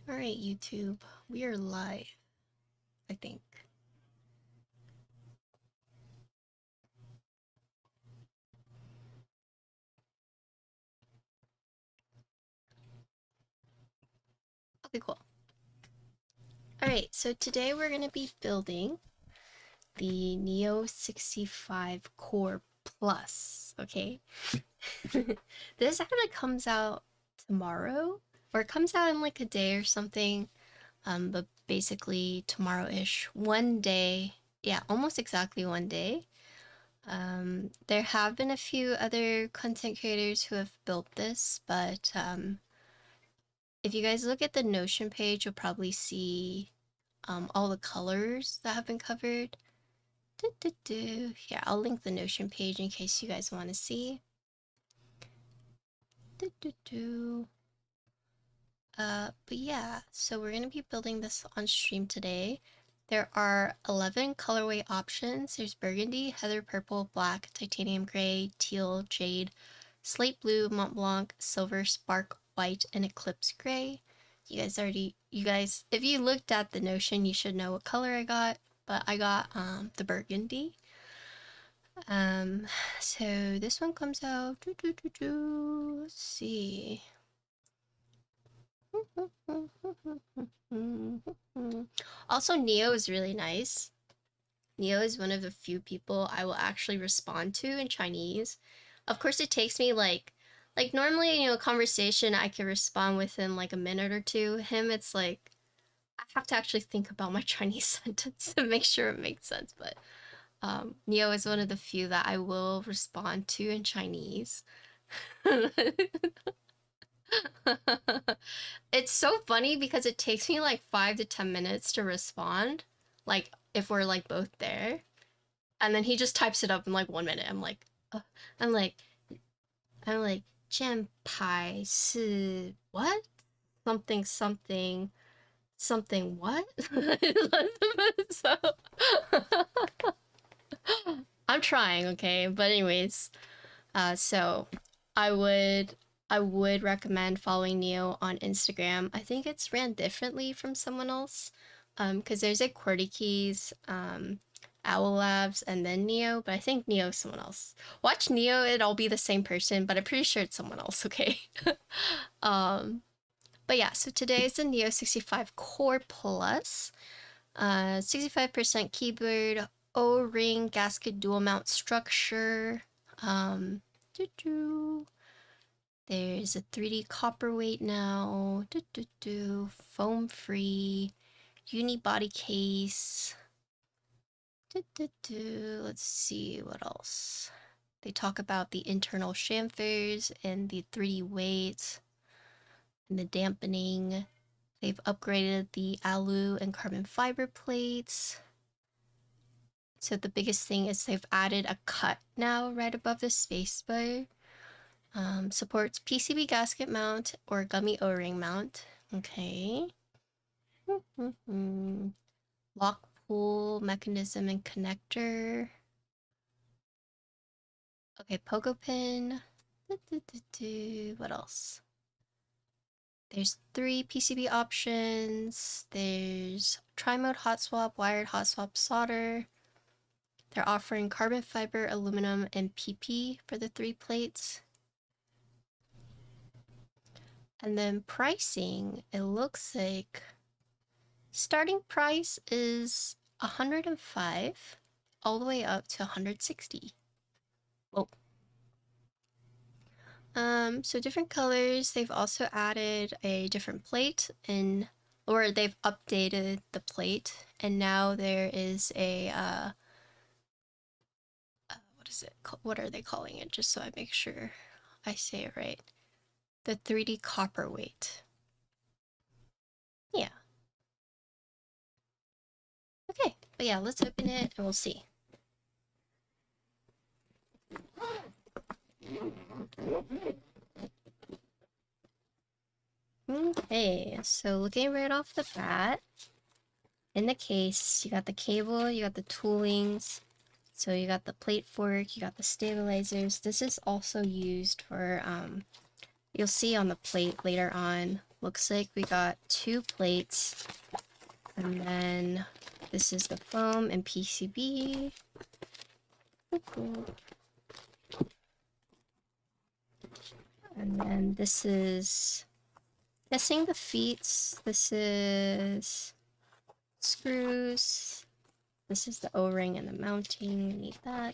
Alright, YouTube. We are live, I think. Okay, cool. Alright, so today we're going to be building the Neo65 Core Plus, okay? This actually comes out tomorrow, or it comes out in like a day or something, but basically tomorrow-ish, one day, yeah, almost exactly one day. There have been a few other content creators who have built this, but if you guys look at the Notion page, you'll probably see all the colors that have been covered. Yeah, I'll link the Notion page in case you guys want to see. But yeah, so we're going to be building this on stream today. There are 11 colorway options. There's burgundy, heather purple, black, titanium gray, teal, jade, slate blue, Mont Blanc, silver, spark white, and eclipse gray. You guys, if you looked at the Notion, you should know what color I got, but I got the burgundy. So this one comes out, let's see. Also, Neo is really nice. Neo is one of the few people I will actually respond to in Chinese. Of course, it takes me like normally, you know, conversation I can respond within like a minute or two. Him, it's like I have to actually think about my Chinese sentence to make sure it makes sense. But Neo is one of the few that I will respond to in Chinese. It's so funny because it takes me like 5 to 10 minutes to respond, like if we're like both there, and then he just types it up in like 1 minute. I'm like, I'm like, 键牌是 what? Something something something what? So I'm trying, okay, but anyways, so I would recommend following Neo on Instagram. I think it's ran differently from someone else, because there's a qwertykeys, Owl Labs, and then Neo, but I think Neo is someone else. Watch Neo, it'll all be the same person, but I'm pretty sure it's someone else, okay? But yeah, so today is the Neo65 Core Plus, 65% keyboard, O-ring gasket dual mount structure. There's a 3D copperweight now. Foam free, unibody case. Let's see what else. They talk about the internal chamfers and the 3D weights and the dampening. They've upgraded the alu and carbon fiber plates. So the biggest thing is they've added a cut now right above the spacebar. Supports PCB gasket mount or gummy O-ring mount. Okay. Lock pull mechanism and connector. Okay, pogo pin. What else? There's 3 PCB options. There's tri-mode hot swap, wired hot swap solder. They're offering carbon fiber, aluminum, and PP for the 3 plates. And then pricing, it looks like starting price is 105 all the way up to 160. Whoa. So different colors. They've also added a different plate or they've updated the plate, and now there is a what is it? What are they calling it? Just so I make sure I say it right. The 3D copperweight. Yeah. Okay, but yeah, let's open it and we'll see. Okay, so looking right off the bat, in the case, you got the cable, you got the toolings, so you got the plate fork, you got the stabilizers. This is also used for, you'll see on the plate later on, looks like we got 2 plates, and then this is the foam and PCB. And then this is missing the feet. This is screws. This is the O-ring and the mounting. We need that.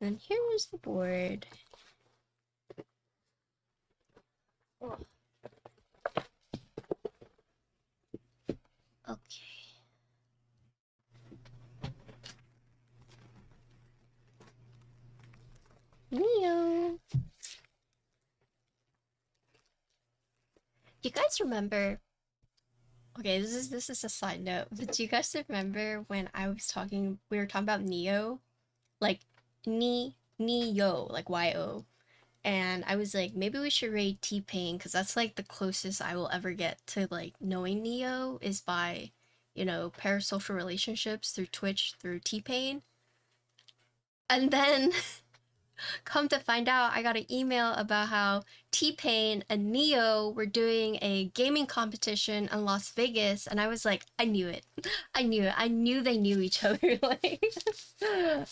And here's the board. Oh. Okay. Neo. You guys remember? Okay, this is a side note, but do you guys remember when we were talking about Neo, like Neo, like Y-O, and I was like, maybe we should raid T-Pain because that's like the closest I will ever get to like knowing Neo is by, you know, parasocial relationships through Twitch through T-Pain, and then come to find out, I got an email about how T-Pain and Neo were doing a gaming competition in Las Vegas, and I was like, I knew it. I knew it. I knew they knew each other. Like, it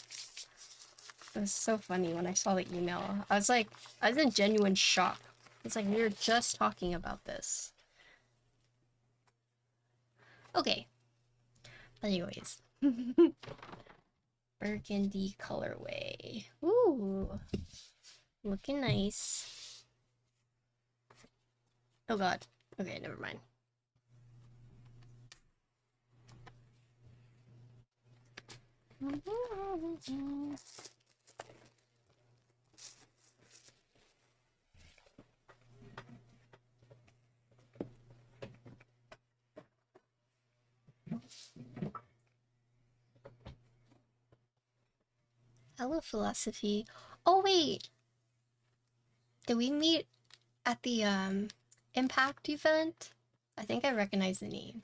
was so funny when I saw the email. I was in genuine shock. It's like, we were just talking about this. Okay. Anyways. Burgundy colorway. Ooh. Looking nice. Oh god. Okay, never mind. Hello, philosophy. Oh wait, did we meet at the Impact event? I think I recognize the name.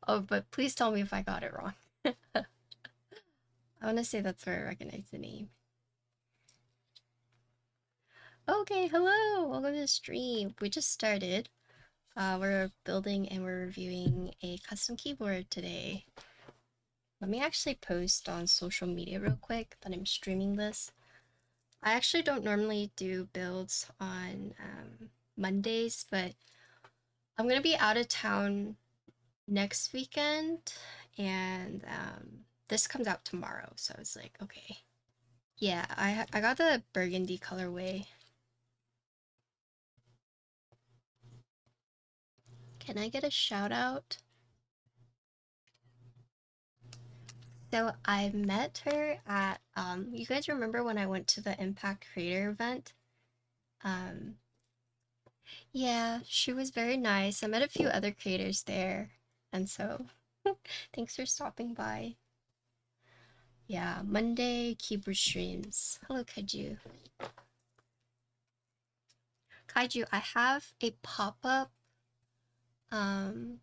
Oh, but please tell me if I got it wrong. I want to say that's where I recognize the name. Okay, hello! Welcome to the stream. We just started. We're building and we're reviewing a custom keyboard today. Let me actually post on social media real quick that I'm streaming this. I actually don't normally do builds on Mondays, but I'm gonna be out of town next weekend, and this comes out tomorrow, so I was like, okay. Yeah, I got the burgundy colorway. Can I get a shout out? So I met her at you guys remember when I went to the Impact Creator event? Yeah, she was very nice. I met a few other creators there, and so thanks for stopping by. Yeah, Monday keyboard streams. Hello, Kaiju. Kaiju, I have a pop-up on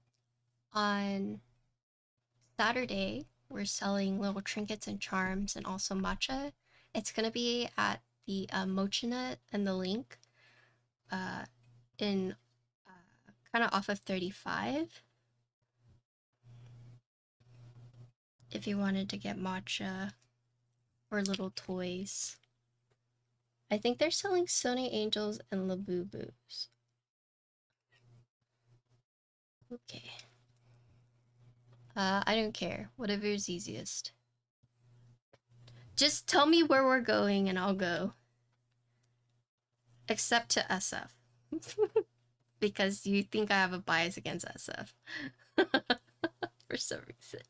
Saturday. We're selling little trinkets and charms and also matcha. It's gonna be at the Mochanet and the link in kind of off of 35. If you wanted to get matcha or little toys. I think they're selling Sony Angels and Labubus. Okay. I don't care. Whatever is easiest. Just tell me where we're going and I'll go. Except to SF. Because you think I have a bias against SF. For some reason.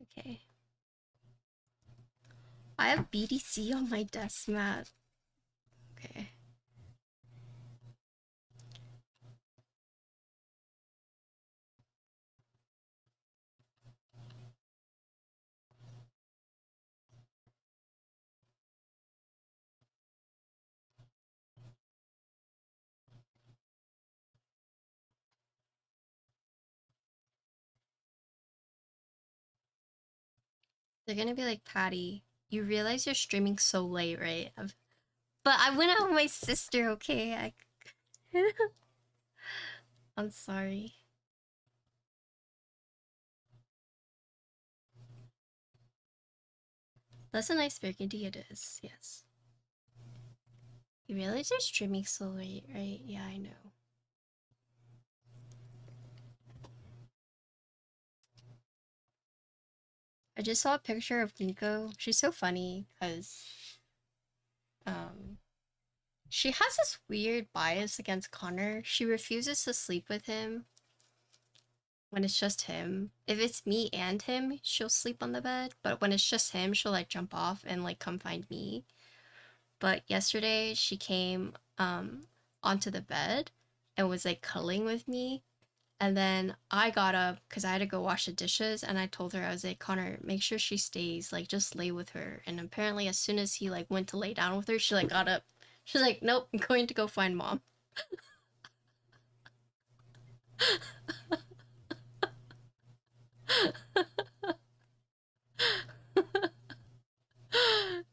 Okay. I have BDC on my Deskmat. Okay. They're gonna be like, Patty, you realize you're streaming so late, right? But I went out with my sister, okay? I'm sorry. That's a nice burgundy it is, yes. You realize you're streaming so late, right? Yeah, I know. I just saw a picture of Nico. She's so funny because she has this weird bias against Connor. She refuses to sleep with him when it's just him. If it's me and him, she'll sleep on the bed, but when it's just him, she'll like jump off and like come find me. But yesterday she came onto the bed and was like cuddling with me. And then I got up because I had to go wash the dishes, and I told her, I was like, Connor, make sure she stays, like just lay with her. And apparently as soon as he like went to lay down with her, she like got up. She's like, nope, I'm going to go find mom.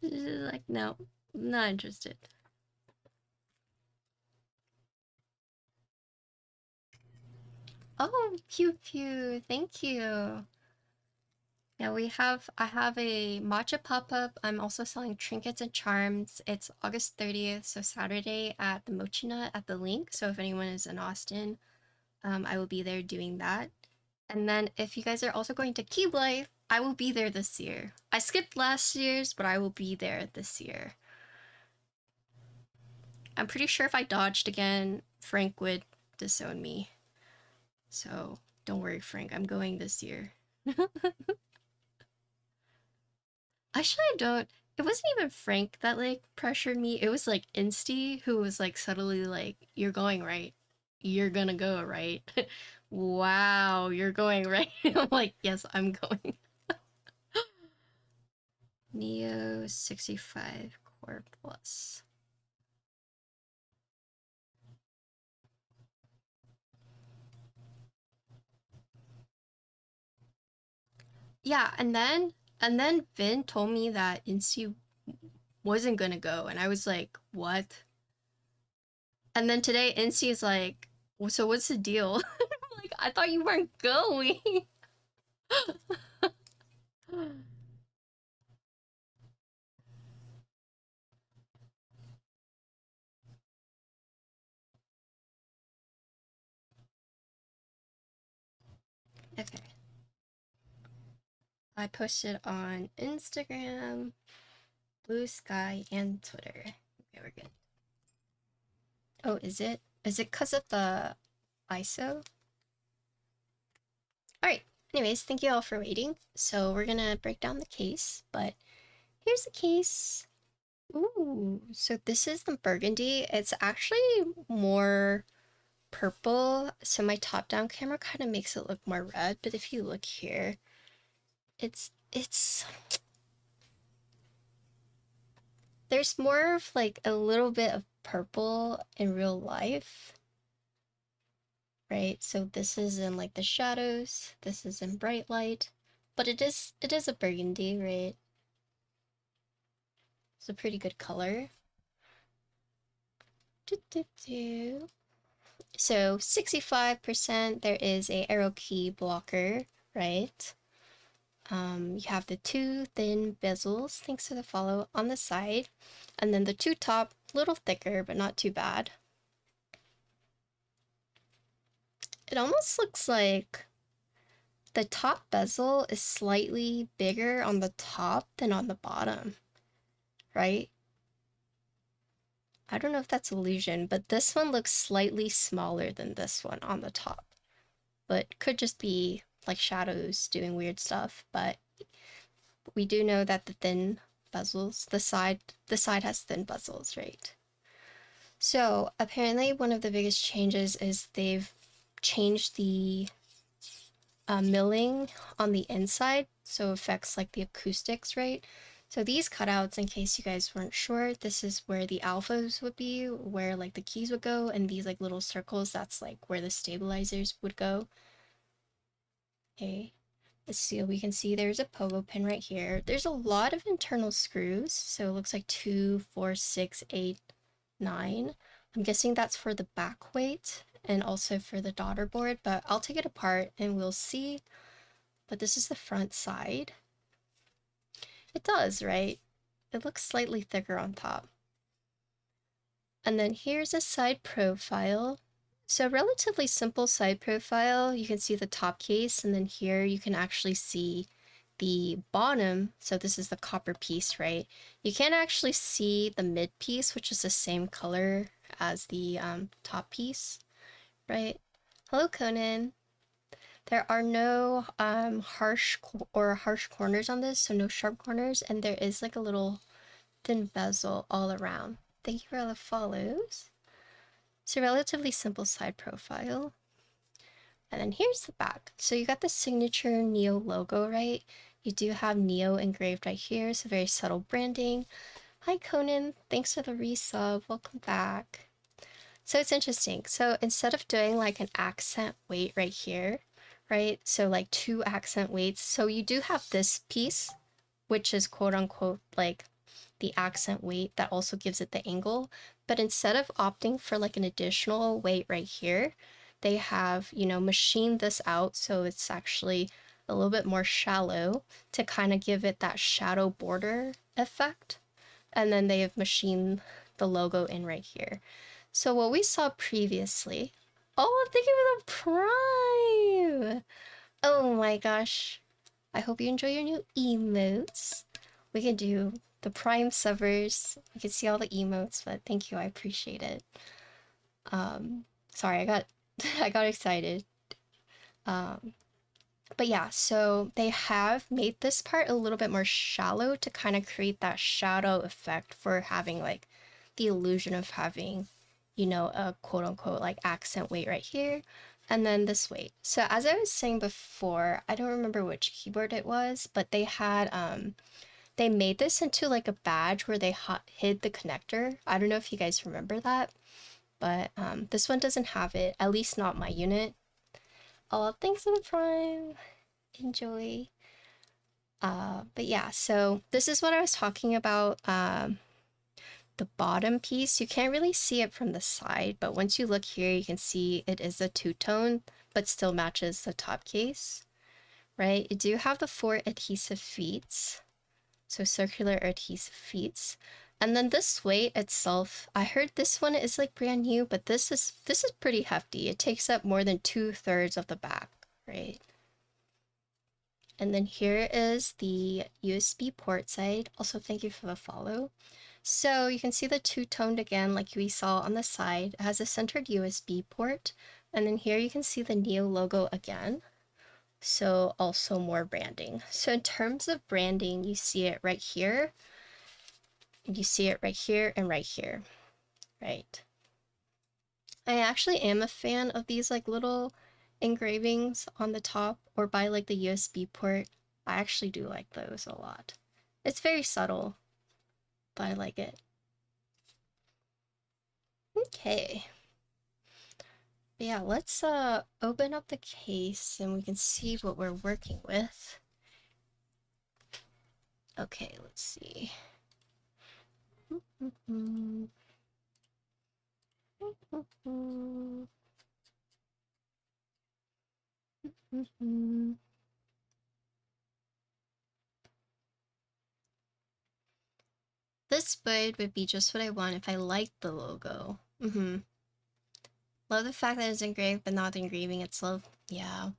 She's like, no, not interested. Oh, pew pew, thank you. Yeah, I have a matcha pop-up. I'm also selling trinkets and charms. It's August 30th, so Saturday at the Mochi Nut at the link. So if anyone is in Austin, I will be there doing that. And then if you guys are also going to Keeb Life, I will be there this year. I skipped last year's, but I will be there this year. I'm pretty sure if I dodged again, Frank would disown me. So don't worry, Frank, I'm going this year. Actually, I don't. It wasn't even Frank that like pressured me. It was like Insty who was like subtly like, "You're going right. You're gonna go right." Wow, you're going right. I'm like, yes, I'm going. Neo65 Core Plus. Yeah, and then Vin told me that Insty wasn't gonna go, and I was like, what? And then today Insty is like, well, so what's the deal? I'm like, I thought you weren't going. Okay. I posted on Instagram, Blue Sky, and Twitter. Okay, we're good. Oh, is it? Is it because of the ISO? Alright, anyways, thank you all for waiting. So we're gonna break down the case, but here's the case. Ooh, so this is the burgundy. It's actually more purple, so my top-down camera kind of makes it look more red, but if you look here, it's there's more of like a little bit of purple in real life, right? So this is in like the shadows, this is in bright light, but it is a burgundy, right? It's a pretty good color. So 65% there is a arrow key blocker, right? You have the two thin bezels, thanks to the follow, on the side, and then the two top, a little thicker, but not too bad. It almost looks like the top bezel is slightly bigger on the top than on the bottom, right? I don't know if that's illusion, but this one looks slightly smaller than this one on the top. But could just be like shadows doing weird stuff, but we do know that the thin bezels, the side has thin bezels, right? So apparently one of the biggest changes is they've changed the milling on the inside, so affects like the acoustics, right? So these cutouts, in case you guys weren't sure, this is where the alphas would be, where like the keys would go, and these like little circles, that's like where the stabilizers would go. Okay. So we can see there's a pogo pin right here. There's a lot of internal screws. So it looks like 2, 4, 6, 8, 9. I'm guessing that's for the back weight and also for the daughter board, but I'll take it apart and we'll see. But this is the front side. It does, right? It looks slightly thicker on top. And then here's a side profile. So relatively simple side profile. You can see the top case, and then here you can actually see the bottom. So this is the copper piece, right? You can't actually see the mid piece, which is the same color as the top piece, right? Hello, Conan. There are no harsh corners on this, so no sharp corners, and there is like a little thin bezel all around. Thank you for all the follows. It's a relatively simple side profile. And then here's the back. So you got the signature Neo logo, right? You do have Neo engraved right here, so very subtle branding. Hi Conan, thanks for the resub, welcome back. So it's interesting. So instead of doing like an accent weight right here, right? So like 2 accent weights. So you do have this piece, which is quote unquote like the accent weight that also gives it the angle. But instead of opting for like an additional weight right here, they have, you know, machined this out so it's actually a little bit more shallow to kind of give it that shadow border effect. And then they have machined the logo in right here. So what we saw previously, oh, thank you for the prime! Oh my gosh. I hope you enjoy your new emotes. We can do the prime subbers. You can see all the emotes, but thank you, I appreciate it. Sorry, I got I got excited. But yeah, so they have made this part a little bit more shallow to kind of create that shadow effect for having like the illusion of having, you know, a quote unquote like accent weight right here. And then this weight. So as I was saying before, I don't remember which keyboard it was, but they had they made this into like a badge where they hid the connector. I don't know if you guys remember that, but this one doesn't have it, at least not my unit. Oh, thanks for the prime. Enjoy. But yeah, so this is what I was talking about. The bottom piece, you can't really see it from the side, but once you look here, you can see it is a two-tone, but still matches the top case, right? You do have the 4 adhesive feet. So circular adhesive feet. And then this weight itself, I heard this one is like brand new, but this is pretty hefty. It takes up more than 2/3 of the back, right? And then here is the USB port side. Also, thank you for the follow. So you can see the two-toned again, like we saw on the side. It has a centered USB port. And then here you can see the Neo logo again. So also more branding. So in terms of branding, you see it right here. You see it right here and right here, right? I actually am a fan of these like little engravings on the top or by like the USB port. I actually do like those a lot. It's very subtle, but I like it. Okay. Yeah, let's open up the case and we can see what we're working with. Okay, let's see. This blade would be just what I want if I liked the logo. Love the fact that it's engraved but not the engraving itself. Yeah,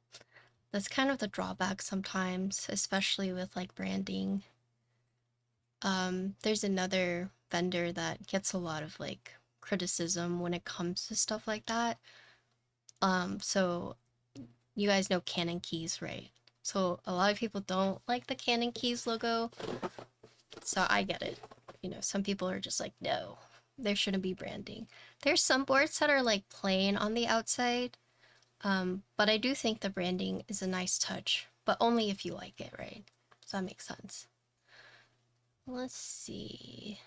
that's kind of the drawback sometimes, especially with like branding. There's another vendor that gets a lot of like criticism when it comes to stuff like that. So you guys know Canon Keys, right? So a lot of people don't like the Canon Keys logo. So I get it. You know, some people are just like, no, there shouldn't be branding. There's some boards that are like plain on the outside. But I do think the branding is a nice touch, but only if you like it, right? Does that make sense? Let's see.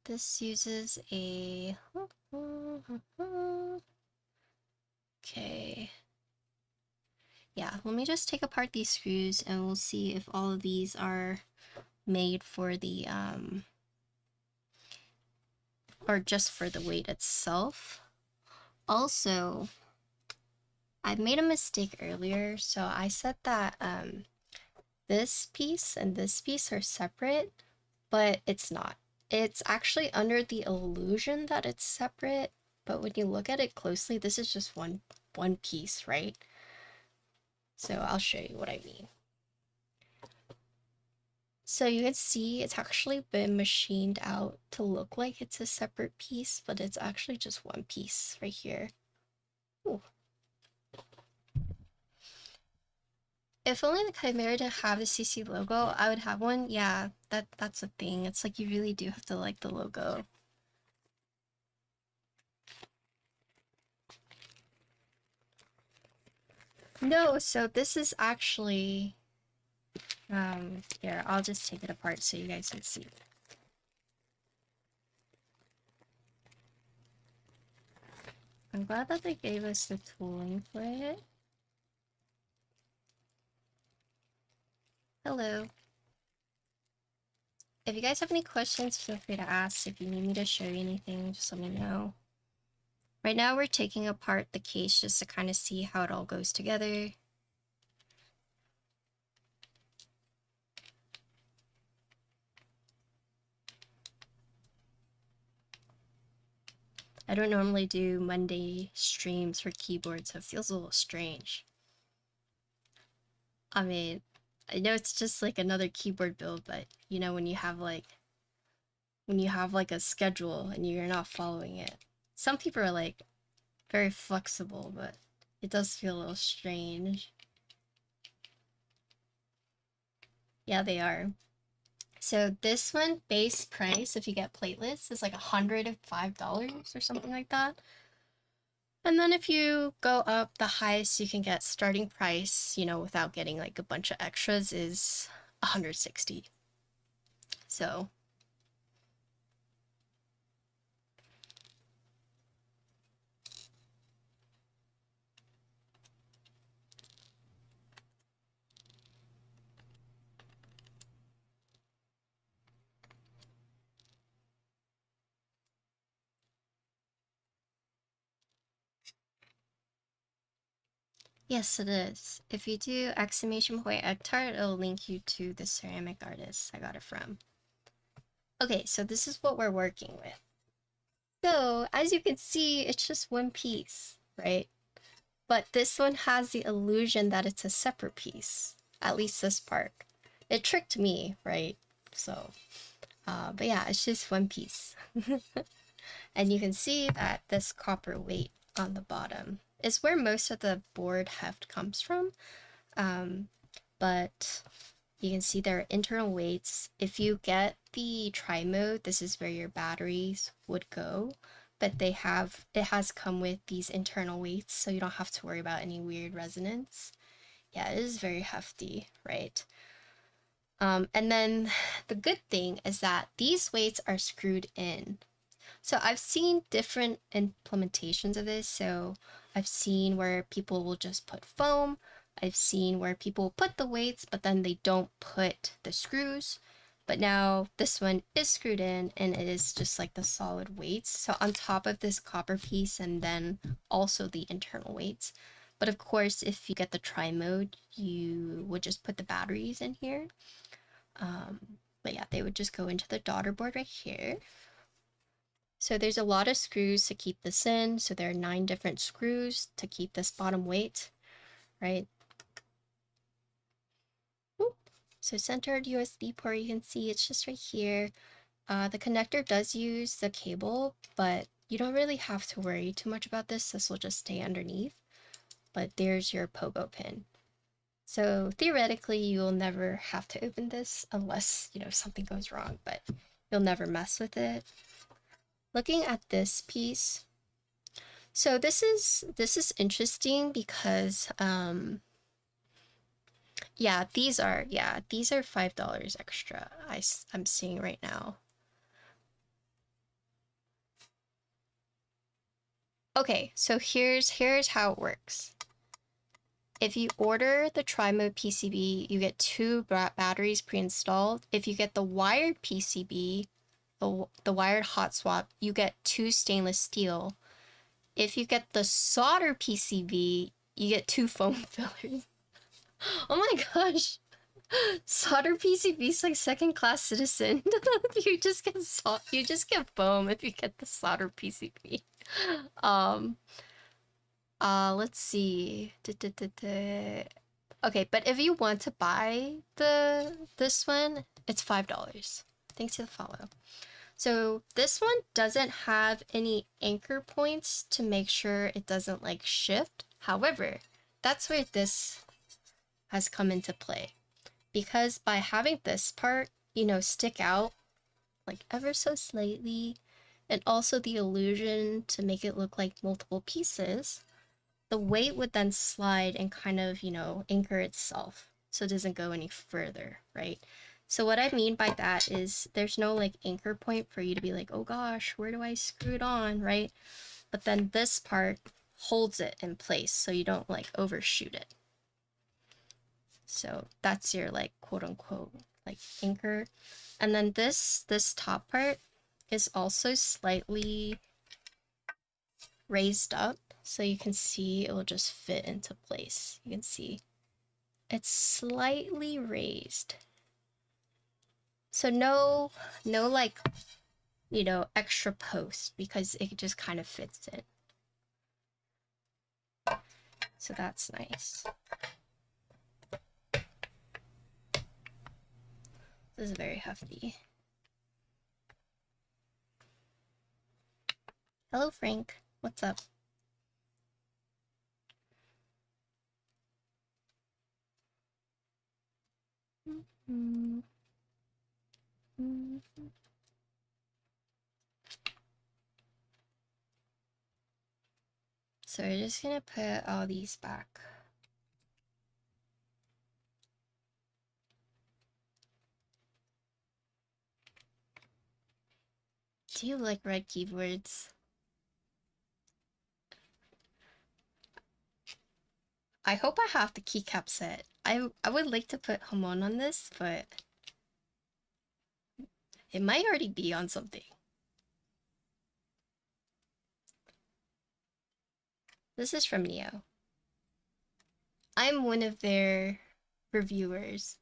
This uses a... Okay. yeah, let me just take apart these screws and we'll see if all of these are made for the, or just for the weight itself. Also, I made a mistake earlier, so I said that this piece and this piece are separate, but it's not. It's actually under the illusion that it's separate, but when you look at it closely, this is just one piece, right? So I'll show you what I mean. So you can see it's actually been machined out to look like it's a separate piece, but it's actually just one piece right here. Ooh. If only the Chimera didn't have the CC logo, I would have one. Yeah, that's a thing. It's like you really do have to like the logo. No, so this is actually here, I'll just take it apart so you guys can see. I'm glad that they gave us the tooling for it. Hello. If you guys have any questions, feel free to ask. If you need me to show you anything, just let me know. Right now we're taking apart the case just to kind of see how it all goes together. I don't normally do Monday streams for keyboards, so it feels a little strange. I mean, I know it's just like another keyboard build, but you know, when you have like a schedule and you're not following it. Some people are like very flexible, but it does feel a little strange. Yeah, they are. So this one, base price, if you get Plateless, is like $105 or something like that. And then if you go up, the highest you can get starting price, you know, without getting like a bunch of extras, is 160. So yes, it is. If you do !Hectare, it'll link you to the ceramic artist I got it from. Okay, so this is what we're working with. So as you can see, it's just one piece, right? But this one has the illusion that it's a separate piece, at least this part. It tricked me, right? So, but yeah, it's just one piece. And you can see that this copper weight on the bottom is where most of the board heft comes from. But you can see there are internal weights. If you get the tri mode, this is where your batteries would go. But it has come with these internal weights, so you don't have to worry about any weird resonance. Yeah, it is very hefty, right? And then the good thing is that these weights are screwed in. So I've seen different implementations of this. So I've seen where people will just put foam. I've seen where people put the weights, but then they don't put the screws. But now this one is screwed in and it is just like the solid weights. So on top of this copper piece and then also the internal weights. But of course, if you get the tri mode, you would just put the batteries in here. But yeah, they would just go into the daughter board right here. So there's a lot of screws to keep this in. So there are 9 different screws to keep this bottom weight, right? Whoop. So centered USB port, you can see it's just right here. The connector does use the cable, but you don't really have to worry too much about this. This will just stay underneath. But there's your pogo pin. So theoretically, you'll never have to open this unless, you know, something goes wrong, but you'll never mess with it. Looking at this piece, so this is interesting because yeah, these are $5 extra. I'm seeing right now. Okay, so here's how it works. if you order the tri-mode PCB, you get 2 batteries pre-installed. If you get the wired PCB, the wired hot swap, you get 2 stainless steel. If you get the solder PCB, you get 2 foam fillers. Oh my gosh. Solder PCB is like second-class citizen. You just get foam if you get the solder PCB. Let's see. Okay, but if you want to buy this one, it's $5. Thanks for the follow. So this one doesn't have any anchor points to make sure it doesn't like shift. However, that's where this has come into play. Because by having this part, you know, stick out like ever so slightly, and also the illusion to make it look like multiple pieces, the weight would then slide and kind of, you know, anchor itself so it doesn't go any further, right? So what I mean by that is there's no like anchor point for you to be like, oh gosh, where do I screw it on, right? But then this part holds it in place so you don't like overshoot it. So that's your like quote unquote like anchor. And then this top part is also slightly raised up so you can see it will just fit into place. You can see it's slightly raised. So no like, you know, extra post because it just kind of fits in. So that's nice. This is very hefty. Hello, Frank. What's up? So we're just gonna put all these back. Do you like red keyboards? I hope I have the keycap set. I would like to put Jamon on this, but it might already be on something. This is from Neo. I'm one of their reviewers.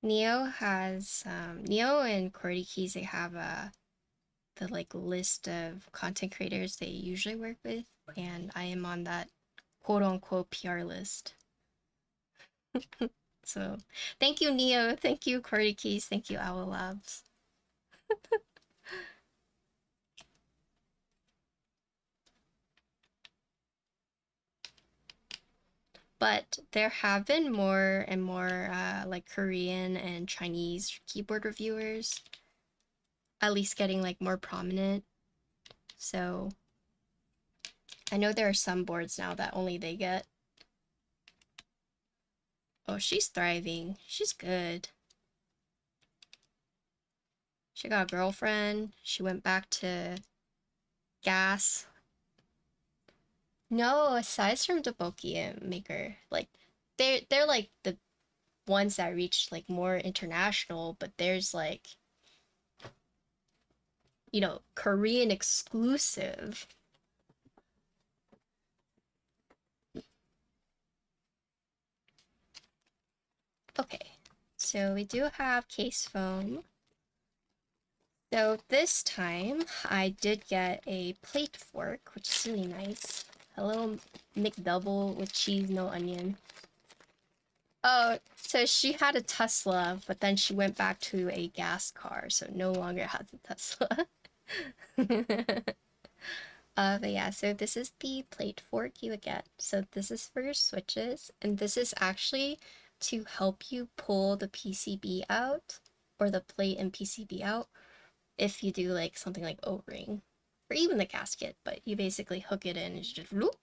Neo has Neo and qwertykeys, they have the like list of content creators they usually work with, and I am on that quote unquote PR list. So thank you, Neo, thank you, qwertykeys, thank you, Owl Labs. But there have been more and more like Korean and Chinese keyboard reviewers, at least getting like more prominent. So I know there are some boards now that only they get. Oh, she's thriving. She's good. She got a girlfriend. She went back to gas. No, aside from the Bokia maker, like they're like the ones that reach like more international, but there's like, you know, Korean exclusive. Okay, so we do have case foam. So this time I did get a plate fork, which is really nice. Hello, McDouble with cheese, no onion. Oh, so she had a Tesla, but then she went back to a gas car, so no longer has a Tesla. But yeah, so this is the plate fork you would get. So this is for your switches, and this is actually to help you pull the PCB out, or the plate and PCB out, if you do like something like O-ring, or even the gasket, but you basically hook it in and just whoop,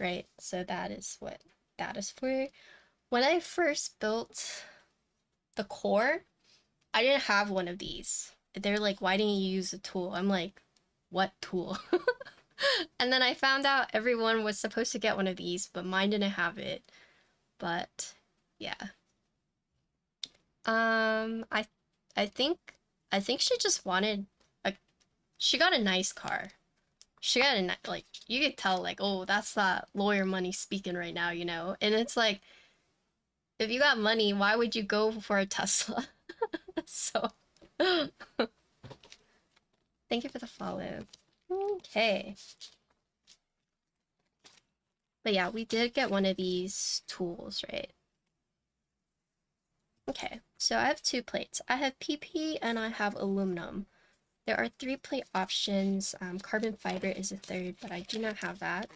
right? So that is what that is for. When I first built the core, I didn't have one of these. They're like, why didn't you use a tool? I'm like, what tool? And then I found out everyone was supposed to get one of these, but mine didn't have it. But yeah. I think she just wanted a, she got a nice car. She got a like, you could tell like, oh, that's that lawyer money speaking right now, you know? And it's like, if you got money, why would you go for a Tesla? So thank you for the follow. Okay. But yeah, we did get one of these tools, right? Okay, so I have 2 plates. I have PP and I have aluminum. There are 3 plate options. Carbon fiber is a third, but I do not have that.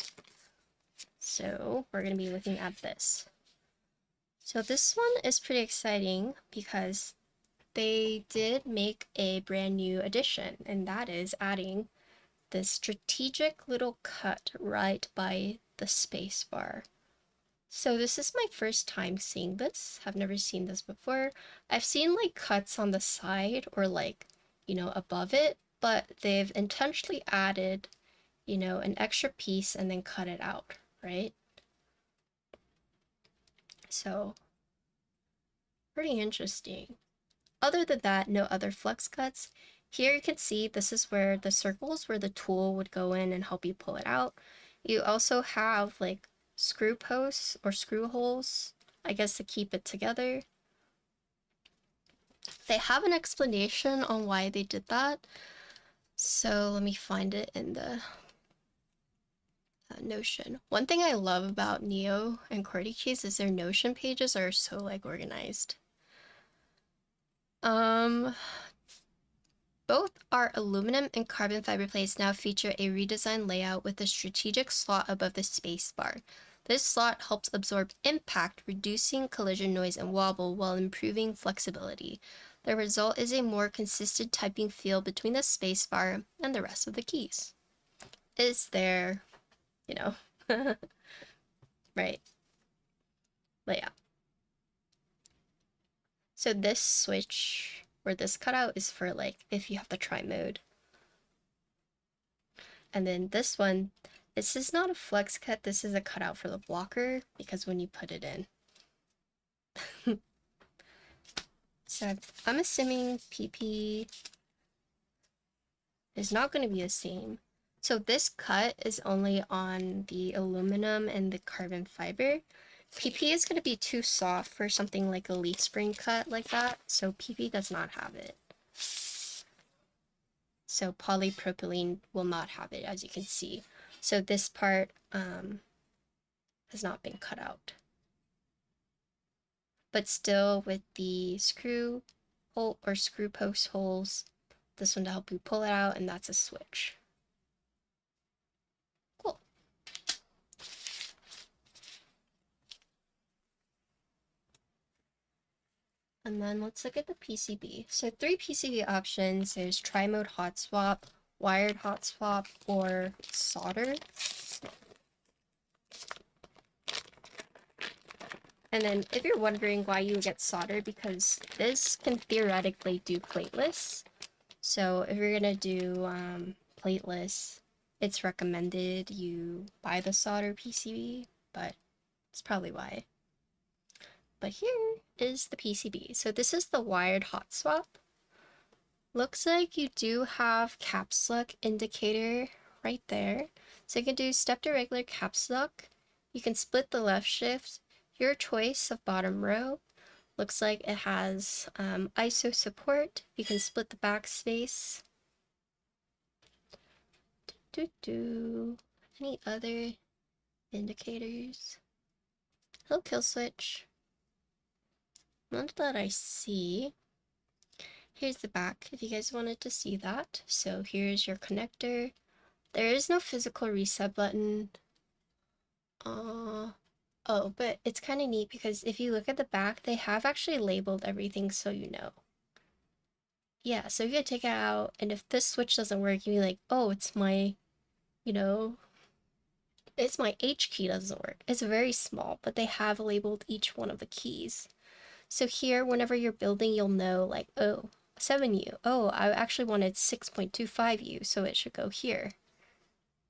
So we're going to be looking at this. So this one is pretty exciting because they did make a brand new addition, and that is adding this strategic little cut right by the space bar. So this is my first time seeing this. I've never seen this before. I've seen like cuts on the side or like, you know, above it, but they've intentionally added, you know, an extra piece and then cut it out, right? So pretty interesting. Other than that, no other flex cuts. Here you can see this is where the circles where the tool would go in and help you pull it out. You also have like screw posts or screw holes, I guess, to keep it together. They have an explanation on why they did that. So let me find it in the Notion. One thing I love about Neo and qwertykeys is their Notion pages are so like organized. Both our aluminum and carbon fiber plates now feature a redesigned layout with a strategic slot above the space bar. This slot helps absorb impact, reducing collision noise and wobble while improving flexibility. The result is a more consistent typing feel between the space bar and the rest of the keys. Is there, you know, right, layout. So this switch, or this cutout, is for like if you have the try mode. And then this one, this is not a flex cut, this is a cutout for the blocker, because when you put it in. So I'm assuming PP is not going to be the same. So this cut is only on the aluminum and the carbon fiber. PP is going to be too soft for something like a leaf spring cut like that, so PP does not have it. So polypropylene will not have it, as you can see. So this part has not been cut out. But still with the screw hole or screw post holes, this one to help you pull it out, and that's a switch. Cool. And then let's look at the PCB. So 3 PCB options. There's tri-mode hot swap, wired hot swap, or solder. And then if you're wondering why you get solder, because this can theoretically do plateless. So if you're gonna do plateless, it's recommended you buy the solder PCB, but it's probably why. But here is the PCB. So this is the wired hot swap. Looks like you do have caps lock indicator right there. So you can do step to regular caps lock. You can split the left shift. Your choice of bottom row. Looks like it has ISO support. You can split the backspace. Any other indicators? Hello, kill switch. Not that I see. Here's the back if you guys wanted to see that. So here's your connector. There is no physical reset button. Oh, but it's kind of neat because if you look at the back, they have actually labeled everything so you know. Yeah, so you can take it out, and if this switch doesn't work, you can be like, oh, it's my, you know, it's my H key doesn't work. It's very small, but they have labeled each one of the keys. So here, whenever you're building, you'll know like, oh, 7U. Oh, I actually wanted 6.25U, so it should go here,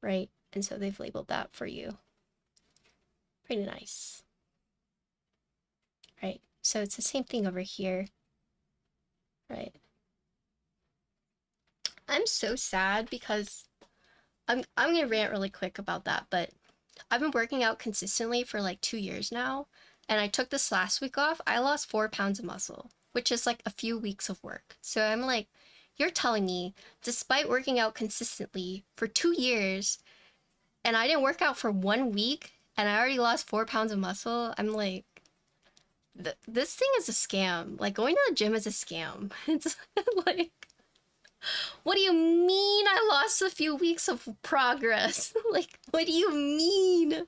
right? And so they've labeled that for you. Pretty nice. Right, so it's the same thing over here, right? I'm so sad because I'm gonna rant really quick about that, but I've been working out consistently for like 2 years now, and I took this last week off. I lost 4 pounds of muscle, which is like a few weeks of work. So I'm like, you're telling me, despite working out consistently for 2 years, and I didn't work out for 1 week, and I already lost 4 pounds of muscle? I'm like, this thing is a scam. Like, going to the gym is a scam. It's like, what do you mean I lost a few weeks of progress? Like, what do you mean?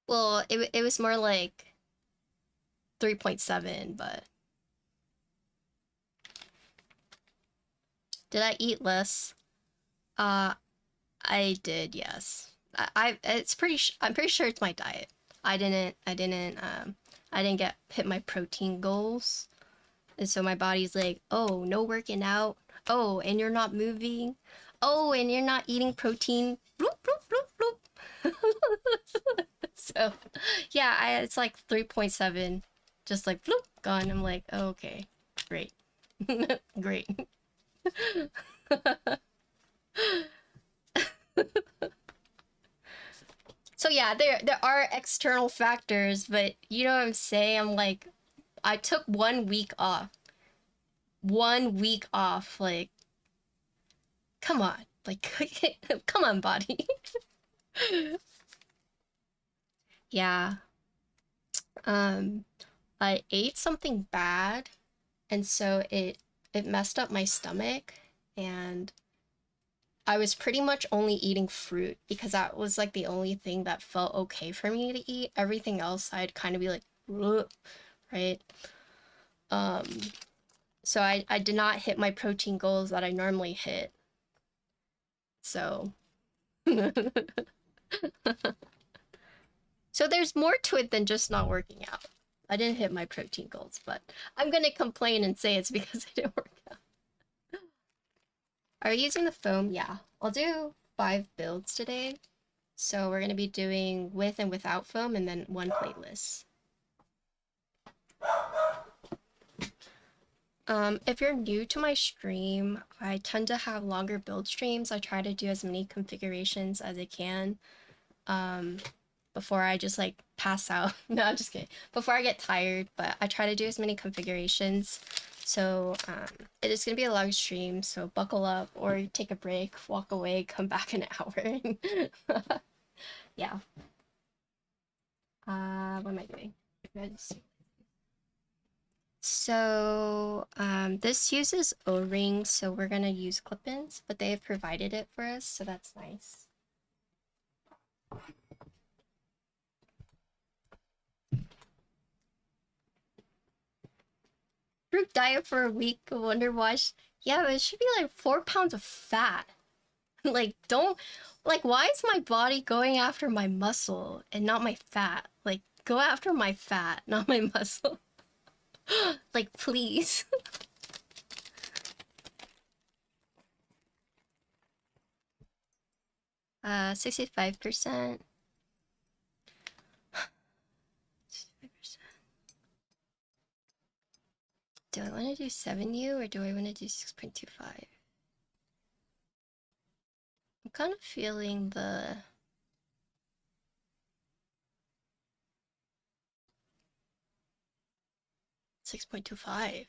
Well, it was more like 3.7, but did I eat less? Uh, I did, yes. I'm pretty sure it's my diet. I didn't hit my protein goals. And so my body's like, oh, no working out. Oh, and you're not moving. Oh, and you're not eating protein. Bloop, bloop, bloop, bloop. So, yeah, it's like 3.7. Just like, bloop, gone. I'm like, oh, okay, great. Great. So yeah, there are external factors, but you know what I'm saying? I'm like, I took 1 week off. 1 week off, like, come on. Like, come on, body. Yeah. Um, I ate something bad, and so it messed up my stomach, and I was pretty much only eating fruit because that was like the only thing that felt okay for me to eat. Everything else I'd kind of be like, ugh, right? Um, so I did not hit my protein goals that I normally hit. So so there's more to it than just not working out. I didn't hit my protein goals, but I'm gonna complain and say it's because I didn't work out. Are you using the foam? Yeah. I'll do 5 builds today. So we're gonna be doing with and without foam and then 1 plateless. If you're new to my stream, I tend to have longer build streams. I try to do as many configurations as I can before I just like pass out. No, I'm just kidding. Before I get tired, but I try to do as many configurations. So it is gonna be a long stream, so buckle up or take a break, walk away, come back in an hour. Yeah. What am I doing? So this uses O-rings, so we're gonna use clip-ins, but they have provided it for us, so that's nice. Fruit diet for a week, I wonder why. Yeah, but it should be like 4 pounds of fat. Like, don't, like, why is my body going after my muscle and not my fat? Like, go after my fat, not my muscle. Like, please. 65%. Do I want to do 7U or do I want to do 6.25? I'm kind of feeling the 6.25.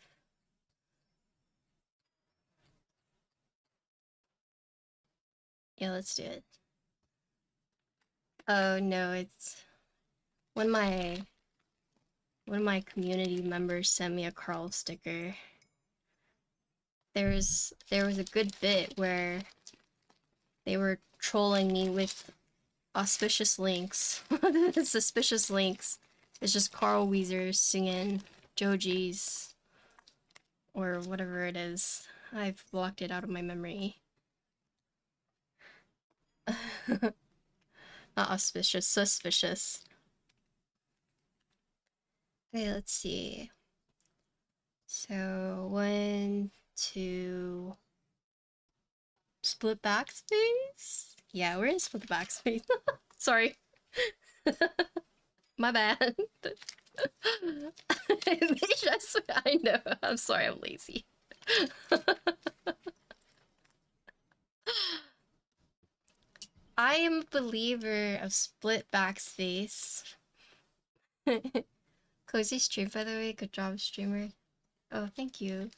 Yeah, let's do it. Oh no, it's when my community members sent me a Carl sticker. There was a good bit where they were trolling me with auspicious links. Suspicious links. It's just Carl Weezer singing Joji's or whatever it is. I've blocked it out of my memory. Not auspicious, suspicious. Okay, let's see. So, 1, 2... Split backspace? Yeah, we're in split backspace. Sorry. My bad. I know. I'm sorry, I'm lazy. I am a believer of split backspace. Cozy stream, by the way. Good job, streamer. Oh, thank you.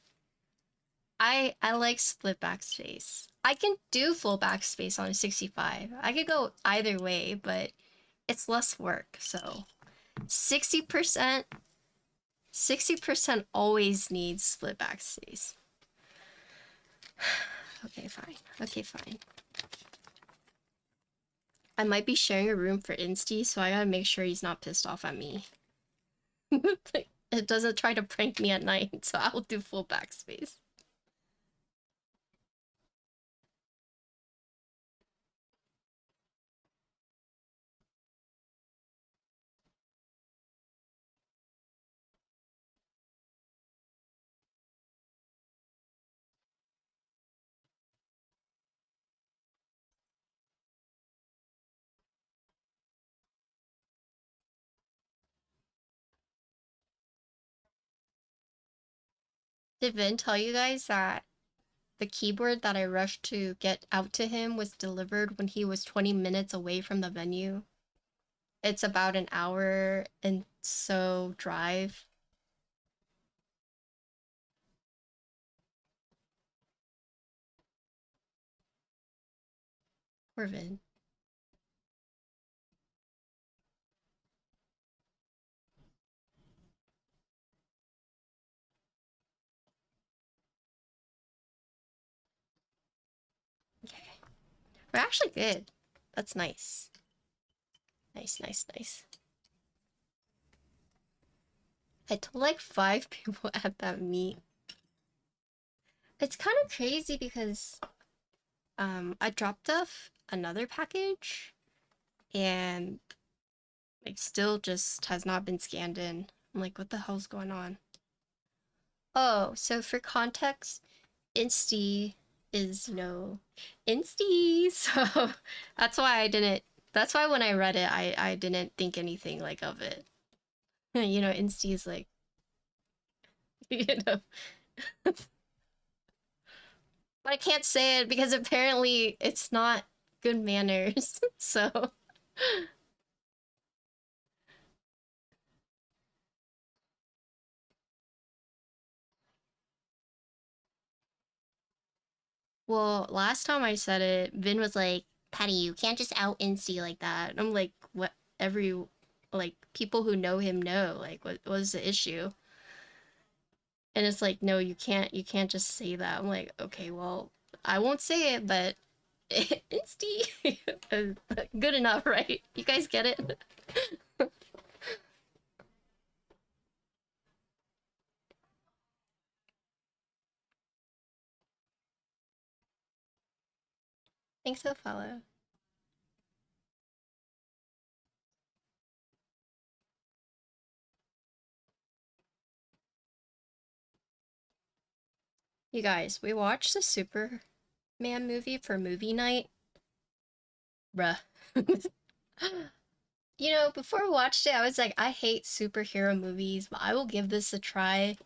I like split backspace. I can do full backspace on a 65. I could go either way, but it's less work, so 60% always needs split backspace. Okay, fine. Okay, fine. I might be sharing a room for Insty, so I gotta make sure he's not pissed off at me. It doesn't try to prank me at night, so I'll do full backspace. Did Vin tell you guys that the keyboard that I rushed to get out to him was delivered when he was 20 minutes away from the venue? It's about an hour and so drive. Poor Vin. Okay. We're actually good. That's nice. Nice, nice, nice. I told like 5 people at that meet. It's kind of crazy because I dropped off another package and like still just has not been scanned in. I'm like, what the hell's going on? Oh, so for context, Insty is, you know, Insty. So that's why I didn't, that's why when I read it, I didn't think anything like of it. You know, Insty is like, you know. But I can't say it because apparently it's not good manners. So, well, last time I said it, Vin was like, Patty, you can't just out Insty like that. And I'm like, what? Like, people who know him know. Like, what was the issue? And it's like, no, you can't just say that. I'm like, okay, well, I won't say it, but Insty, good enough, right? You guys get it? Thanks for follow. You guys, we watched the Superman movie for movie night. Bruh. You know, before I watched it, I was like, I hate superhero movies, but I will give this a try.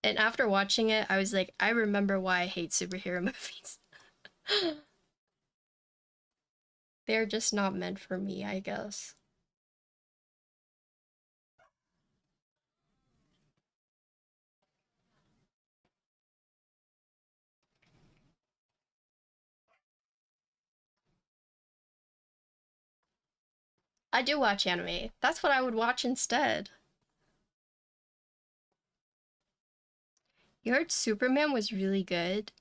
And after watching it, I was like, I remember why I hate superhero movies. They're just not meant for me, I guess. I do watch anime. That's what I would watch instead. You heard Superman was really good.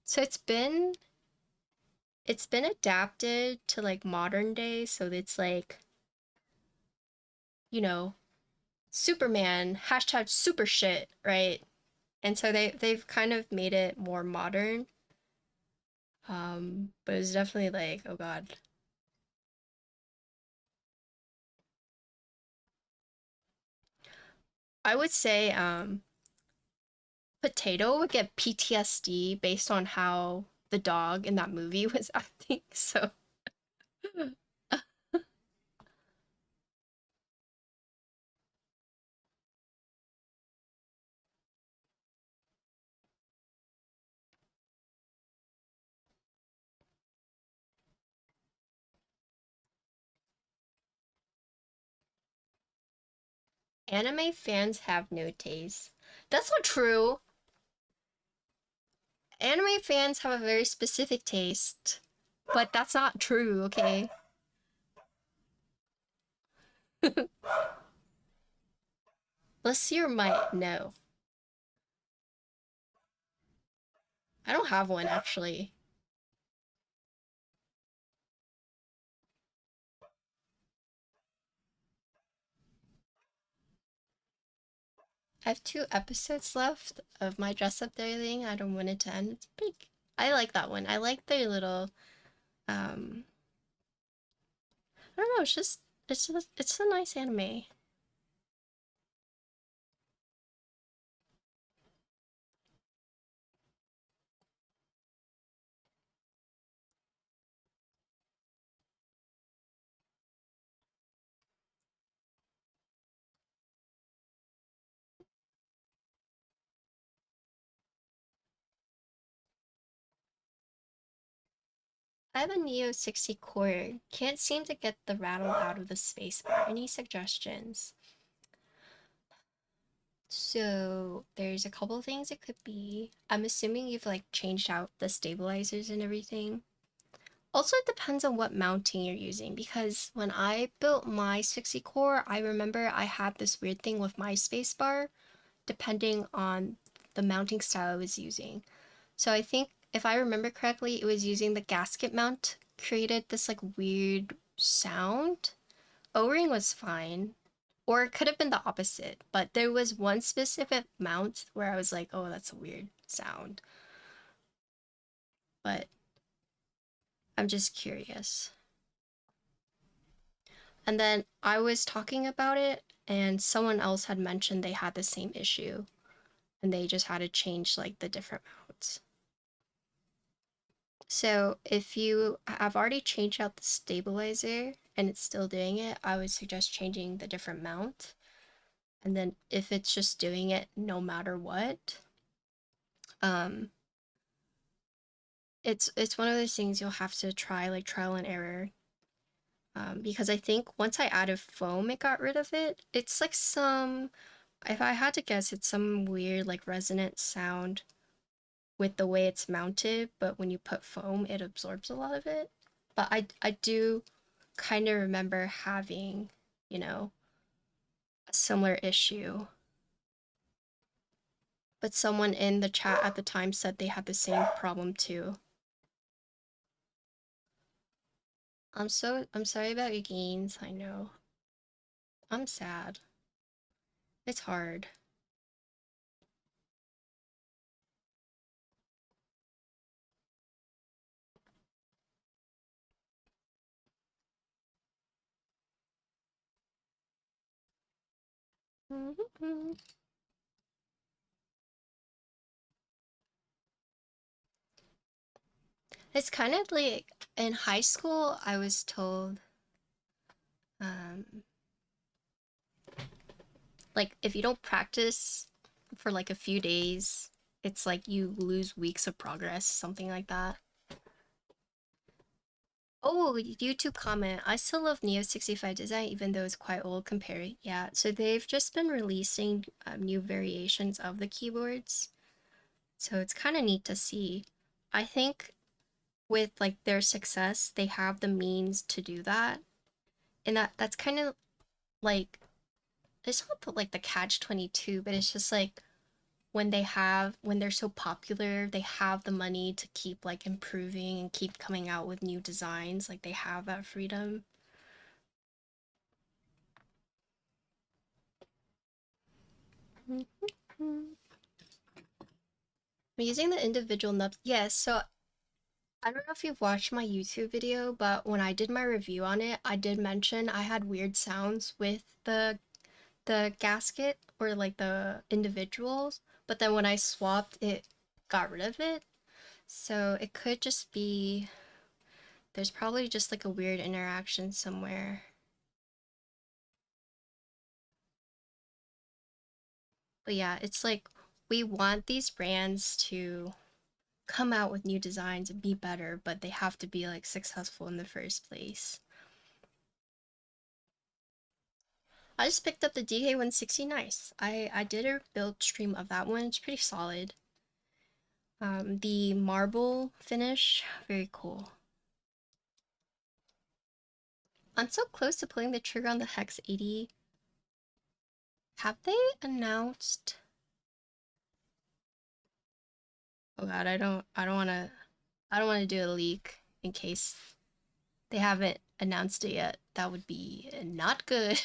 So it's been adapted to like modern day, so it's like, you know, Superman, hashtag super shit, right? And so they've kind of made it more modern. But it's definitely like, oh god. I would say Potato would get PTSD based on how the dog in that movie was acting. So anime fans have no taste. That's not true. Anime fans have a very specific taste, but that's not true, okay? Let's see your mic. No, I don't have one actually. I have 2 episodes left of my dress up day thing. I don't want it to end. It's big. I like that one. I like their little um I don't know, it's a nice anime. I have a Neo60 core. Can't seem to get the rattle out of the spacebar. Any suggestions? So there's a couple things it could be. I'm assuming you've like changed out the stabilizers and everything. Also, it depends on what mounting you're using because when I built my 60 core, I remember I had this weird thing with my spacebar depending on the mounting style I was using. So I think if I remember correctly, it was using the gasket mount created this like weird sound. O-ring was fine. Or it could have been the opposite, but there was one specific mount where I was like, oh, that's a weird sound. But I'm just curious. And then I was talking about it, and someone else had mentioned they had the same issue, and they just had to change like the different mounts. So if you have already changed out the stabilizer and it's still doing it, I would suggest changing the different mount. And then if it's just doing it no matter what, um, it's one of those things you'll have to try, like trial and error. Because I think once I added foam, it got rid of it. It's like some, if I had to guess, it's some weird like resonant sound with the way it's mounted, but when you put foam, it absorbs a lot of it. But I do kind of remember having, you know, a similar issue. But someone in the chat at the time said they had the same problem too. I'm sorry about your gains, I know. I'm sad. It's hard. It's kind of like in high school, I was told, um, like if you don't practice for like a few days, it's like you lose weeks of progress, something like that. Oh, YouTube comment. I still love Neo65 design even though it's quite old compared. Yeah, so they've just been releasing new variations of the keyboards. So it's kind of neat to see. I think with like their success, they have the means to do that. And that's kind of like it's not like the catch 22, but it's just like when they're so popular, they have the money to keep like improving and keep coming out with new designs. Like they have that freedom. I'm using the individual nubs. Yes, so I don't know if you've watched my YouTube video, but when I did my review on it, I did mention I had weird sounds with the gasket. or like the individuals, but then when I swapped, it got rid of it. So it could just be, there's probably just like a weird interaction somewhere. But yeah, it's like we want these brands to come out with new designs and be better, but they have to be like successful in the first place. I just picked up the DK160 Nice. I did a build stream of that one. It's pretty solid. The marble finish, very cool. I'm so close to pulling the trigger on the Hex 80. Have they announced? Oh god, I don't wanna do a leak in case they haven't announced it yet. That would be not good.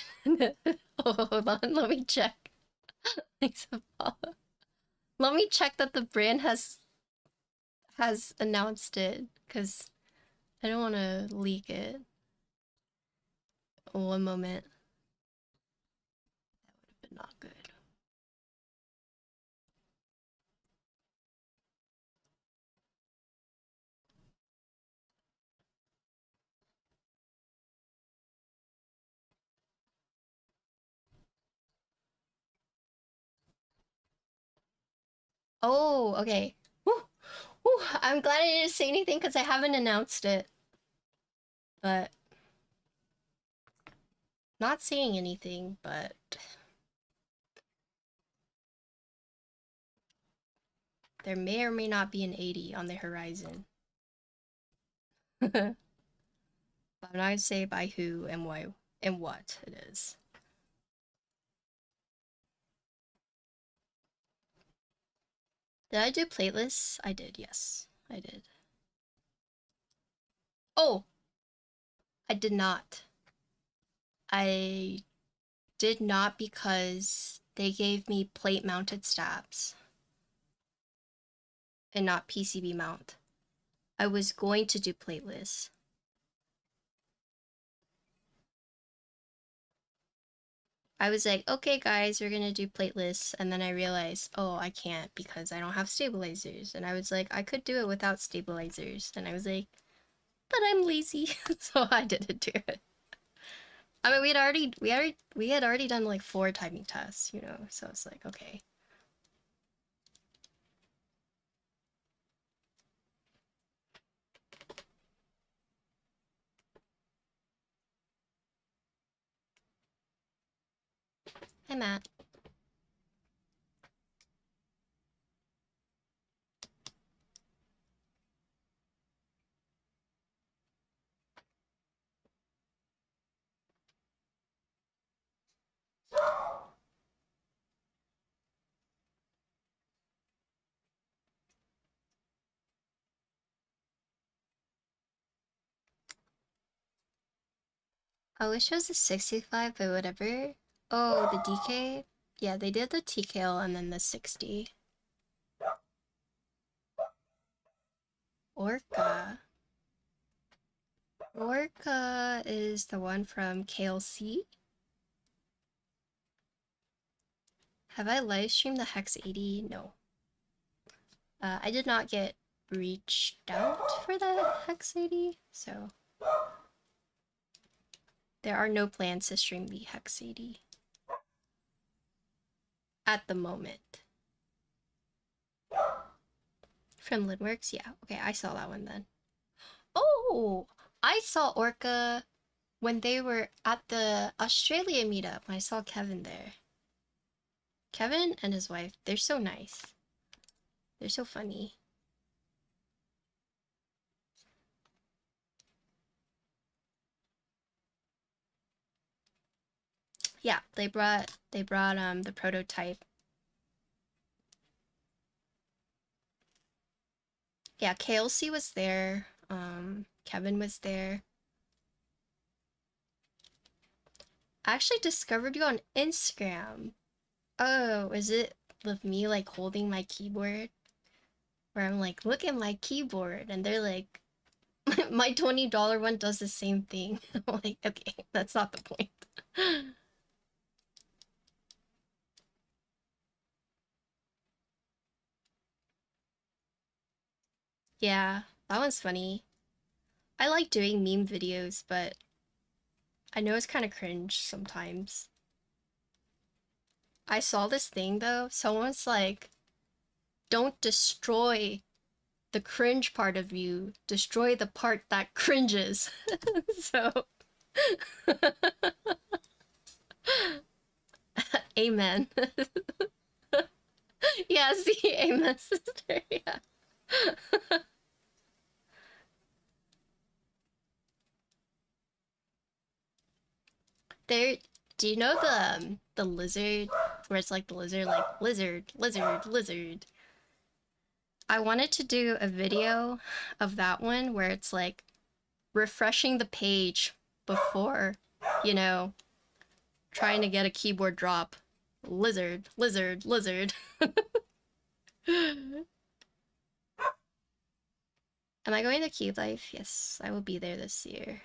Oh, hold on, let me check. Thanks, Apollo. Let me check that the brand has announced it, because I don't want to leak it. One moment. That would have been not good. Oh, okay. Whew. Whew. I'm glad I didn't say anything because I haven't announced it. But not saying anything, but there may or may not be an 80 on the horizon. But I'm not gonna say by who and why and what it is. Did I do Plateless? I did, yes. I did. Oh! I did not. I did not because they gave me plate mounted stabs and not PCB mount. I was going to do Plateless. I was like, okay guys, we're gonna do Plateless, and then I realized, oh, I can't because I don't have stabilizers. And I was like, I could do it without stabilizers. And I was like, but I'm lazy, so I didn't do it. I mean, we had already done like 4 timing tests, you know, so it's like, okay. Hi, Matt. I wish it was a 65, but whatever. Oh, the DK? Yeah, they did the TKL and then the 60. Orca. Orca is the one from KLC. Have I live streamed the Hex 80? No. I did not get reached out for the Hex 80, so there are no plans to stream the Hex 80 at the moment. From Lidworks? Yeah, okay, I saw that one then. Oh, I saw Orca when they were at the Australia meetup. I saw Kevin there. Kevin and his wife, they're so nice. They're so funny. Yeah, they brought the prototype. Yeah, KLC was there. Kevin was there. I actually discovered you on Instagram. Oh, is it with me like holding my keyboard? Where I'm like, look at my keyboard, and they're like, my $20 one does the same thing. I'm like, okay, that's not the point. Yeah, that one's funny. I like doing meme videos, but I know it's kind of cringe sometimes. I saw this thing though. Someone's like, don't destroy the cringe part of you, destroy the part that cringes. So, amen. Yeah, see, amen, sister. Yeah. There, do you know the lizard where it's like the lizard, like lizard, lizard, lizard? I wanted to do a video of that one where it's like refreshing the page before, you know, trying to get a keyboard drop. Lizard, lizard, lizard. Am I going to Cube Life? Yes, I will be there this year.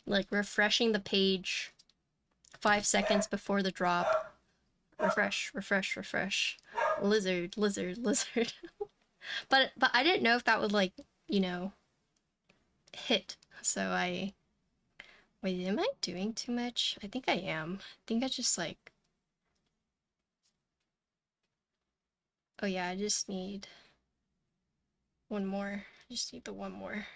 Like refreshing the page 5 seconds before the drop. Refresh, refresh, refresh. Lizard, lizard, lizard. But I didn't know if that would like, you know, hit. So I wait, am I doing too much? I think I am. I think I just like oh yeah, I just need one more. I just need the one more.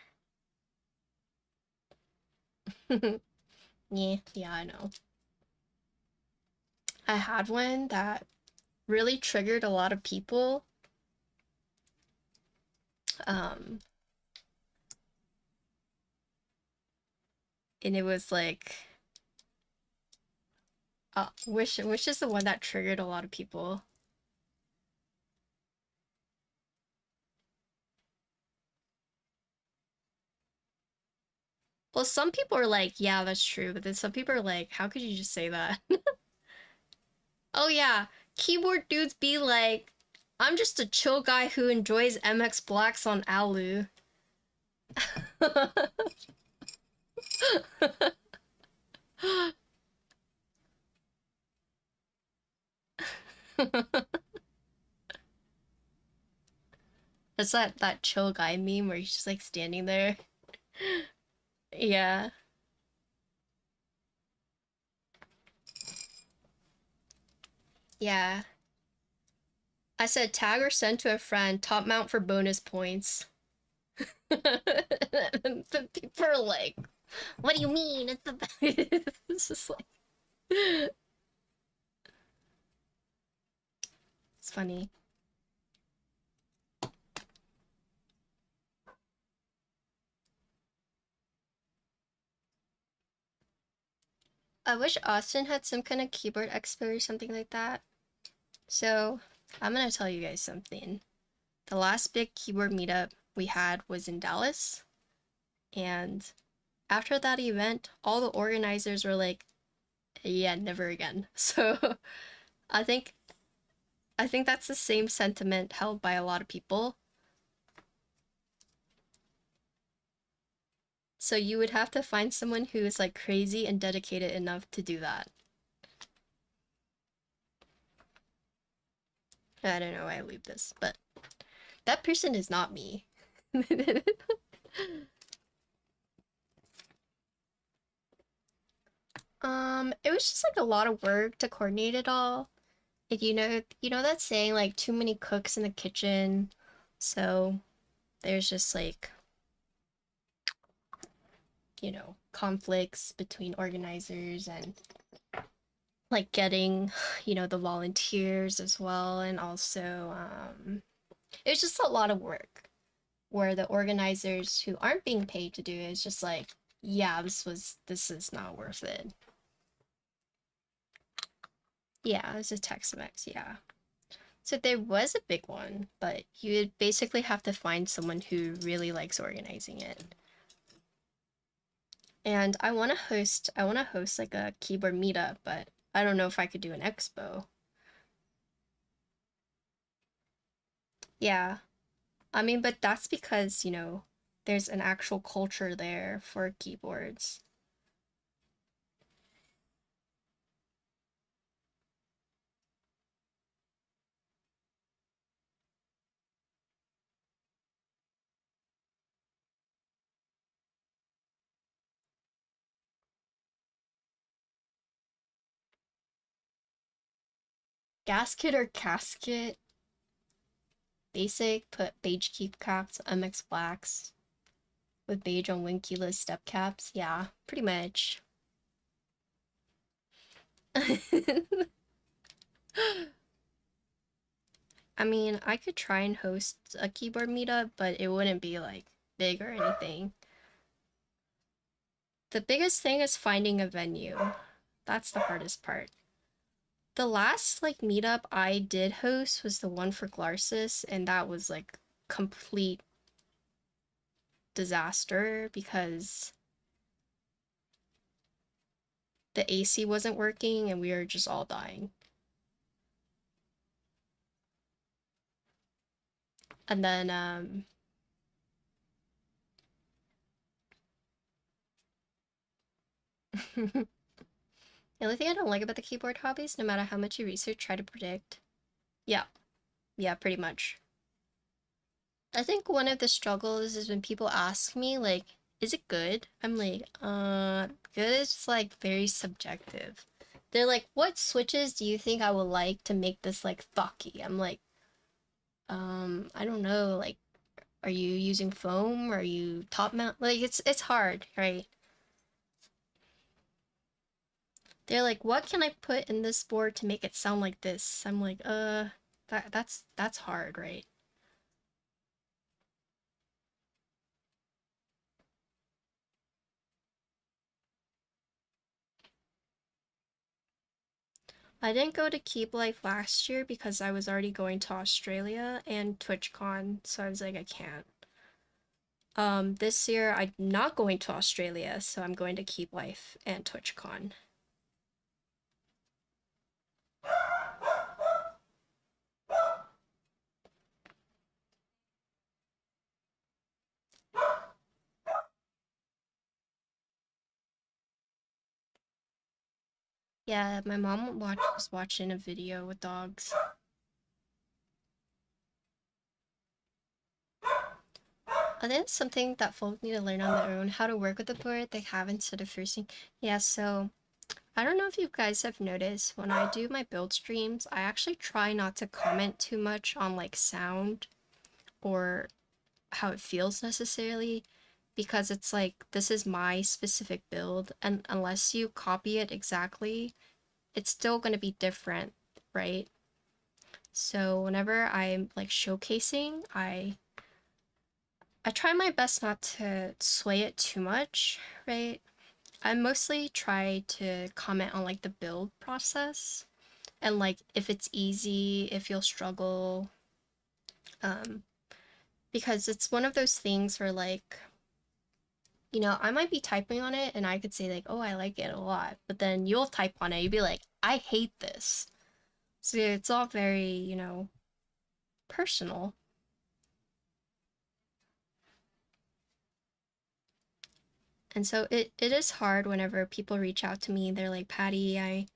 Yeah, I know. I had one that really triggered a lot of people. Um, and it was like, which is the one that triggered a lot of people. Well, some people are like, yeah, that's true, but then some people are like, how could you just say that? Oh yeah, keyboard dudes be like, I'm just a chill guy who enjoys MX Blacks on Alu. It's that chill guy meme where he's just like standing there. Yeah. Yeah. I said tag or send to a friend, top mount for bonus points. The people are like, what do you mean? It's the best. It's just like it's funny. I wish Austin had some kind of keyboard expo or something like that. So I'm gonna tell you guys something. The last big keyboard meetup we had was in Dallas, and after that event, all the organizers were like, "Yeah, never again." So I think I think that's the same sentiment held by a lot of people. So you would have to find someone who is like crazy and dedicated enough to do that. I don't know why I leave this, but that person is not me. It was just like a lot of work to coordinate it all. Like you know that saying like too many cooks in the kitchen. So there's just like, conflicts between organizers and like getting, the volunteers as well and also it was just a lot of work where the organizers who aren't being paid to do it is just like, yeah, this is not worth it. Yeah, it's a Tex-Mex, yeah. So there was a big one, but you would basically have to find someone who really likes organizing it. And I want to host like a keyboard meetup, but I don't know if I could do an expo. Yeah. I mean, but that's because, there's an actual culture there for keyboards. Gasket or casket? Basic, put beige keycaps, MX blacks, with beige on wing keyless step caps. Yeah, pretty much. I mean, I could try and host a keyboard meetup, but it wouldn't be like big or anything. The biggest thing is finding a venue. That's the hardest part. The last like meetup I did host was the one for Glarsis, and that was like complete disaster because the AC wasn't working and we were just all dying. And then the only thing I don't like about the keyboard hobbies, no matter how much you research, try to predict. Yeah, yeah, pretty much. I think one of the struggles is when people ask me, like, is it good? I'm like, good is like very subjective. They're like, what switches do you think I would like to make this like thocky? I'm like, I don't know, like, are you using foam? Are you top mount? Like, it's hard, right? They're like, what can I put in this board to make it sound like this? I'm like, that's hard, right? I didn't go to Keep Life last year because I was already going to Australia and TwitchCon, so I was like, I can't. This year I'm not going to Australia, so I'm going to Keep Life and TwitchCon. Yeah, my mom was watching a video with dogs. I think it's something that folk need to learn on their own, how to work with the board they have instead of forcing. Yeah, so I don't know if you guys have noticed, when I do my build streams, I actually try not to comment too much on like sound or how it feels necessarily, because it's like, this is my specific build, and unless you copy it exactly, it's still going to be different, right? So whenever I'm like showcasing, I try my best not to sway it too much, right? I mostly try to comment on like the build process and like if it's easy, if you'll struggle, um, because it's one of those things where like, you know, I might be typing on it and I could say like, oh, I like it a lot, but then you'll type on it, you'd be like, I hate this. So it's all very, you know, personal. And so it is hard whenever people reach out to me, they're like, Patty, I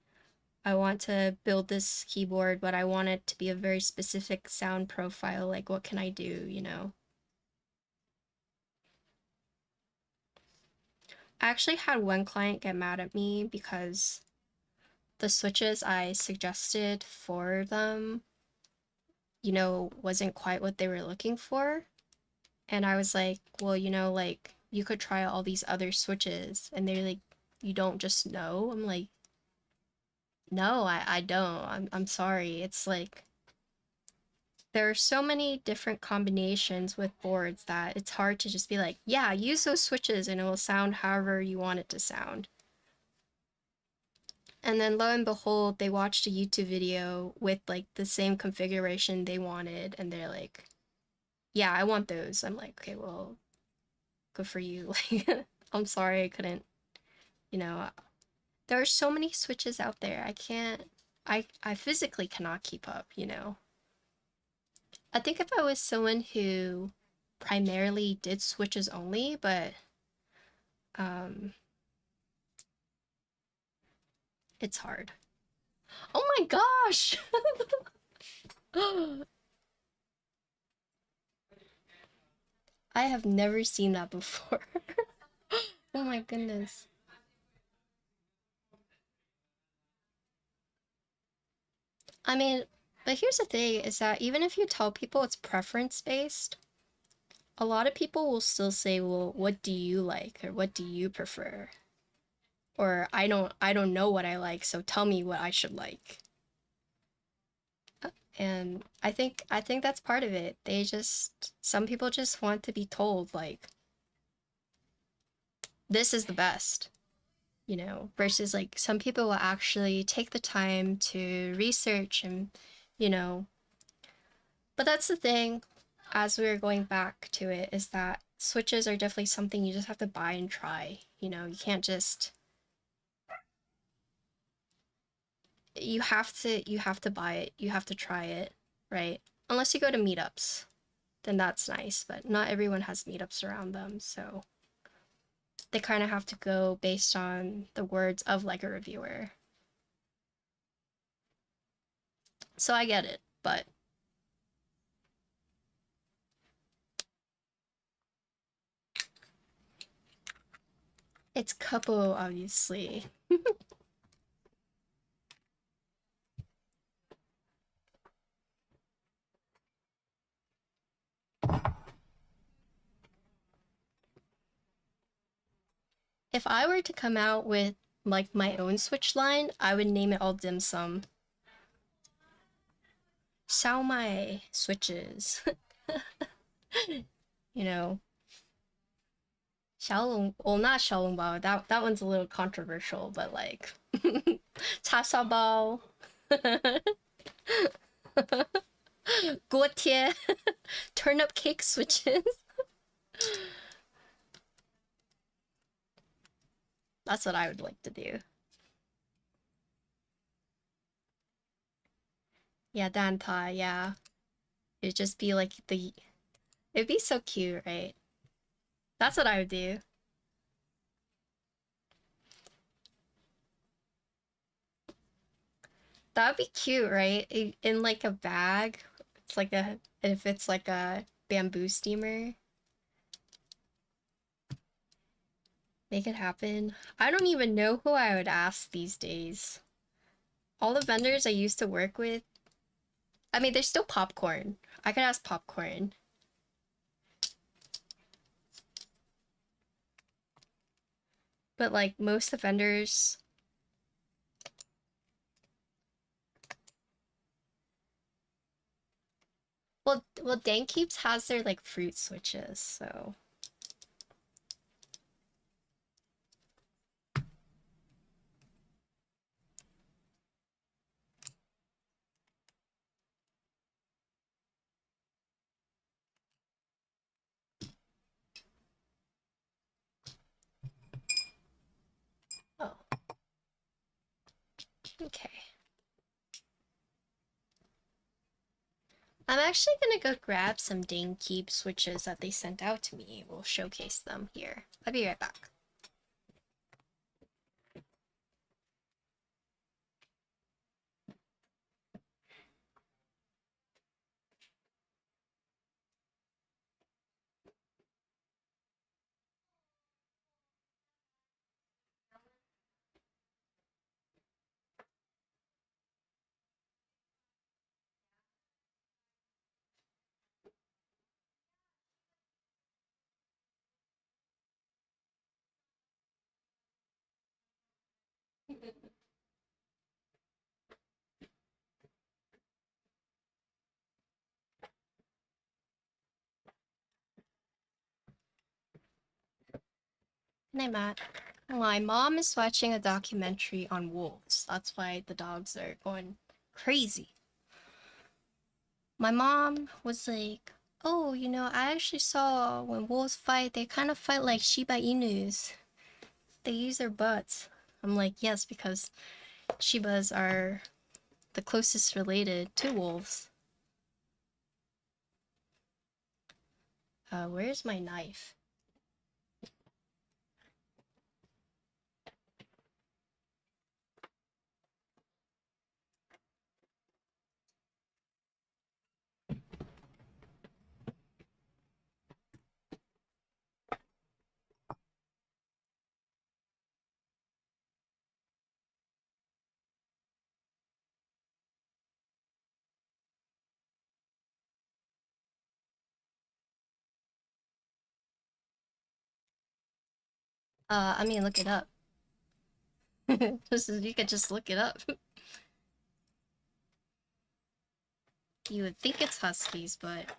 want to build this keyboard, but I want it to be a very specific sound profile. Like, what can I do, you know? I actually had one client get mad at me because the switches I suggested for them, you know, wasn't quite what they were looking for. And I was like, well, you know, like, you could try all these other switches. And they're like, you don't just know? I'm like, no, I don't. I'm sorry. It's like, there are so many different combinations with boards that it's hard to just be like, yeah, use those switches and it will sound however you want it to sound. And then lo and behold, they watched a YouTube video with like the same configuration they wanted and they're like, yeah, I want those. I'm like, okay, well, good for you. Like, I'm sorry I couldn't, you know, there are so many switches out there. I can't, I physically cannot keep up, you know. I think if I was someone who primarily did switches only, but um, it's hard. Oh my gosh! I have never seen that before. Oh my goodness. I mean, but here's the thing is that even if you tell people it's preference based, a lot of people will still say, well, what do you like or what do you prefer? Or I don't know what I like, so tell me what I should like. And I think that's part of it. Some people just want to be told like this is the best, versus like some people will actually take the time to research and, you know, but that's the thing, as we are going back to it, is that switches are definitely something you just have to buy and try. You can't just you have to buy it, you have to try it, right? Unless you go to meetups, then that's nice, but not everyone has meetups around them, so they kind of have to go based on the words of like a reviewer. So I get it, but it's couple obviously. If I were to come out with like my own Switch line, I would name it all dim sum. Xiaomai switches. you know, Xiaolong, well, not Xiaolongbao. That one's a little controversial, but like, Cha Guotie, turnip cake switches. That's what I would like to do. Yeah, Danta, yeah. It'd just be like it'd be so cute, right? That's what I would do. That would be cute, right? In like a bag. If it's like a bamboo steamer, make it happen. I don't even know who I would ask these days. All the vendors I used to work with, I mean, there's still popcorn. I could ask popcorn. But like most of the vendors, well, Dankeeps has their like fruit switches, so. Oh, okay. I'm actually gonna go grab some Dankeep switches that they sent out to me. We'll showcase them here. I'll be right back. Good night, Matt. My mom is watching a documentary on wolves. That's why the dogs are going crazy. My mom was like, oh, I actually saw when wolves fight, they kind of fight like Shiba Inus. They use their butts. I'm like, yes, because Shibas are the closest related to wolves. Where's my knife? I mean, look it up. You could just look it up. You would think it's huskies, but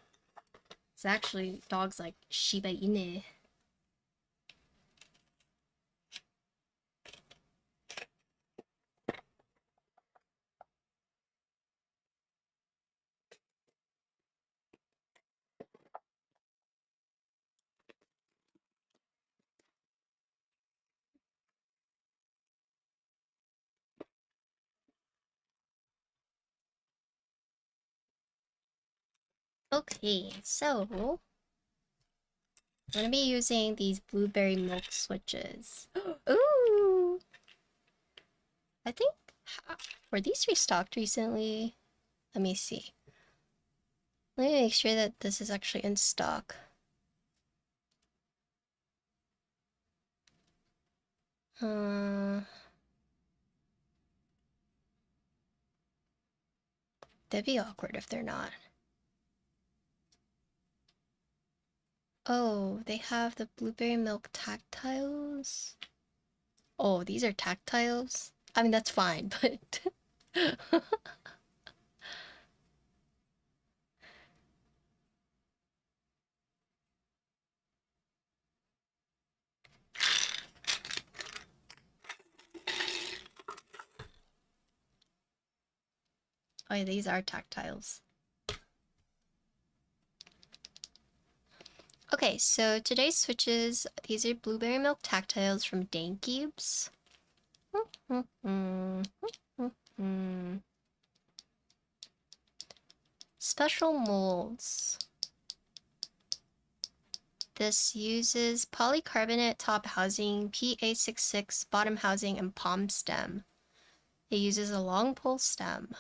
it's actually dogs like Shiba Inu. Okay, so I'm gonna be using these blueberry milk switches. Ooh! I think, were these restocked recently? Let me see. Let me make sure that this is actually in stock. That'd be awkward if they're not. Oh, they have the blueberry milk tactiles. Oh, these are tactiles? I mean, that's fine, but... Oh yeah, these are tactiles. Okay, so today's switches, these are blueberry milk tactiles from Keebs. Special molds. This uses polycarbonate top housing, PA66 bottom housing, and palm stem. It uses a long pole stem.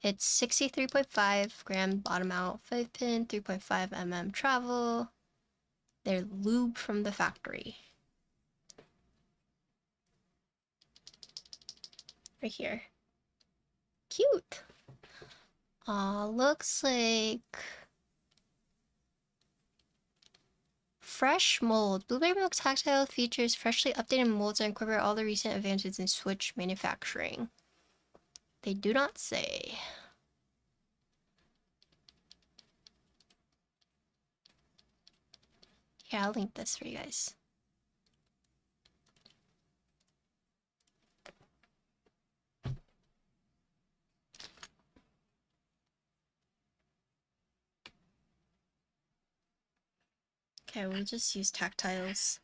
It's 63.5 gram bottom out, 5 pin, 3.5 mm travel. They're lube from the factory. Right here. Cute. Looks like fresh mold. Blueberry Milk Tactile features freshly updated molds that incorporate all the recent advances in switch manufacturing. They do not say. Here, I'll link this for you guys. Okay, we'll just use tactiles.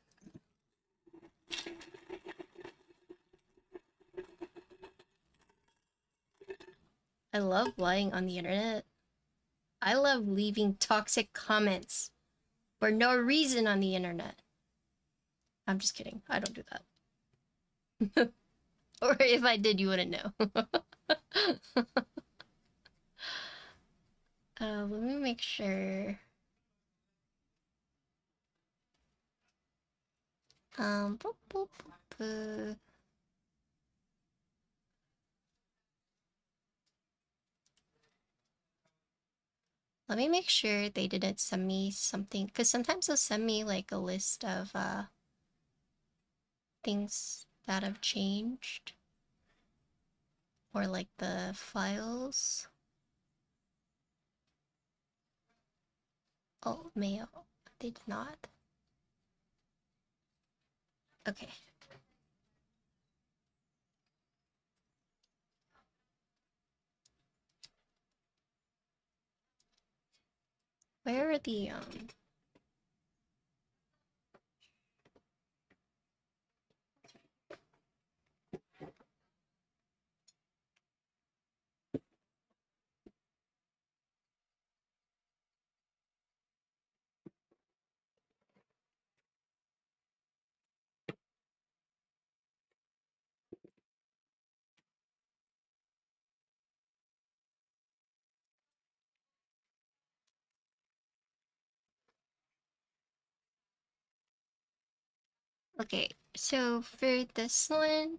I love lying on the internet. I love leaving toxic comments for no reason on the internet. I'm just kidding. I don't do that. Or if I did, you wouldn't know. Let me make sure. Boop, boop, boop, boop. Let me make sure they didn't send me something, because sometimes they'll send me like a list of things that have changed. Or like the files. Oh, mail. They did not. Okay. Where are the Okay, so for this one,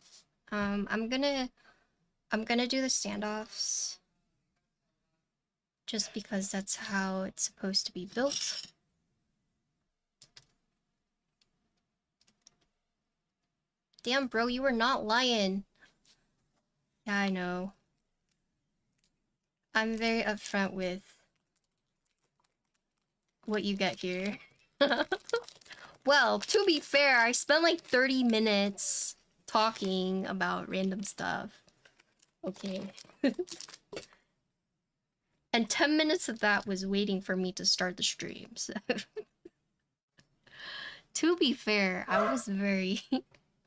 I'm gonna do the standoffs just because that's how it's supposed to be built. Damn, bro, you were not lying. Yeah, I know. I'm very upfront with what you get here. Well, to be fair, I spent like 30 minutes talking about random stuff. Okay. And 10 minutes of that was waiting for me to start the stream, so... To be fair, I was very,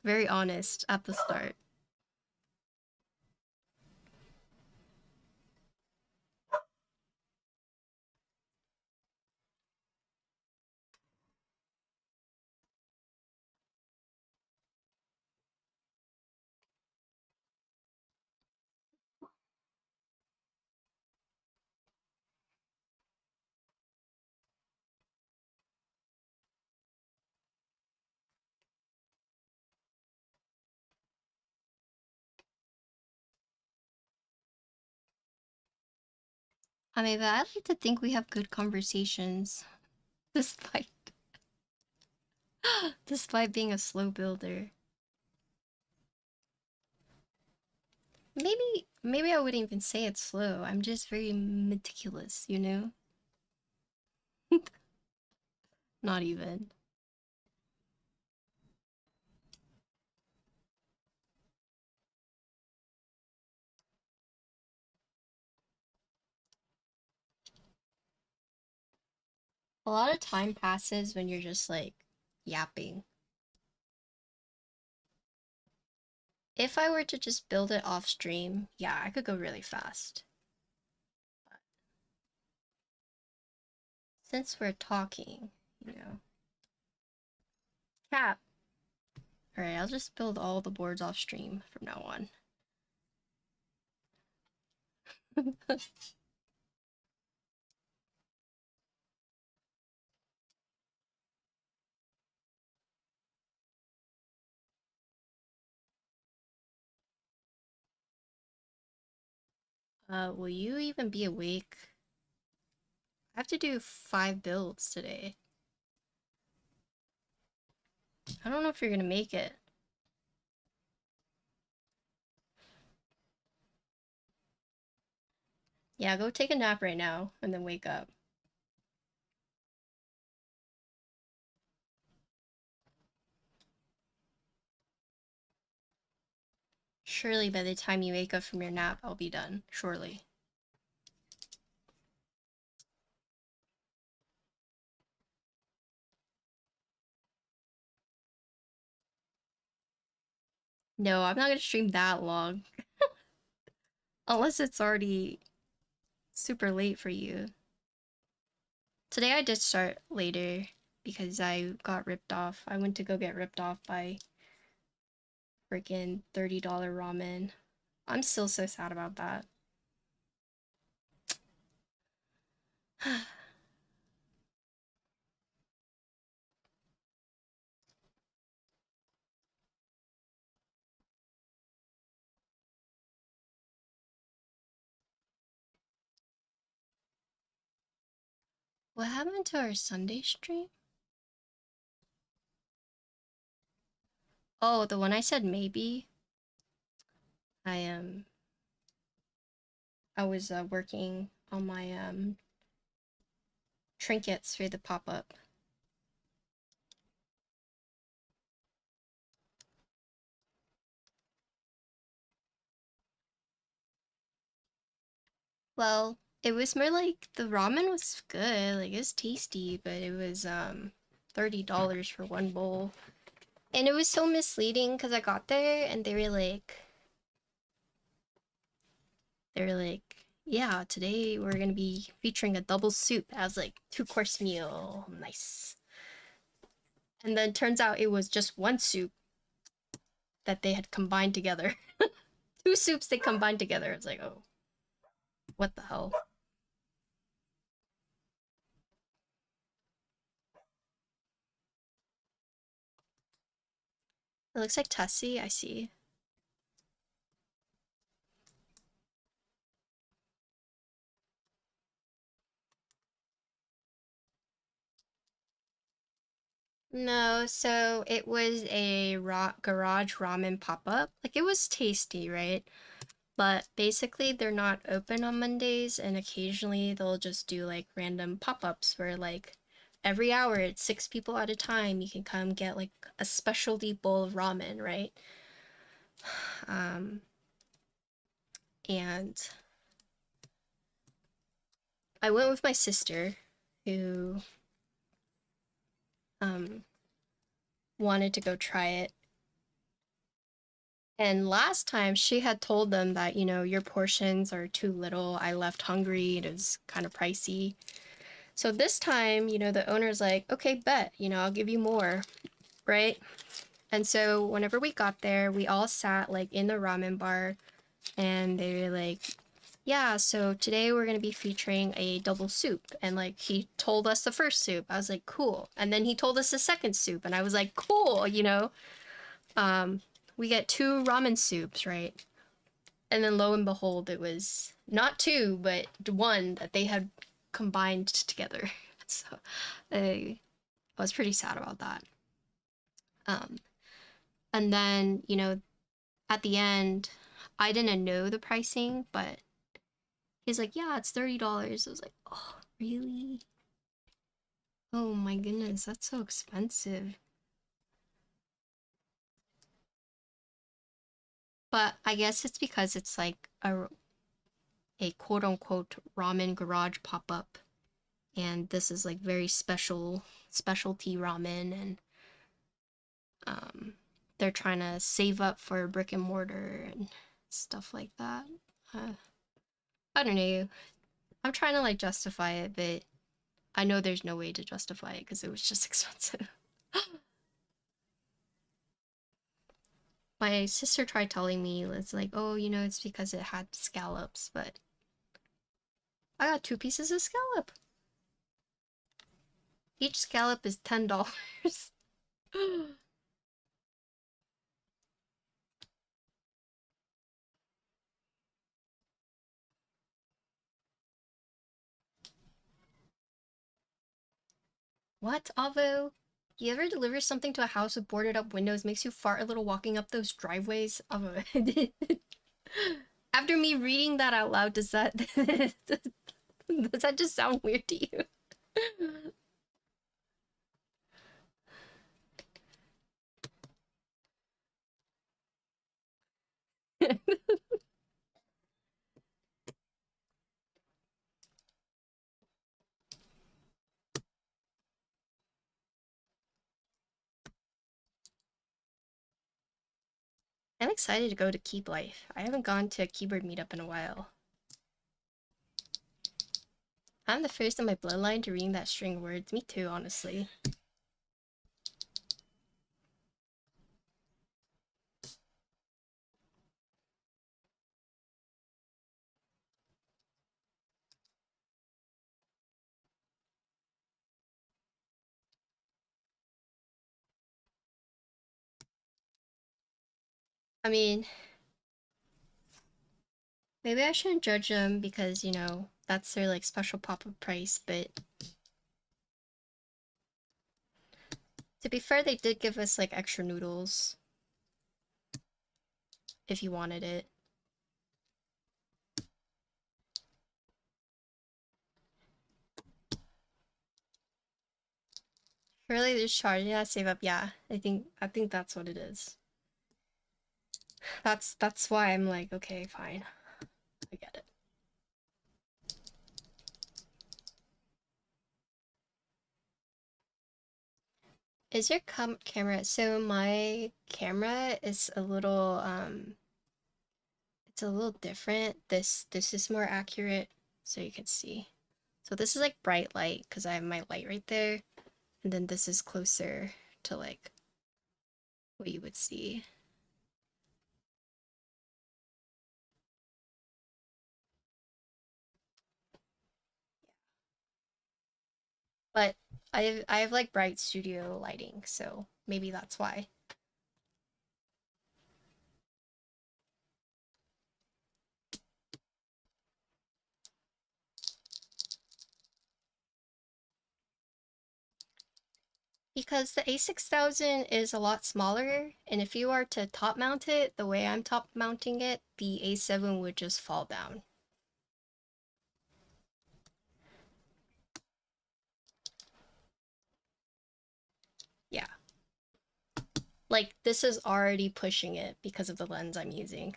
very honest at the start. I mean, but I like to think we have good conversations, despite despite being a slow builder. Maybe I wouldn't even say it's slow. I'm just very meticulous, you know? Not even. A lot of time passes when you're just like yapping. If I were to just build it off stream, yeah, I could go really fast. But since we're talking, you know. Cap. Alright, I'll just build all the boards off stream from now on. Will you even be awake? I have to do 5 builds today. I don't know if you're gonna make it. Yeah, go take a nap right now and then wake up. Surely by the time you wake up from your nap, I'll be done. Surely. No, I'm not gonna stream that long. Unless it's already super late for you. Today I did start later because I got ripped off. I went to go get ripped off by freaking $30 ramen. I'm still so sad about that. What happened to our Sunday stream? Oh, the one I said maybe. I was working on my trinkets for the pop-up. Well, it was more like the ramen was good, like it was tasty, but it was $30 for one bowl. And it was so misleading because I got there and they were like, yeah, today we're gonna be featuring a double soup as like 2-course meal. Nice. And then turns out it was just one soup that they had combined together. 2 soups they combined together. It's like, oh, what the hell? It looks like Tessie, I see. No, so it was a garage ramen pop-up. Like, it was tasty, right? But basically, they're not open on Mondays, and occasionally they'll just do like random pop-ups where like every hour it's 6 people at a time. You can come get like a specialty bowl of ramen, right? Um, and I went with my sister, who um wanted to go try it. And last time she had told them that, you know, your portions are too little. I left hungry. It was kind of pricey. So this time, you know, the owner's like, okay, bet, you know, I'll give you more, right? And so whenever we got there, we all sat like in the ramen bar, and they were like, yeah, so today we're going to be featuring a double soup. And like, he told us the first soup. I was like, cool. And then he told us the second soup, and I was like, cool, you know? We get 2 ramen soups, right? And then lo and behold, it was not 2, but 1 that they had combined together. So I was pretty sad about that. Um, and then, you know, at the end, I didn't know the pricing, but he's like, yeah, it's $30. I was like, oh, really? Oh my goodness, that's so expensive. But I guess it's because it's like a quote unquote ramen garage pop up. And this is like very specialty ramen, and um, they're trying to save up for brick and mortar and stuff like that. Uh, I don't know. I'm trying to like justify it, but I know there's no way to justify it because it was just expensive. My sister tried telling me, it's like, oh, you know, it's because it had scallops, but I got 2 pieces of scallop. Each scallop is $10. What, Avo? You ever deliver something to a house with boarded up windows makes you fart a little walking up those driveways? Avo. After me reading that out loud, does that does that just sound weird to you? I'm excited to go to Keep Life. I haven't gone to a keyboard meetup in a while. I'm the first in my bloodline to reading that string of words. Me too, honestly. I mean, maybe I shouldn't judge them because, you know, that's their like special pop-up price, but to be fair, they did give us like extra noodles if you wanted it. Really, they're just charging us save up. Yeah, I think that's what it is. That's why I'm like, okay, fine. I get it. Is your camera, so my camera is a little it's a little different. This is more accurate, so you can see. So this is like bright light because I have my light right there, and then this is closer to like what you would see. But I have like bright studio lighting, so maybe that's why. Because the A6000 is a lot smaller, and if you are to top mount it, the way I'm top mounting it, the A7 would just fall down. Yeah. Like, this is already pushing it because of the lens I'm using.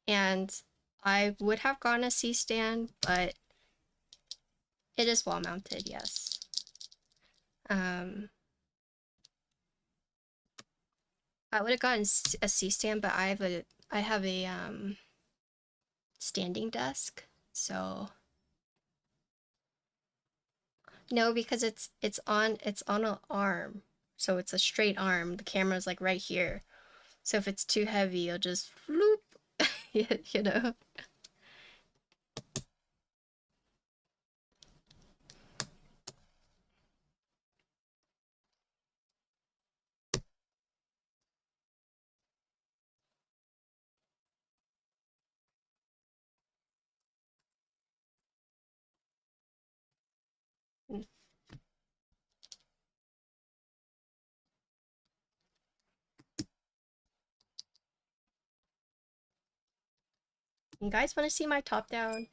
And I would have gotten a C-stand, but it is wall mounted, yes. I would have gotten a C-stand, but I have a standing desk, so no, because it's on an arm, so it's a straight arm. The camera's like right here, so if it's too heavy, you'll just floop, you know. You guys want to see my top down?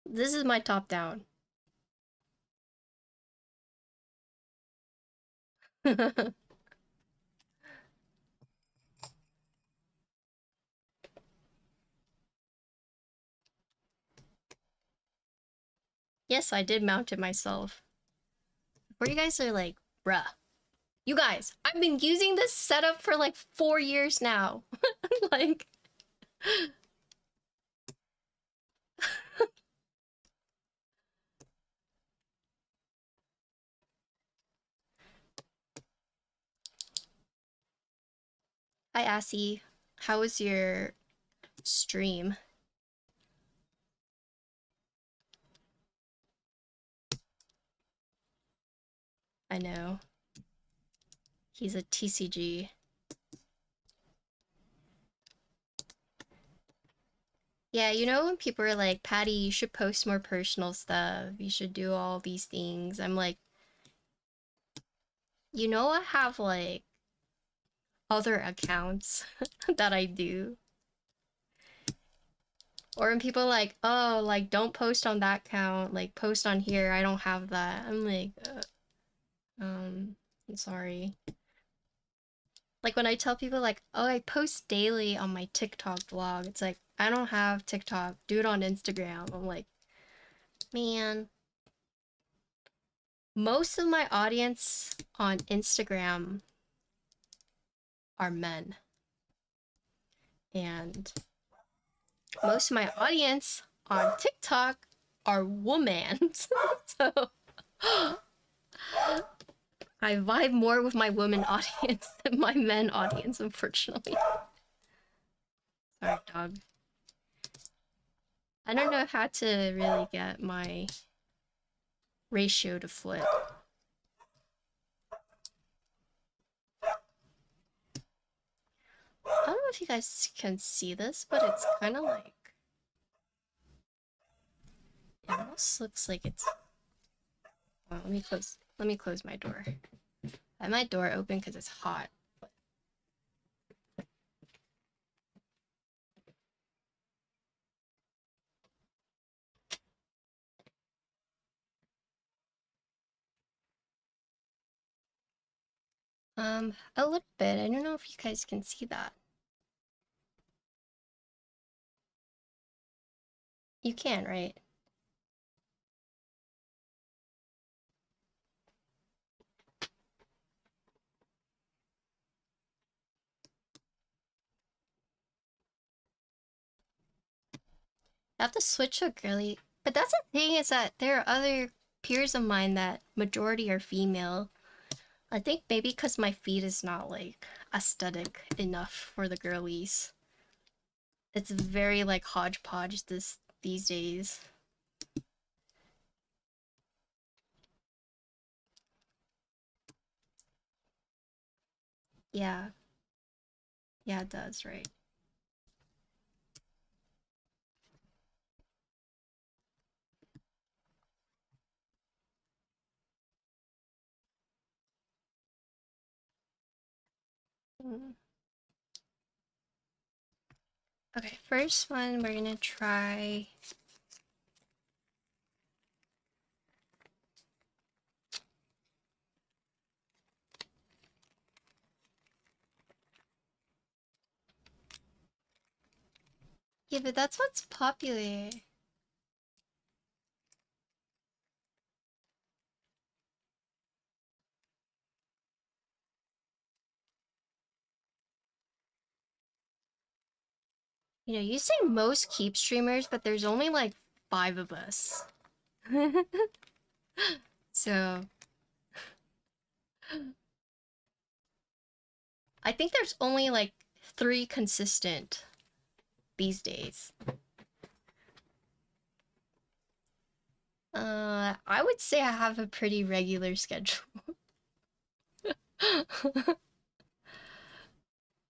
This is my top down. Yes, I did mount it myself. Where you guys are like, bruh. You guys, I've been using this setup for like 4 years now. Like... Hi, Assy. How was your stream? I know. He's a TCG. Yeah, you know when people are like, Patty, you should post more personal stuff. You should do all these things. I'm like, you know, I have like other accounts that I do. Or when people are like, oh, like, don't post on that account, like, post on here, I don't have that. I'm like, I'm sorry. Like, when I tell people, like, oh, I post daily on my TikTok vlog, it's like, I don't have TikTok, do it on Instagram. I'm like, man. Most of my audience on Instagram are men. And most of my audience on TikTok are women. So I vibe more with my women audience than my men audience, unfortunately. Sorry, dog. I don't know how to really get my ratio to flip. I don't know if you guys can see this, but it's kind of like... It almost looks like it's... Oh, let me close my door. I have my door open because it's hot. A little bit. I don't know if you guys can see that. You can, right? I have to switch to a girly. But that's the thing, is that there are other peers of mine that majority are female. I think maybe because my feed is not like aesthetic enough for the girlies. It's very like hodgepodge these days. Yeah. Yeah, it does, right? Mm. Okay, first one we're gonna try. Yeah, but that's what's popular. You know, you say most keep streamers, but there's only like 5 of us. So I think there's only like 3 consistent these days. I would say I have a pretty regular schedule.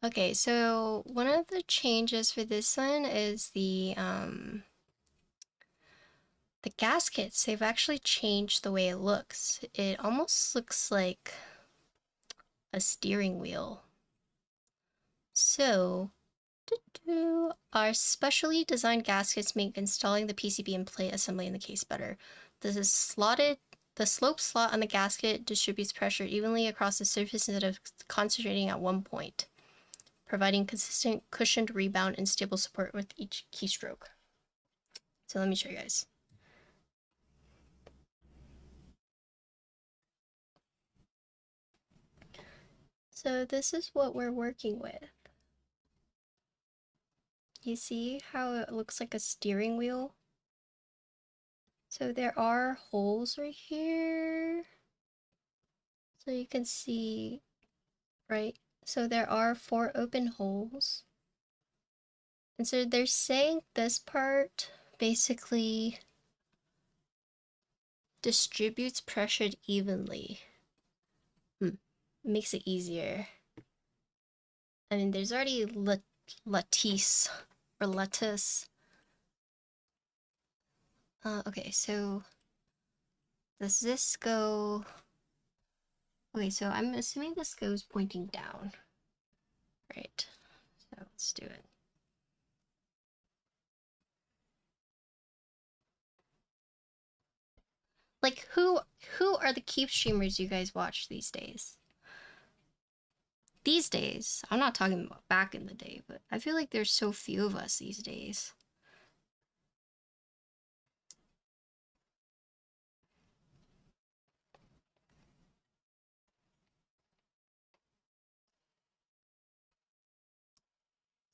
Okay, so one of the changes for this one is the gaskets. They've actually changed the way it looks. It almost looks like a steering wheel. So, our specially designed gaskets make installing the PCB and plate assembly in the case better. The slope slot on the gasket distributes pressure evenly across the surface instead of concentrating at one point, providing consistent cushioned rebound and stable support with each keystroke. So let me show you guys. So this is what we're working with. You see how it looks like a steering wheel? So there are holes right here. So you can see, right? So there are 4 open holes. And so they're saying this part basically distributes pressure evenly. Makes it easier. I mean, there's already lattice or lettuce. Okay, so does this go... Okay, so I'm assuming this goes pointing down. Right, so let's do it. Like, who are the keep streamers you guys watch these days? These days, I'm not talking about back in the day, but I feel like there's so few of us these days.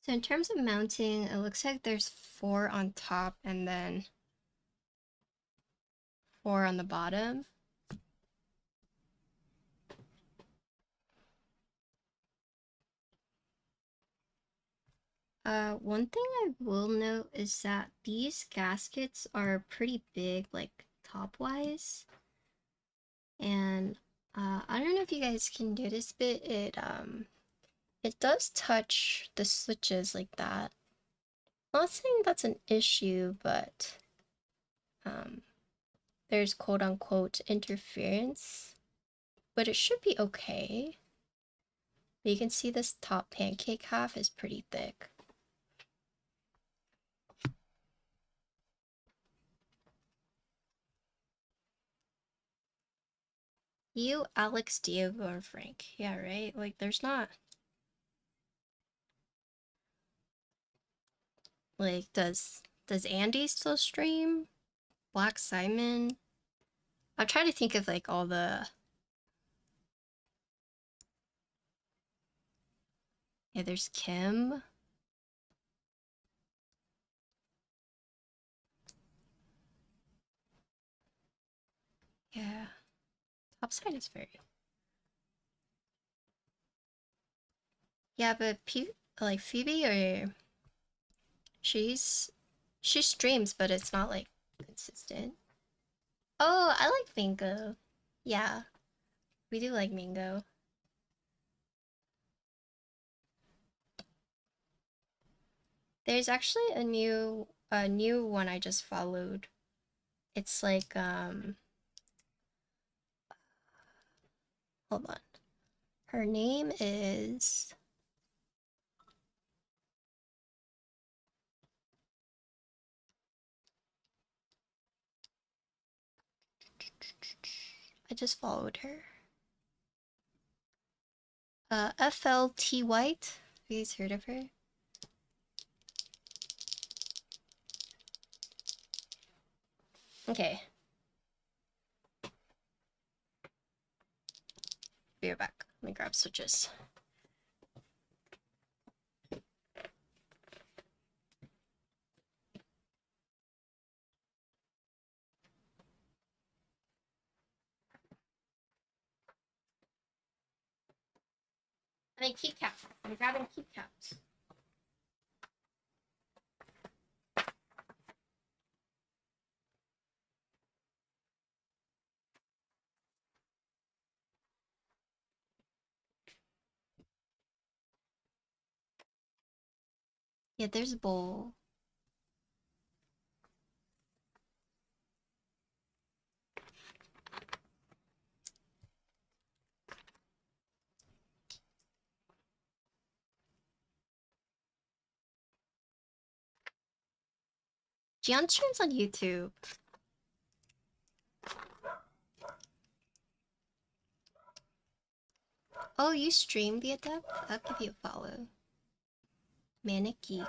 So in terms of mounting, it looks like there's 4 on top and then 4 on the bottom. One thing I will note is that these gaskets are pretty big, like top-wise. And I don't know if you guys can notice, but it does touch the switches like that. Not saying that's an issue, but there's quote-unquote interference, but it should be okay. But you can see this top pancake half is pretty thick. You, Alex, Diego, or Frank. Yeah, right? Like, there's not... Like, does Andy still stream? Black Simon? I'm trying to think of, like, all the... Yeah, there's Kim. Yeah. Topside is very... Yeah, but like, Phoebe, or... She streams, but it's not, like, consistent. Oh, I like Mango. Yeah, we do like Mango. There's actually a new one I just followed. It's like hold on. Her name is I just followed her. FLT White. Have you guys heard of her? Okay. Be right back. Let me grab switches. I mean keycaps. I'm grabbing keycaps. Yeah, there's a bowl. Gian streams on YouTube. Oh, you stream the Adept? I'll give you a follow. Manic Geek.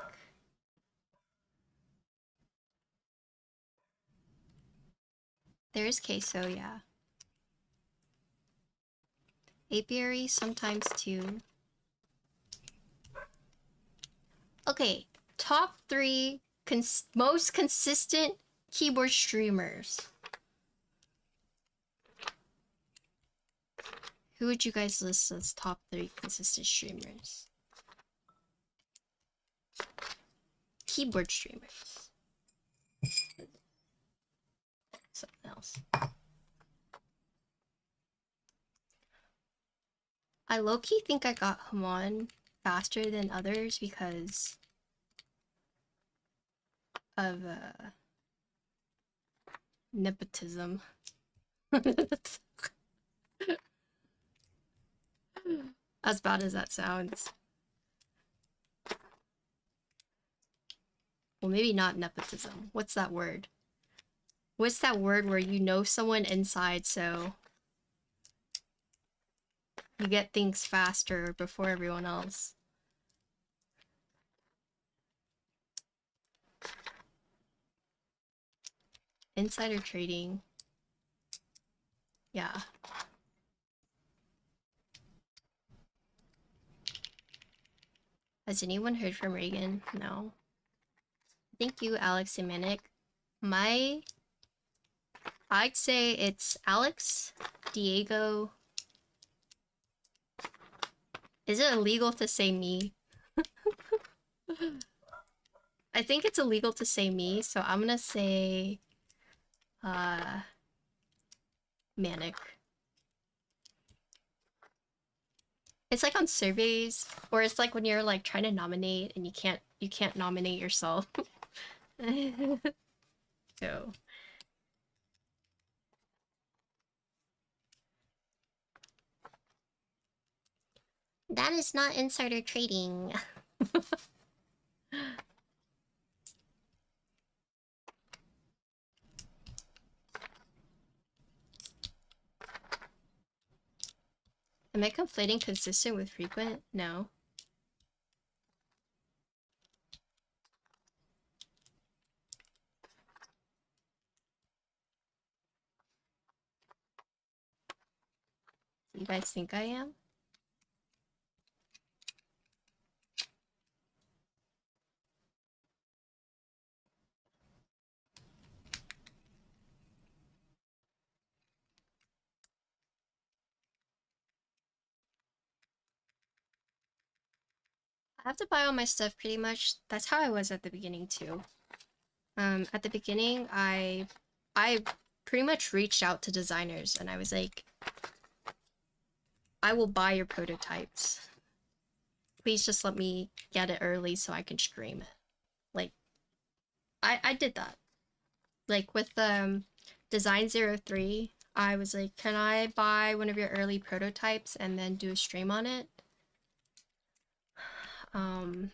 There's queso, yeah. Apiary sometimes too. Okay, top 3 most consistent keyboard streamers. Who would you guys list as top 3 consistent streamers? Keyboard streamers. Something else. I low-key think I got him on faster than others because of nepotism. As bad as that sounds. Well, maybe not nepotism. What's that word? What's that word where you know someone inside, so you get things faster before everyone else? Insider trading. Yeah. Has anyone heard from Reagan? No. Thank you, Alex and Manic. I'd say it's Alex, Diego. Is it illegal to say me? I think it's illegal to say me, so I'm gonna say Manic. It's like on surveys, or it's like when you're like trying to nominate and you can't nominate yourself. So that is not insider trading. Am I conflating consistent with frequent? No. You guys think I am? I have to buy all my stuff pretty much. That's how I was at the beginning too. At the beginning, I pretty much reached out to designers and I was like, I will buy your prototypes. Please just let me get it early so I can stream it. I did that. Like with Design03, I was like, can I buy one of your early prototypes and then do a stream on it? Um,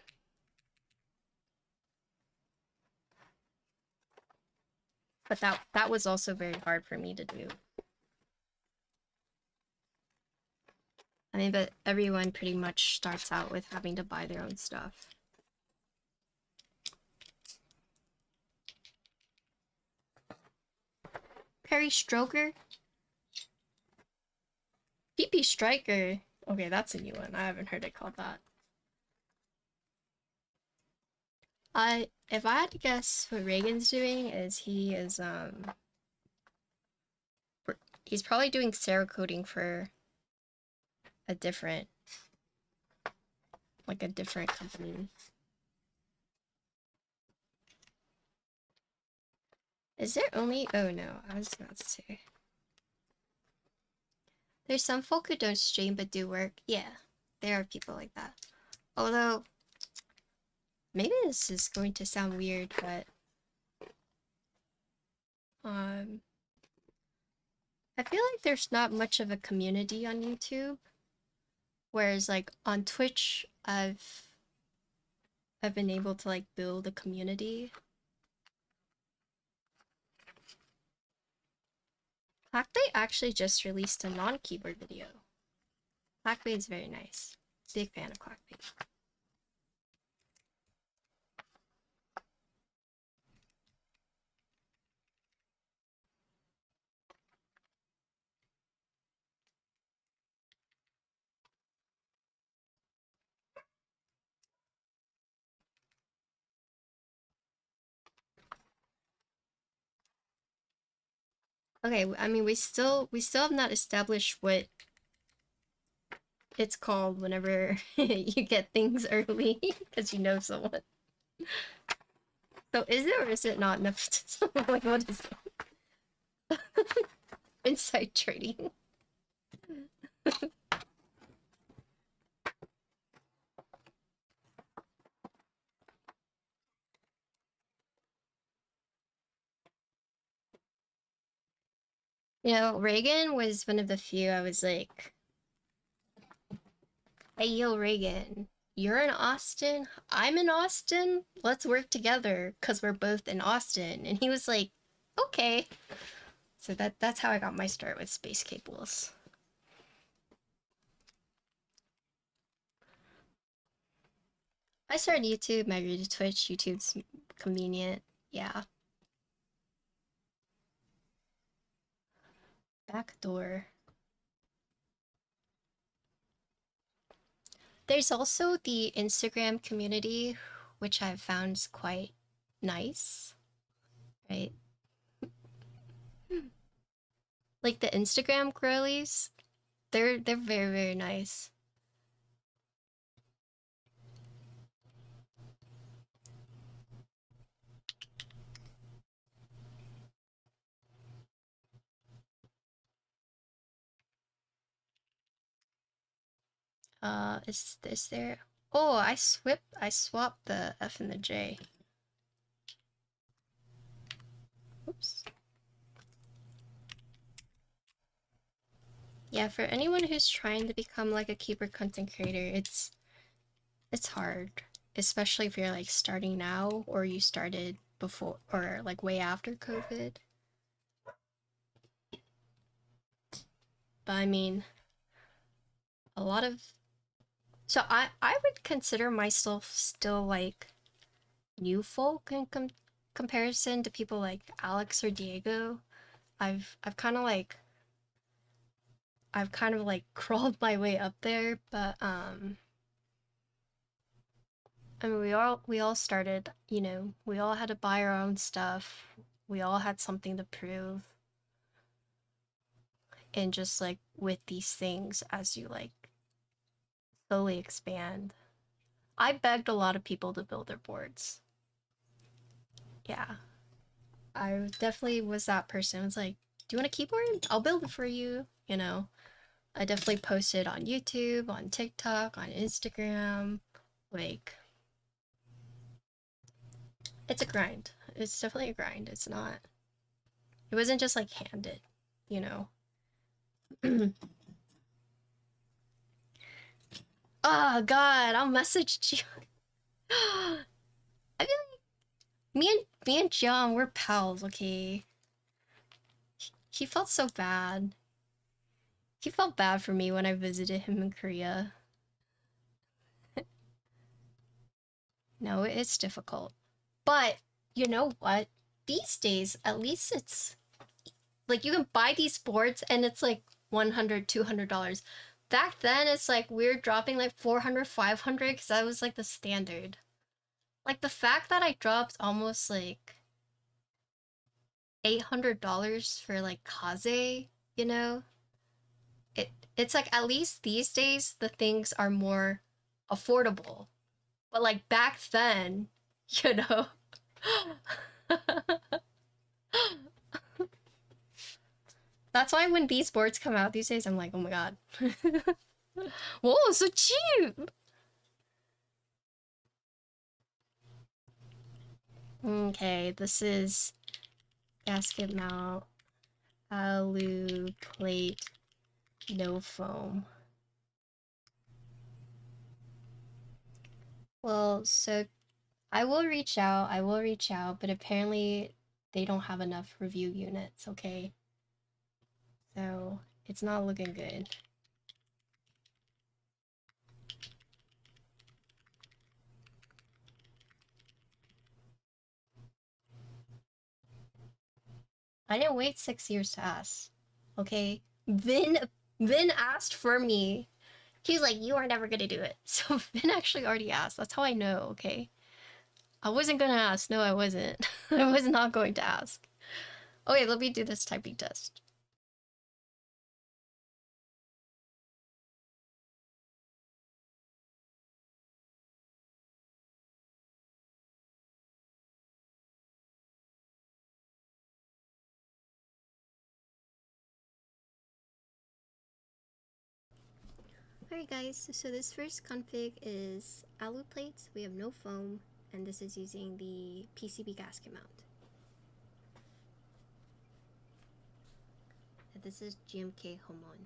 but that was also very hard for me to do. I mean, but everyone pretty much starts out with having to buy their own stuff. Perry Stroker? PP Striker. Okay, that's a new one. I haven't heard it called that. If I had to guess what Reagan's doing is he's probably doing cerakoting for a different company. Is there only, oh no, I was about to say. There's some folk who don't stream but do work. Yeah, there are people like that. Although, maybe this is going to sound weird, but I feel like there's not much of a community on YouTube. Whereas like on Twitch, I've been able to like build a community. Clackbait actually just released a non-keyboard video. Clackbait is very nice. Big fan of Clackbait. Okay, I mean we still have not established what it's called whenever you get things early because you know someone. So is it or is it not nepotism? Like what is it? Inside trading. You know, Reagan was one of the few I was like, hey, yo, Reagan, you're in Austin, I'm in Austin, let's work together because we're both in Austin. And he was like, okay. So that's how I got my start with space cables. I started YouTube, migrated to Twitch. YouTube's convenient. Yeah. Backdoor. There's also the Instagram community, which I've found is quite nice, right? Like the Instagram girlies, they're very, very nice. Is there? Oh, I swapped the F and the J. Oops. Yeah, for anyone who's trying to become like a keyboard content creator, it's hard, especially if you're like starting now or you started before or like way after COVID. But I mean, a lot of so I would consider myself still like new folk in comparison to people like Alex or Diego. I've kind of like crawled my way up there, but I mean we all started, you know, we all had to buy our own stuff. We all had something to prove. And just like with these things as you like slowly expand. I begged a lot of people to build their boards. Yeah. I definitely was that person. I was like, do you want a keyboard? I'll build it for you, you know. I definitely posted on YouTube, on TikTok, on Instagram. Like, it's a grind. it's definitely a grind. It's not. It wasn't just like handed, you know. Oh God, I'll message you. I feel like me and John, we're pals, okay? He felt so bad. He felt bad for me when I visited him in Korea. No, it's difficult. But you know what? These days, at least it's like you can buy these boards and it's like $100, $200. Back then, it's like we're dropping like 400, 500 because that was like the standard. Like the fact that I dropped almost like $800 for like Kaze, you know? It's like at least these days the things are more affordable. But like back then, you know. That's why when these boards come out these days, I'm like, oh my god. Whoa, so cheap! Okay, this is gasket mount, alu plate, no foam. Well, so I will reach out, but apparently they don't have enough review units, okay? So it's not looking good. I didn't wait 6 years to ask, okay? Vin asked for me. He's like, you are never gonna do it. So Vin actually already asked. That's how I know, okay? I wasn't gonna ask. No, I wasn't. I was not going to ask. Okay, let me do this typing test. Alright guys, so this first config is alu plates, we have no foam, and this is using the PCB gasket mount. And this is GMK Jamon.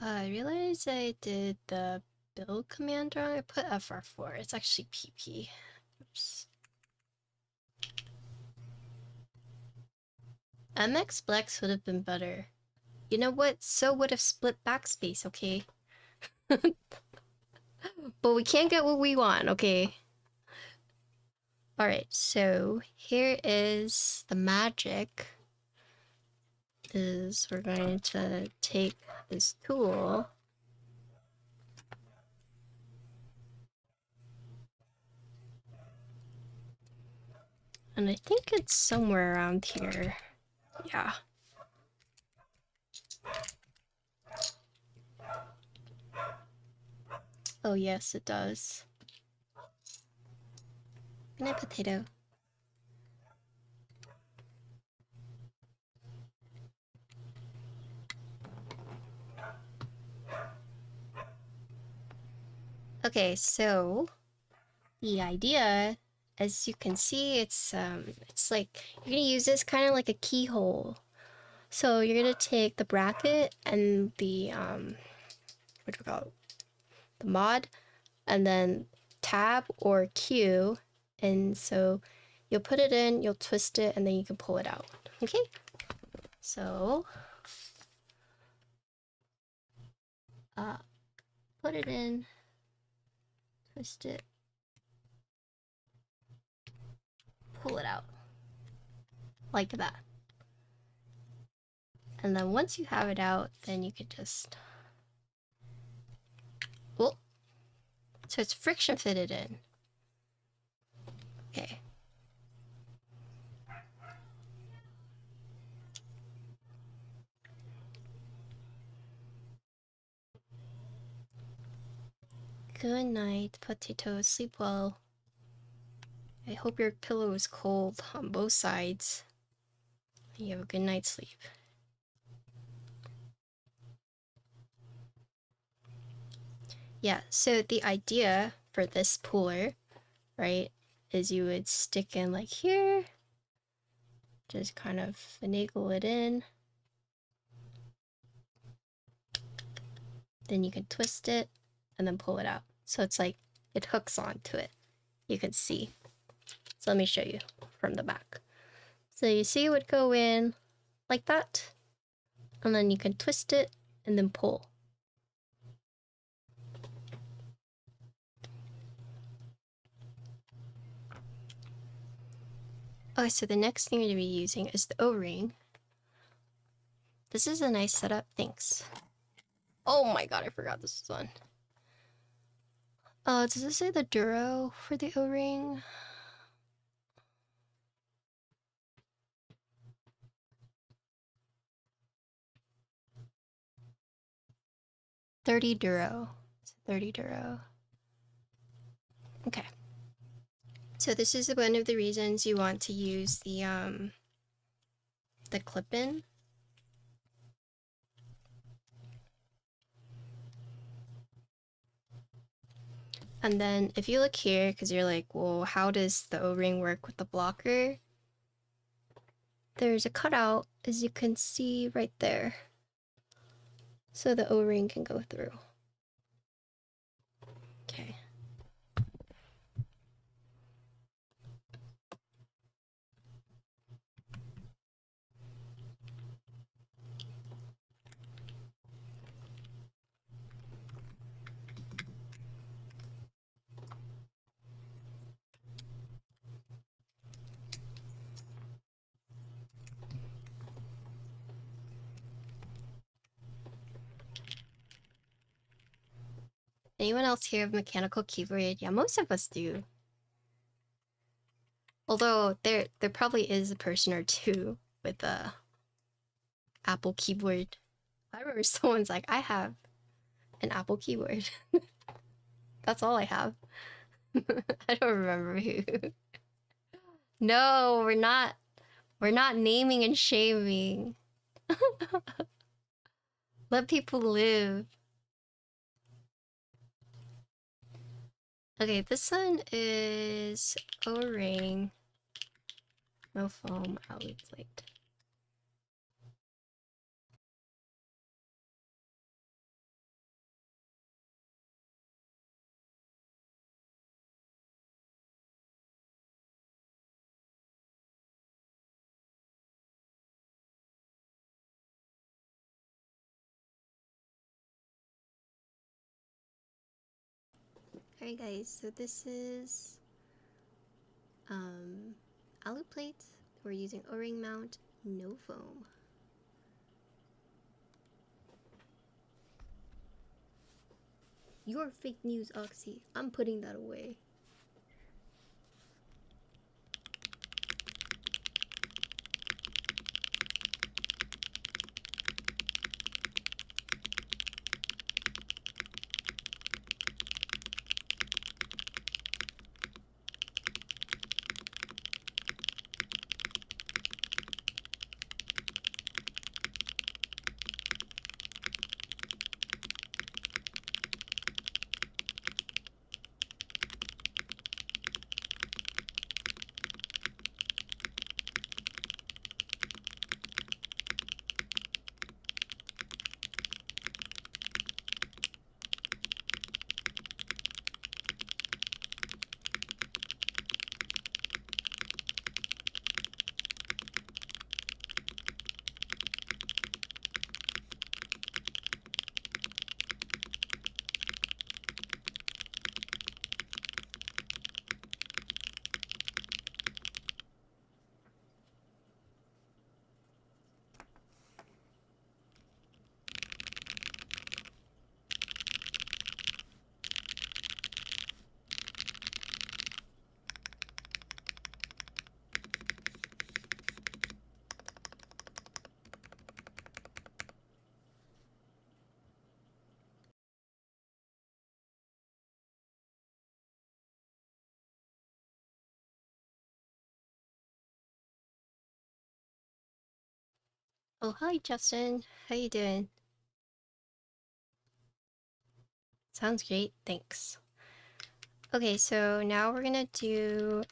I realized I did the build command wrong. I put FR4. It's actually PP. Oops. MX Blex would have been better. You know what? So would have split backspace, okay? But we can't get what we want, okay? Alright, so here is the magic. Is we're going to take this tool and I think it's somewhere around here. Yeah. Oh yes, it does. And a potato. Okay, so the idea, as you can see, it's like you're gonna use this kind of like a keyhole. So you're gonna take the bracket and the what do we call it? The mod, and then tab or Q, and so you'll put it in, you'll twist it, and then you can pull it out. Okay, so put it in, twist it, pull it out like that. And then once you have it out, then you can just, well, so it's friction fitted in. Okay. Good night, potatoes. Sleep well. I hope your pillow is cold on both sides. And you have a good night's sleep. Yeah, so the idea for this puller, right, is you would stick in like here, just kind of finagle it in. Then you can twist it and then pull it out. So it's like it hooks onto it. You can see. So let me show you from the back. So you see it would go in like that, and then you can twist it and then pull. Okay, so the next thing you're going to be using is the O-ring. This is a nice setup, thanks. Oh my god, I forgot this was on. Does it say the Duro for the O-ring? $30 Duro. It's 30 Duro. Okay. So this is one of the reasons you want to use the clip-in. And then if you look here, because you're like, well, how does the O-ring work with the blocker? There's a cutout, as you can see right there. So the O-ring can go through. Okay. Anyone else here have mechanical keyboard? Yeah, most of us do. Although there probably is a person or two with a Apple keyboard. I remember someone's like, I have an Apple keyboard. That's all I have. I don't remember who. No, we're not naming and shaming. Let people live. Okay, this one is O-ring, no foam, outlet plate. Alright guys, so this is outlet plate. We're using O-ring mount, no foam. You're fake news, Oxy. I'm putting that away. Oh, hi, Justin. How you doing? Sounds great, thanks. Okay, so now we're gonna do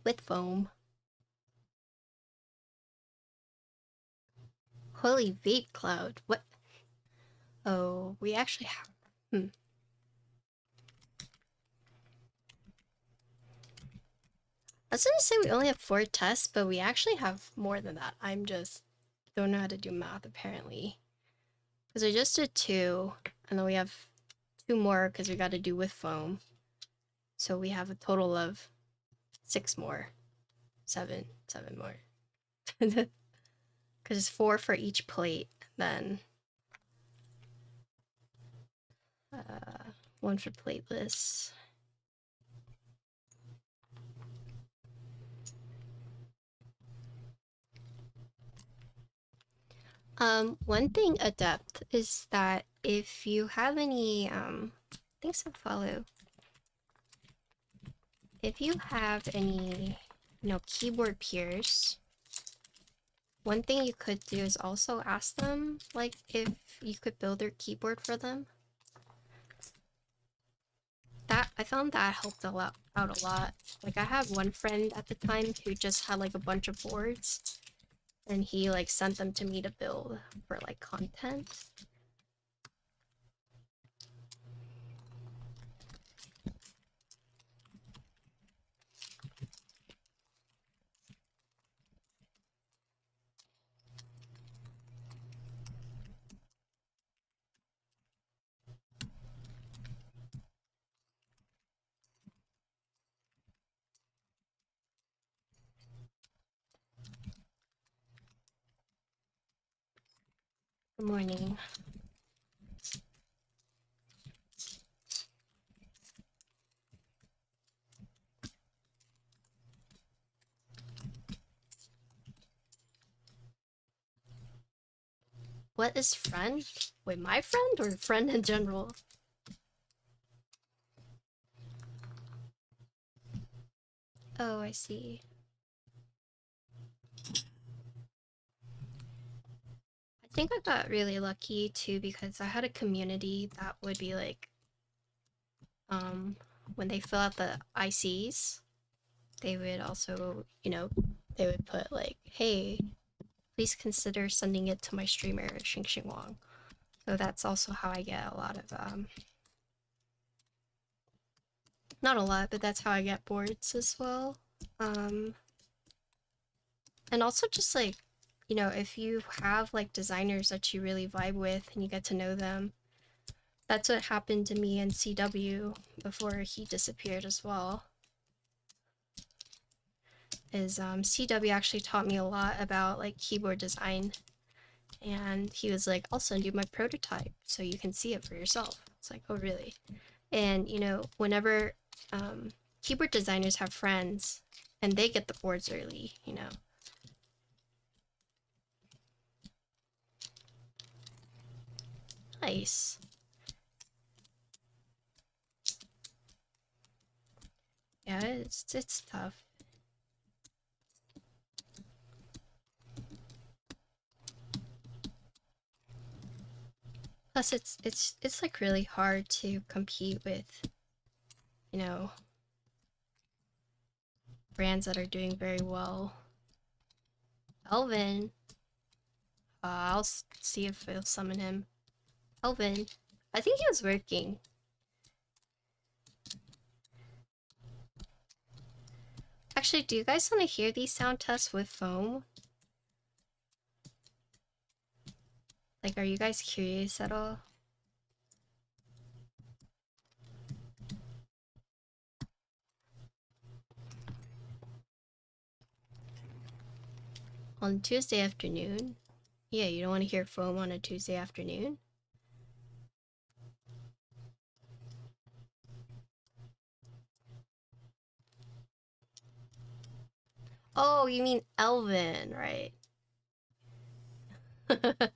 with foam. Holy vape cloud. What? Oh, we actually have. I was gonna say we only have 4 tests, but we actually have more than that. I'm just don't know how to do math apparently. Because we just did 2, and then we have 2 more because we got to do with foam. So we have a total of 6 more. 7 more. Because it's 4 for each plate, then 1 for plateless. One thing, Adept, is that if you have any, thanks for follow. If you have any, keyboard peers, one thing you could do is also ask them, like, if you could build their keyboard for them. I found that helped out a lot. Like, I have one friend at the time who just had, like, a bunch of boards, and he, like, sent them to me to build for, like, content. Good morning. What is friend? Wait, my friend or friend in general? Oh, I see. I think I got really lucky too because I had a community that would be like, when they fill out the ICs, they would also, they would put like, hey, please consider sending it to my streamer, xinxinwong. So that's also how I get a lot of, not a lot, but that's how I get boards as well. And also just like, if you have like designers that you really vibe with and you get to know them, that's what happened to me and CW before he disappeared as well. Is CW actually taught me a lot about like keyboard design, and he was like, I'll send you my prototype so you can see it for yourself. It's like, oh really? And whenever keyboard designers have friends and they get the boards early, Nice. Yeah, it's tough. Plus it's like really hard to compete with, you know, brands that are doing very well. Elvin. I'll see if I'll summon him. Elvin. I think he was working. Actually, do you guys want to hear these sound tests with foam? Like, are you guys curious at all? On Tuesday afternoon? Yeah, you don't want to hear foam on a Tuesday afternoon? Oh, you mean Elvin, right? Try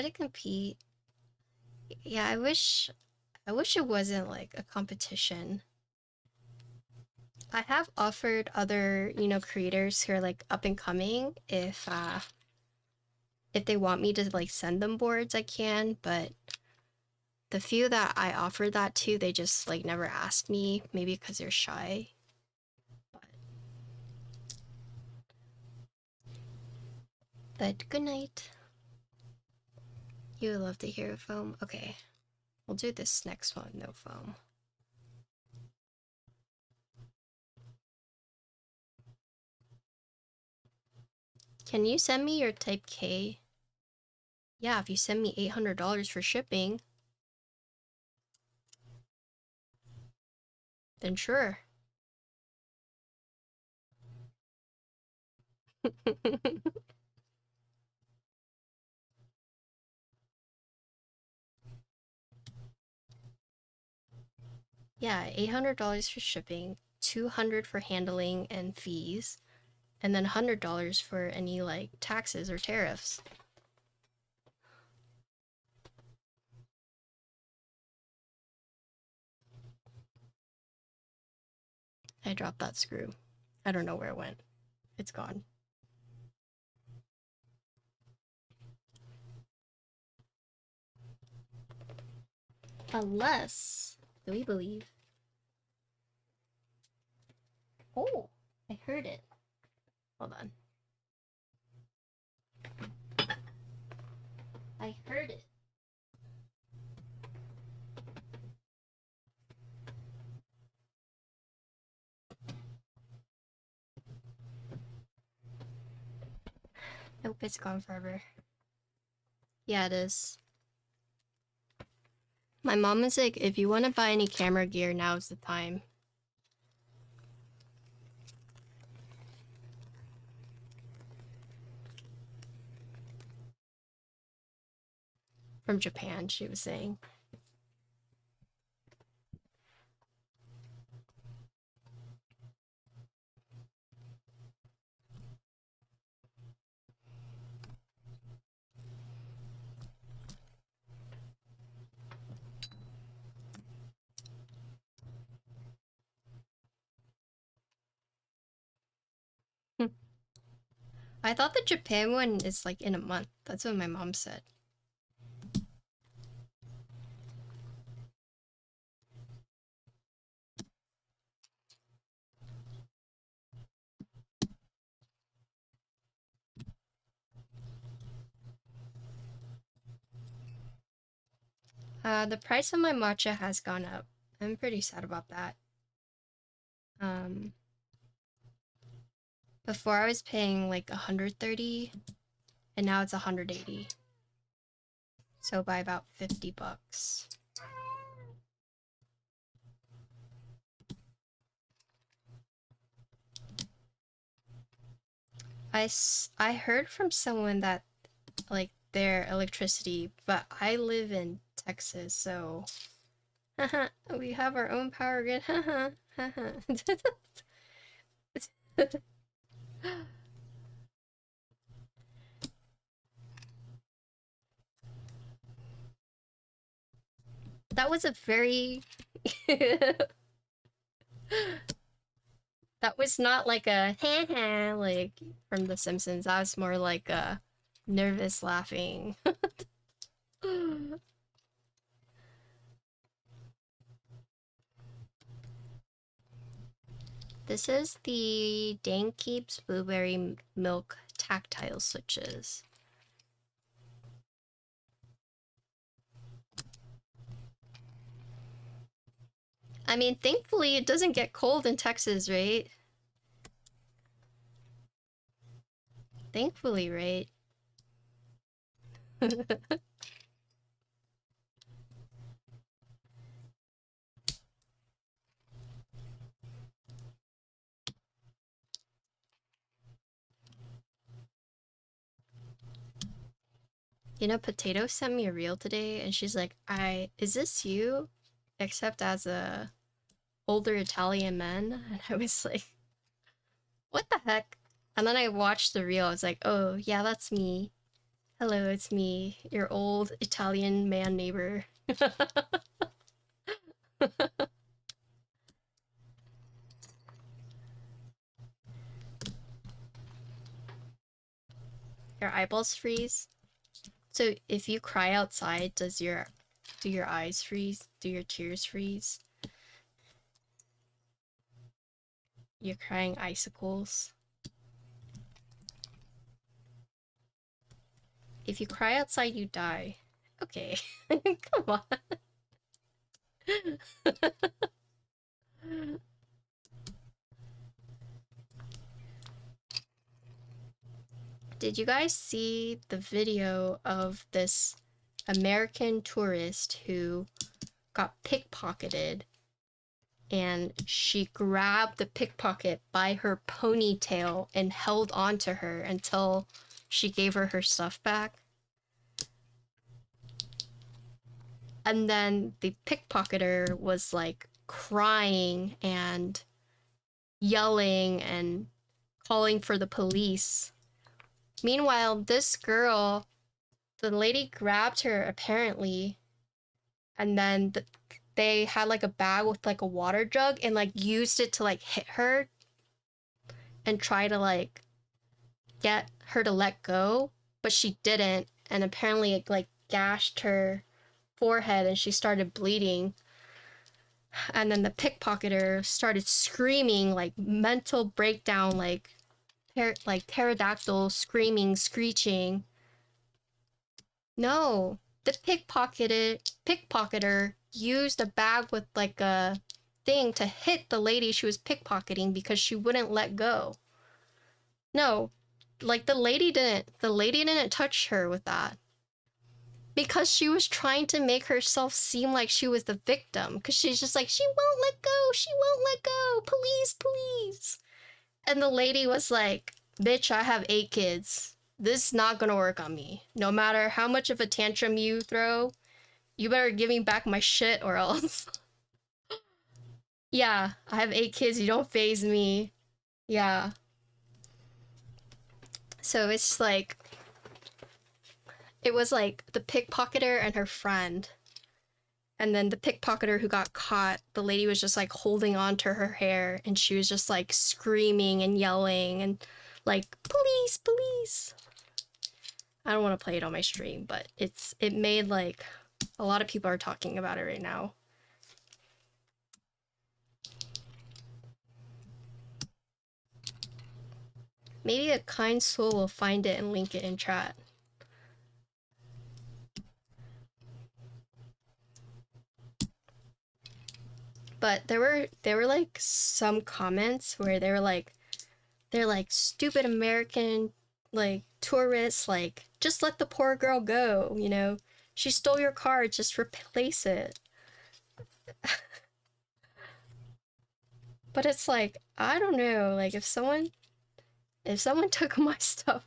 to compete. Yeah, I wish it wasn't like a competition. I have offered other, you know, creators who are like up and coming if they want me to like send them boards, I can, but the few that I offered that to, they just like never asked me, maybe because they're shy. But good night. You would love to hear foam. Okay, we'll do this next one, no foam. Can you send me your type K? Yeah, if you send me $800 for shipping, then sure. Yeah, $800 for shipping, $200 for handling and fees, and then $100 for any like taxes or tariffs. I dropped that screw. I don't know where it went. It's gone. Unless, do we believe? Oh, I heard it. Hold on. I heard it. Nope, it's gone forever. Yeah, it is. My mom is like, if you want to buy any camera gear, now's the time. From Japan, she was saying. I thought the Japan one is like in a month. That's what my mom said. The price of my matcha has gone up. I'm pretty sad about that. Before I was paying like 130 and now it's 180. So by about 50 bucks. I heard from someone that like their electricity, but I live in Texas, so we have our own power grid. That was a very that was not like a like from The Simpsons. That was more like a nervous laughing. This is the Keeb's Blueberry Milk Tactile Switches. I mean, thankfully it doesn't get cold in Texas, right? Thankfully, right? You know, Potato sent me a reel today and she's like, is this you? Except as a older Italian man. And I was like, what the heck? And then I watched the reel. I was like, oh, yeah, that's me. Hello, it's me, your old Italian man neighbor. Your eyeballs freeze. So if you cry outside, do your eyes freeze? Do your tears freeze? You're crying icicles. If you cry outside, you die. Okay. Come on. Did you guys see the video of this American tourist who got pickpocketed, and she grabbed the pickpocket by her ponytail and held onto her until she gave her stuff back? And then the pickpocketer was like crying and yelling and calling for the police. Meanwhile, this girl, the lady grabbed her apparently, and then they had like a bag with like a water jug and like used it to like hit her and try to like get her to let go, but she didn't, and apparently it like gashed her forehead and she started bleeding. And then the pickpocketer started screaming like mental breakdown, like pterodactyl screaming, screeching. No, the pickpocketer used a bag with like a thing to hit the lady she was pickpocketing because she wouldn't let go. No, like the lady didn't touch her with that. Because she was trying to make herself seem like she was the victim. Because she's just like, she won't let go, she won't let go, police, police. And the lady was like, bitch, I have 8 kids. This is not gonna work on me. No matter how much of a tantrum you throw, you better give me back my shit or else. Yeah, I have 8 kids, you don't faze me. Yeah. So it's like, it was like the pickpocketer and her friend. And then the pickpocketer who got caught, the lady was just like holding on to her hair and she was just like screaming and yelling and like, police, police. I don't want to play it on my stream, but it made like a lot of people are talking about it right now. Maybe a kind soul will find it and link it in chat. But there were like some comments where they're like stupid American like tourists, like just let the poor girl go, you know, she stole your car, just replace it. But it's like, I don't know, like if someone took my stuff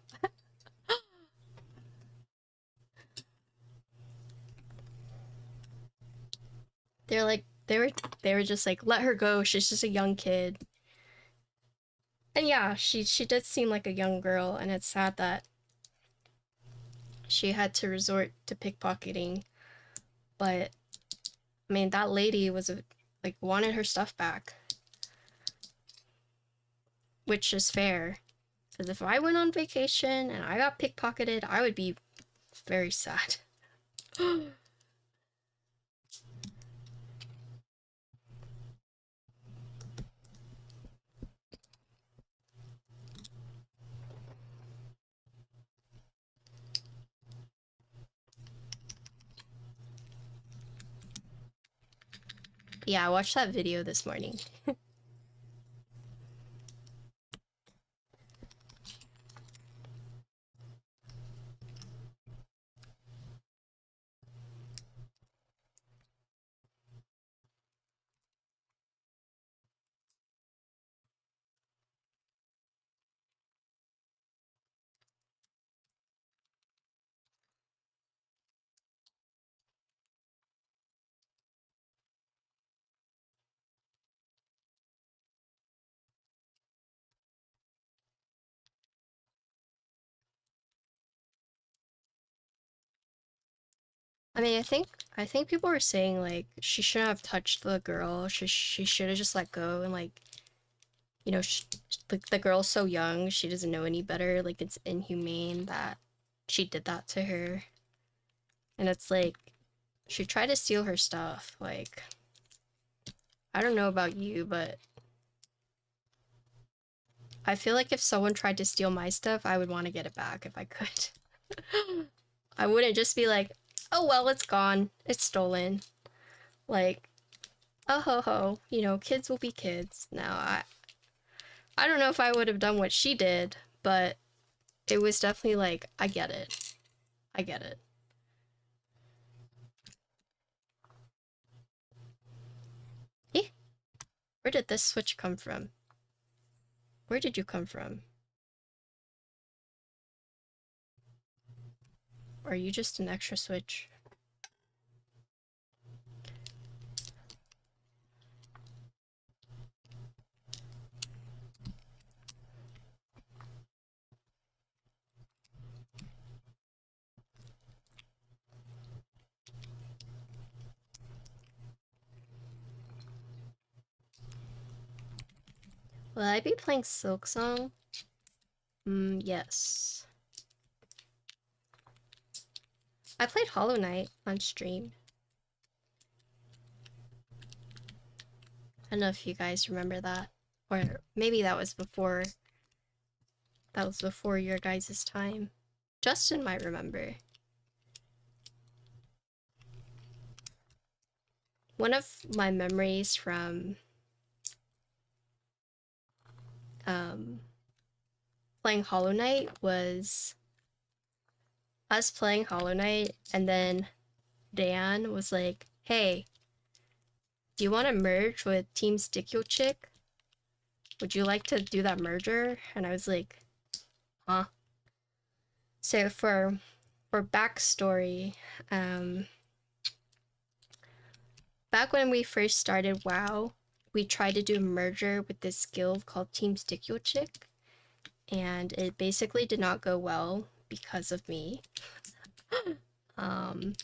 they're like they were just like, let her go, she's just a young kid. And yeah, she did seem like a young girl, and it's sad that she had to resort to pickpocketing. But I mean, that lady was like wanted her stuff back, which is fair. Because if I went on vacation and I got pickpocketed, I would be very sad. Yeah, I watched that video this morning. I mean, I think people were saying like she shouldn't have touched the girl. She should have just let go and like you know, the girl's so young, she doesn't know any better. Like, it's inhumane that she did that to her. And it's like, she tried to steal her stuff. Like, I don't know about you, but I feel like if someone tried to steal my stuff, I would want to get it back if I could. I wouldn't just be like, oh well, it's gone, it's stolen. Like, oh ho ho, you know, kids will be kids. Now, I don't know if I would have done what she did, but it was definitely like, I get it. I get it. Eh? Where did this switch come from? Where did you come from? Or are you just an extra switch? Will I be playing Silk Song? Yes. I played Hollow Knight on stream. I don't know if you guys remember that. Or maybe that was before your guys' time. Justin might remember. One of my memories from playing Hollow Knight was us playing Hollow Knight, and then Dan was like, hey, do you want to merge with Team Stick Yo Chick? Would you like to do that merger? And I was like, huh? So for backstory, back when we first started WoW, we tried to do a merger with this guild called Team Stick Yo Chick, and it basically did not go well because of me. And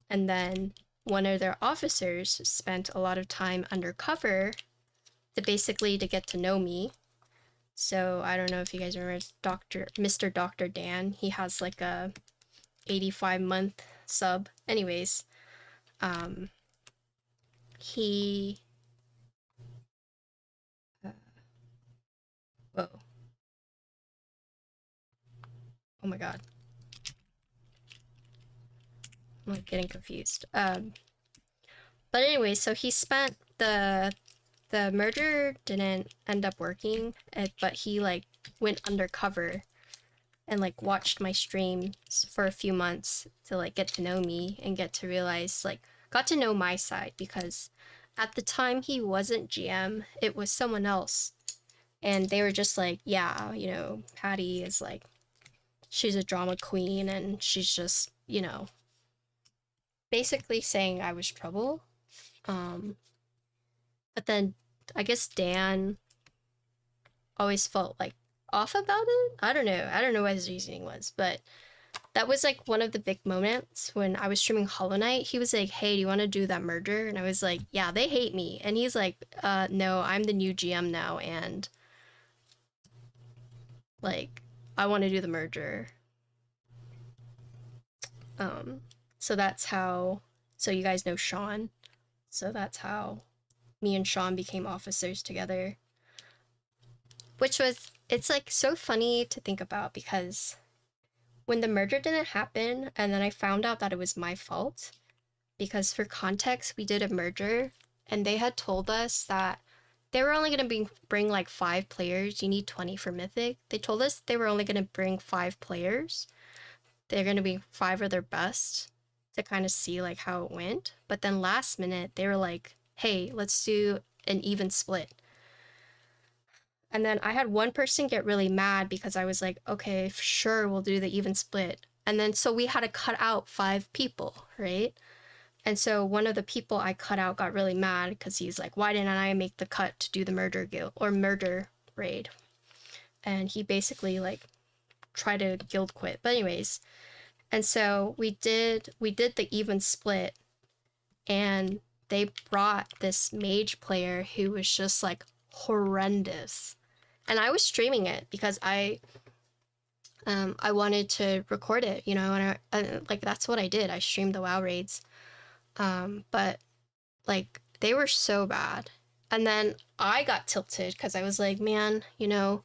then one of their officers spent a lot of time undercover to get to know me. So I don't know if you guys remember Mr. Dr. Dan. He has like a 85-month sub. Anyways, he whoa. Oh my god. I'm like getting confused. But anyway, so he spent the merger didn't end up working, but he like went undercover and like watched my streams for a few months to like get to know me and get to realize, like, got to know my side, because at the time he wasn't GM, it was someone else. And they were just like, yeah, you know, Patty is like, she's a drama queen and she's just, you know, basically saying I was trouble. But then I guess Dan always felt like off about it. I don't know what his reasoning was, but that was like one of the big moments when I was streaming Hollow Knight. He was like, hey, do you want to do that merger? And I was like, yeah, they hate me. And he's like, no, I'm the new GM now, and like, I want to do the merger. So that's how, so you guys know Sean. So that's how me and Sean became officers together. Which was, it's like so funny to think about, because when the merger didn't happen and then I found out that it was my fault, because for context, we did a merger and they had told us that they were only going to bring like 5 players. You need 20 for Mythic. They told us they were only going to bring 5 players. They're going to be 5 of their best to kind of see like how it went. But then last minute, they were like, hey, let's do an even split. And then I had one person get really mad because I was like, okay, sure, we'll do the even split. And then so we had to cut out 5 people, right? And so one of the people I cut out got really mad because he's like, why didn't I make the cut to do the murder guild or murder raid? And he basically like tried to guild quit. But anyways, and so we did the even split, and they brought this mage player who was just like horrendous. And I was streaming it because I wanted to record it, you know, and like that's what I did. I streamed the WoW raids. But like they were so bad. And then I got tilted because I was like, man, you know,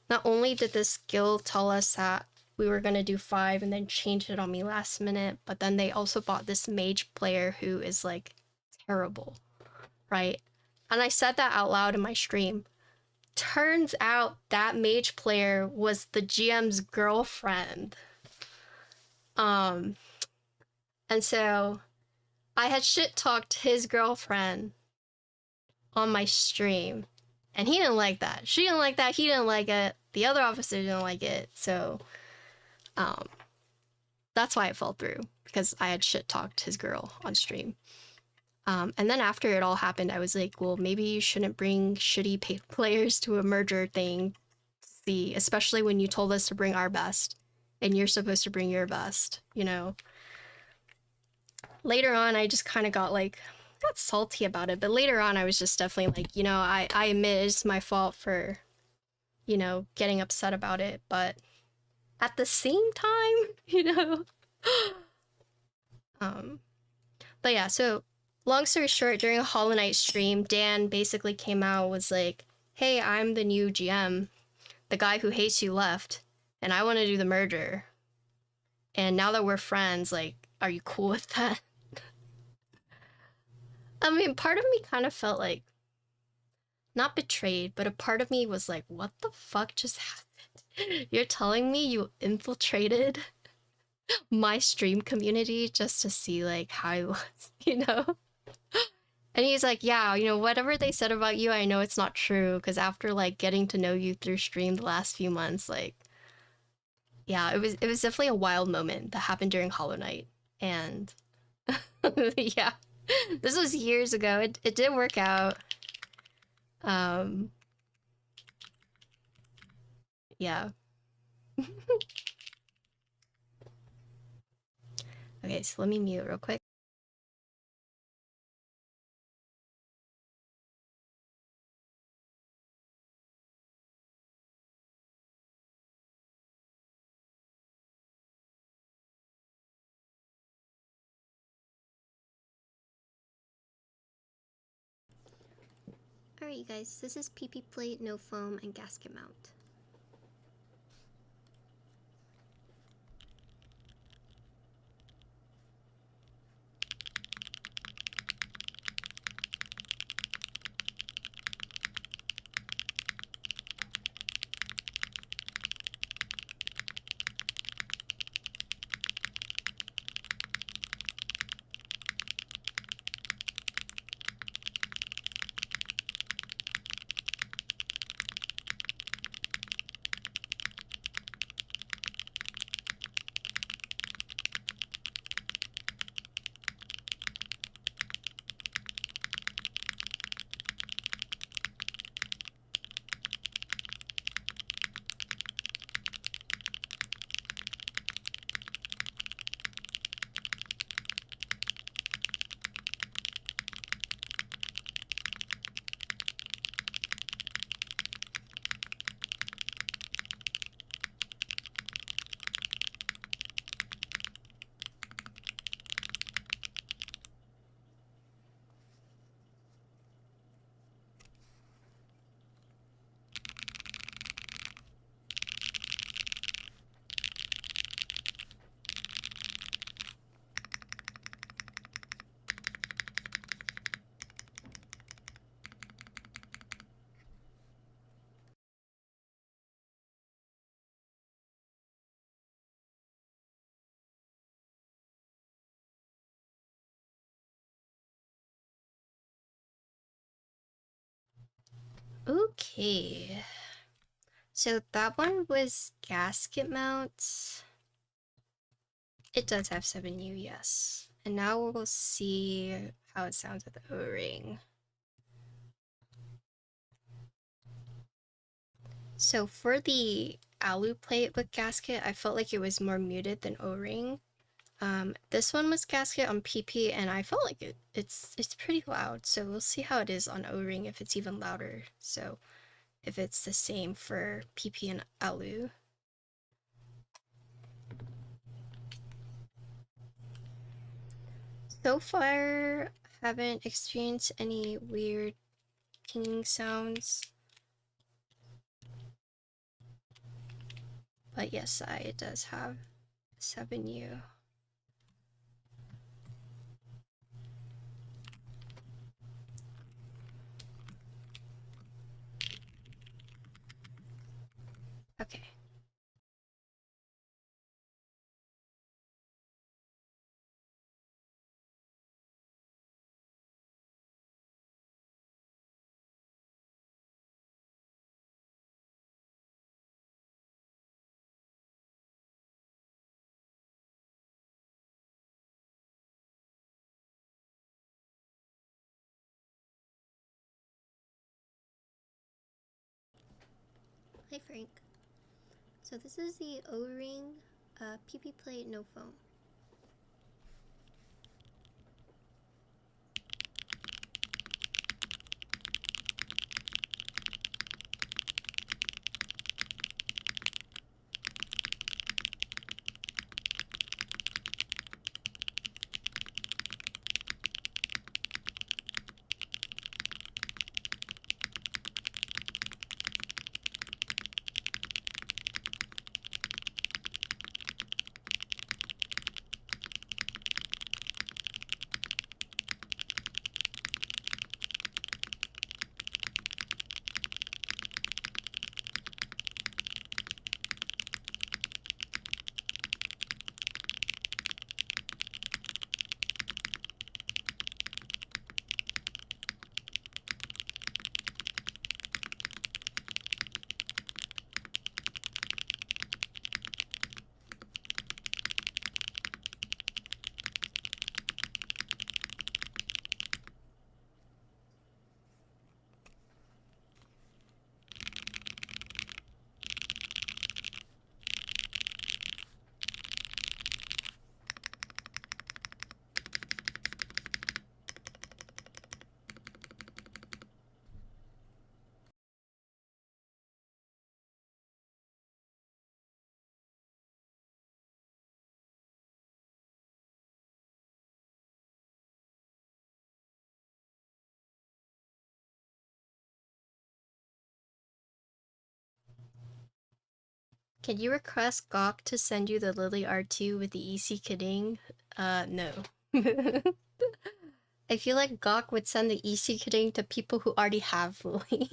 not only did this guild tell us that we were going to do 5 and then change it on me last minute, but then they also bought this mage player who is like terrible, right? And I said that out loud in my stream. Turns out that mage player was the GM's girlfriend. And so I had shit talked his girlfriend on my stream, and he didn't like that. She didn't like that. He didn't like it. The other officer didn't like it. So, that's why it fell through, because I had shit talked his girl on stream. And then after it all happened, I was like, well, maybe you shouldn't bring shitty paid players to a merger thing. See, especially when you told us to bring our best, and you're supposed to bring your best, you know. Later on, I just kind of got salty about it, but later on I was just definitely like, you know, I admit it's my fault for, you know, getting upset about it, but at the same time, you know. But yeah, so long story short, during a Hollow Knight stream, Dan basically came out, was like, hey, I'm the new GM. The guy who hates you left, and I want to do the merger. And now that we're friends, like, are you cool with that? I mean, part of me kind of felt like, not betrayed, but a part of me was like, what the fuck just happened? You're telling me you infiltrated my stream community just to see like how I was, you know? And he's like, yeah, you know, whatever they said about you, I know it's not true, because after like getting to know you through stream the last few months, like, yeah, it was definitely a wild moment that happened during Hollow Knight. And yeah, this was years ago. It did work out. Yeah. Okay, so let me mute real quick. Alright, you guys, this is PP plate, no foam, and gasket mount. Okay. So that one was gasket mounts. It does have 7U, yes. And now we'll see how it sounds with the O-ring. So for the alu plate with gasket, I felt like it was more muted than O-ring. This one was Gasket on PP, and I felt like it's pretty loud, so we'll see how it is on O-ring, if it's even louder. So if it's the same for PP and Alu. So far, haven't experienced any weird pinging sounds. But yes, it does have 7U. Okay. Hi Frank. So this is the O-ring PP plate, no foam. Can you request Gawk to send you the Lily R2 with the EC kitting? No. I feel like Gawk would send the EC kitting to people who already have Lily.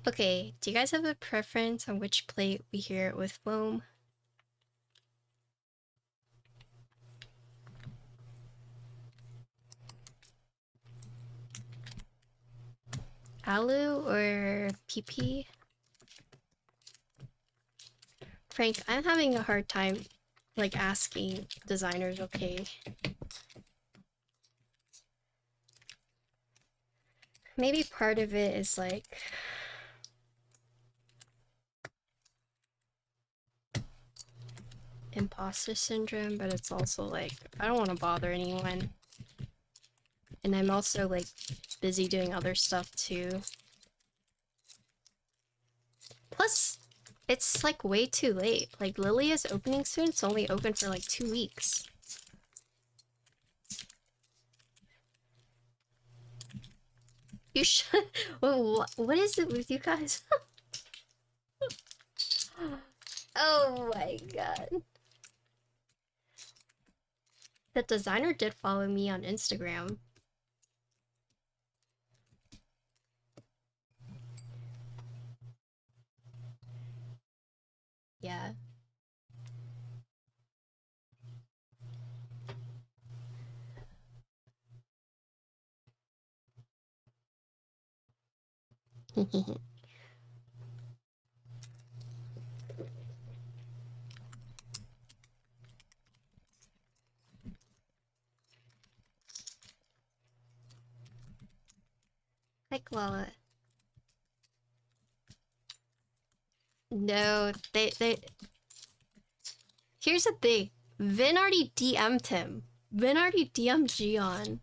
Okay, do you guys have a preference on which plate we hear it with foam? Alu or PP? Frank, I'm having a hard time, like, asking designers, okay? Maybe part of it is, like... imposter syndrome, but it's also, like, I don't want to bother anyone. And I'm also, like, busy doing other stuff, too. Plus, it's, like, way too late. Like, Lily is opening soon, it's only open for, like, 2 weeks. You should... Well, what is it with you guys? Oh my god. The designer did follow me on Instagram. Yeah. Hi, Koala. No, they... Here's the thing. Vin already DM'd him. Vin already DM'd Gion.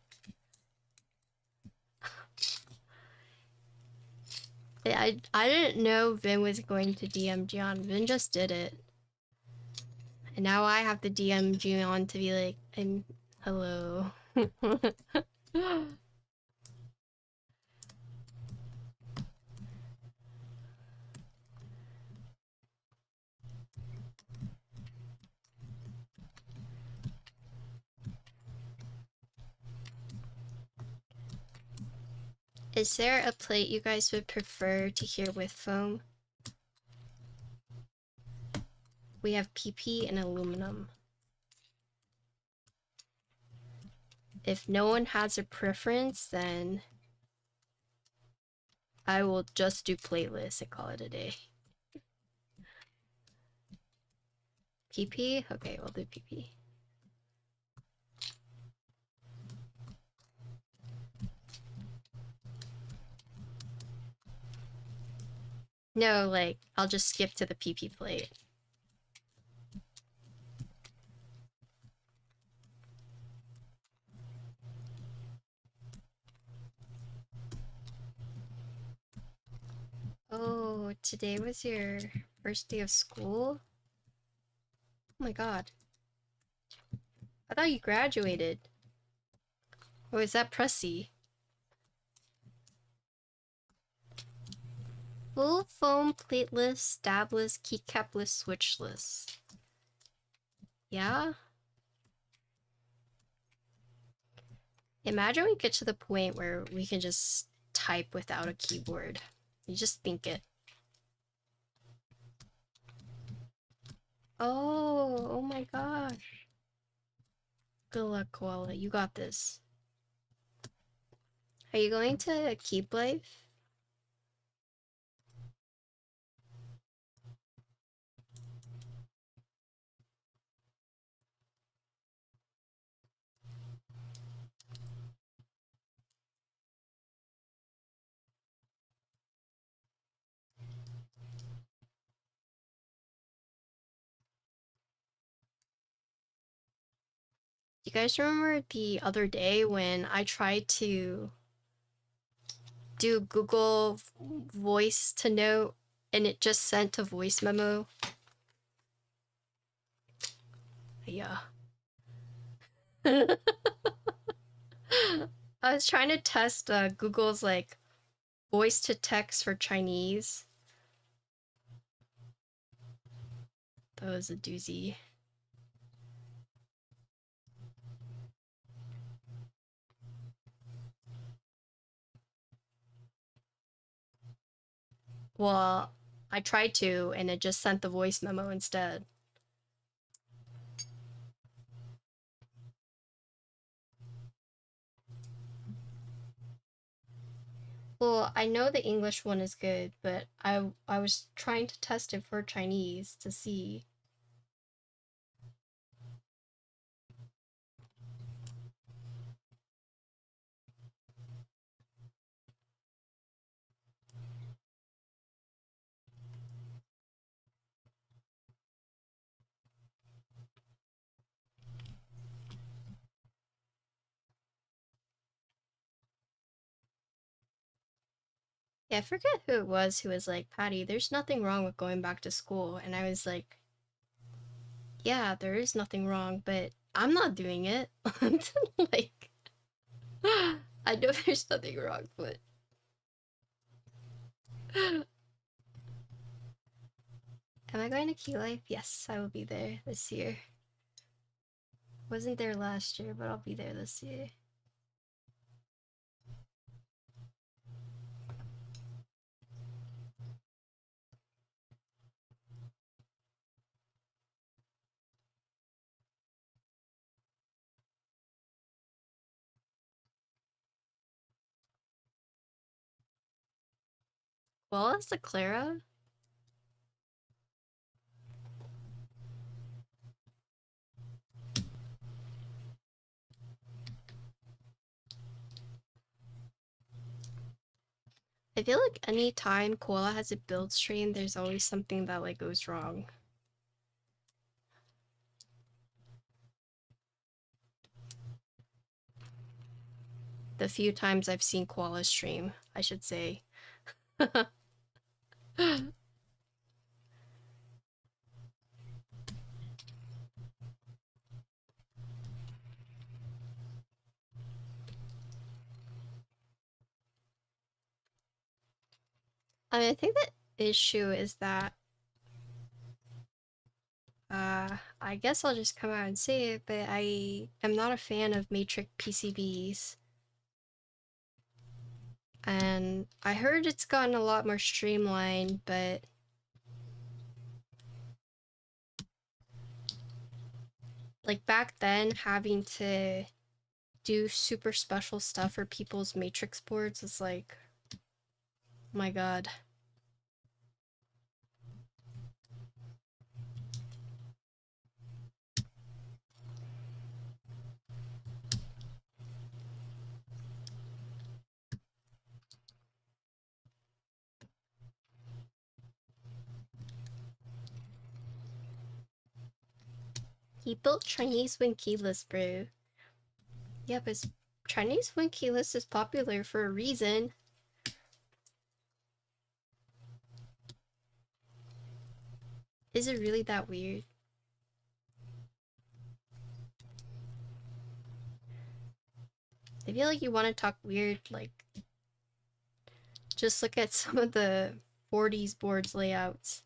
I didn't know Vin was going to DM Gion. Vin just did it. And now I have to DM Gion to be like, hello. Is there a plate you guys would prefer to hear with foam? We have PP and aluminum. If no one has a preference, then I will just do Plateless and call it a day. PP? Okay, we'll do PP. No, like, I'll just skip to the PP plate. Oh, today was your first day of school? Oh my god. I thought you graduated. Oh, is that Pressy? Full foam, plateless, stabless, keycapless, switchless. Yeah? Imagine we get to the point where we can just type without a keyboard. You just think it. Oh my gosh. Good luck, Koala. You got this. Are you going to keep life? You guys remember the other day when I tried to do Google voice to note and it just sent a voice memo? Yeah. I was trying to test Google's like voice to text for Chinese. That was a doozy. Well, I tried to, and it just sent the voice memo instead. Well, I know the English one is good, but I was trying to test it for Chinese to see. Yeah, I forget who it was who was like, Patty, there's nothing wrong with going back to school. And I was like, yeah, there is nothing wrong, but I'm not doing it. Like, I know there's nothing wrong, but... Am I going to Key Life? Yes, I will be there this year. Wasn't there last year, but I'll be there this year. Well, it's the Clara. I feel like anytime Koala has a build stream, there's always something that like goes wrong. The few times I've seen Koala stream, I should say. I mean, I think the issue is that I guess I'll just come out and say it, but I am not a fan of matrix PCBs. And I heard it's gotten a lot more streamlined, but like back then, having to do super special stuff for people's matrix boards is like, oh my god. He built Chinese wing keyless, bro. Yeah, but Chinese wing keyless is popular for a reason. Is it really that weird? I feel like you want to talk weird, like, just look at some of the 40s boards layouts.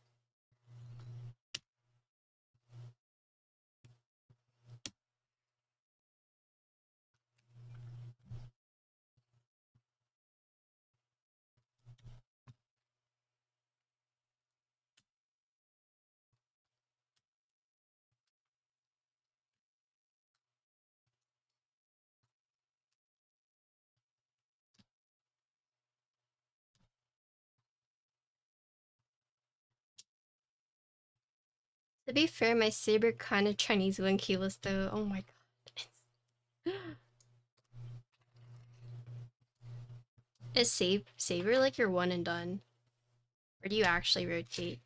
To be fair, my saber kind of Chinese wing keyless though. Oh my god. Is saber like your one and done? Or do you actually rotate?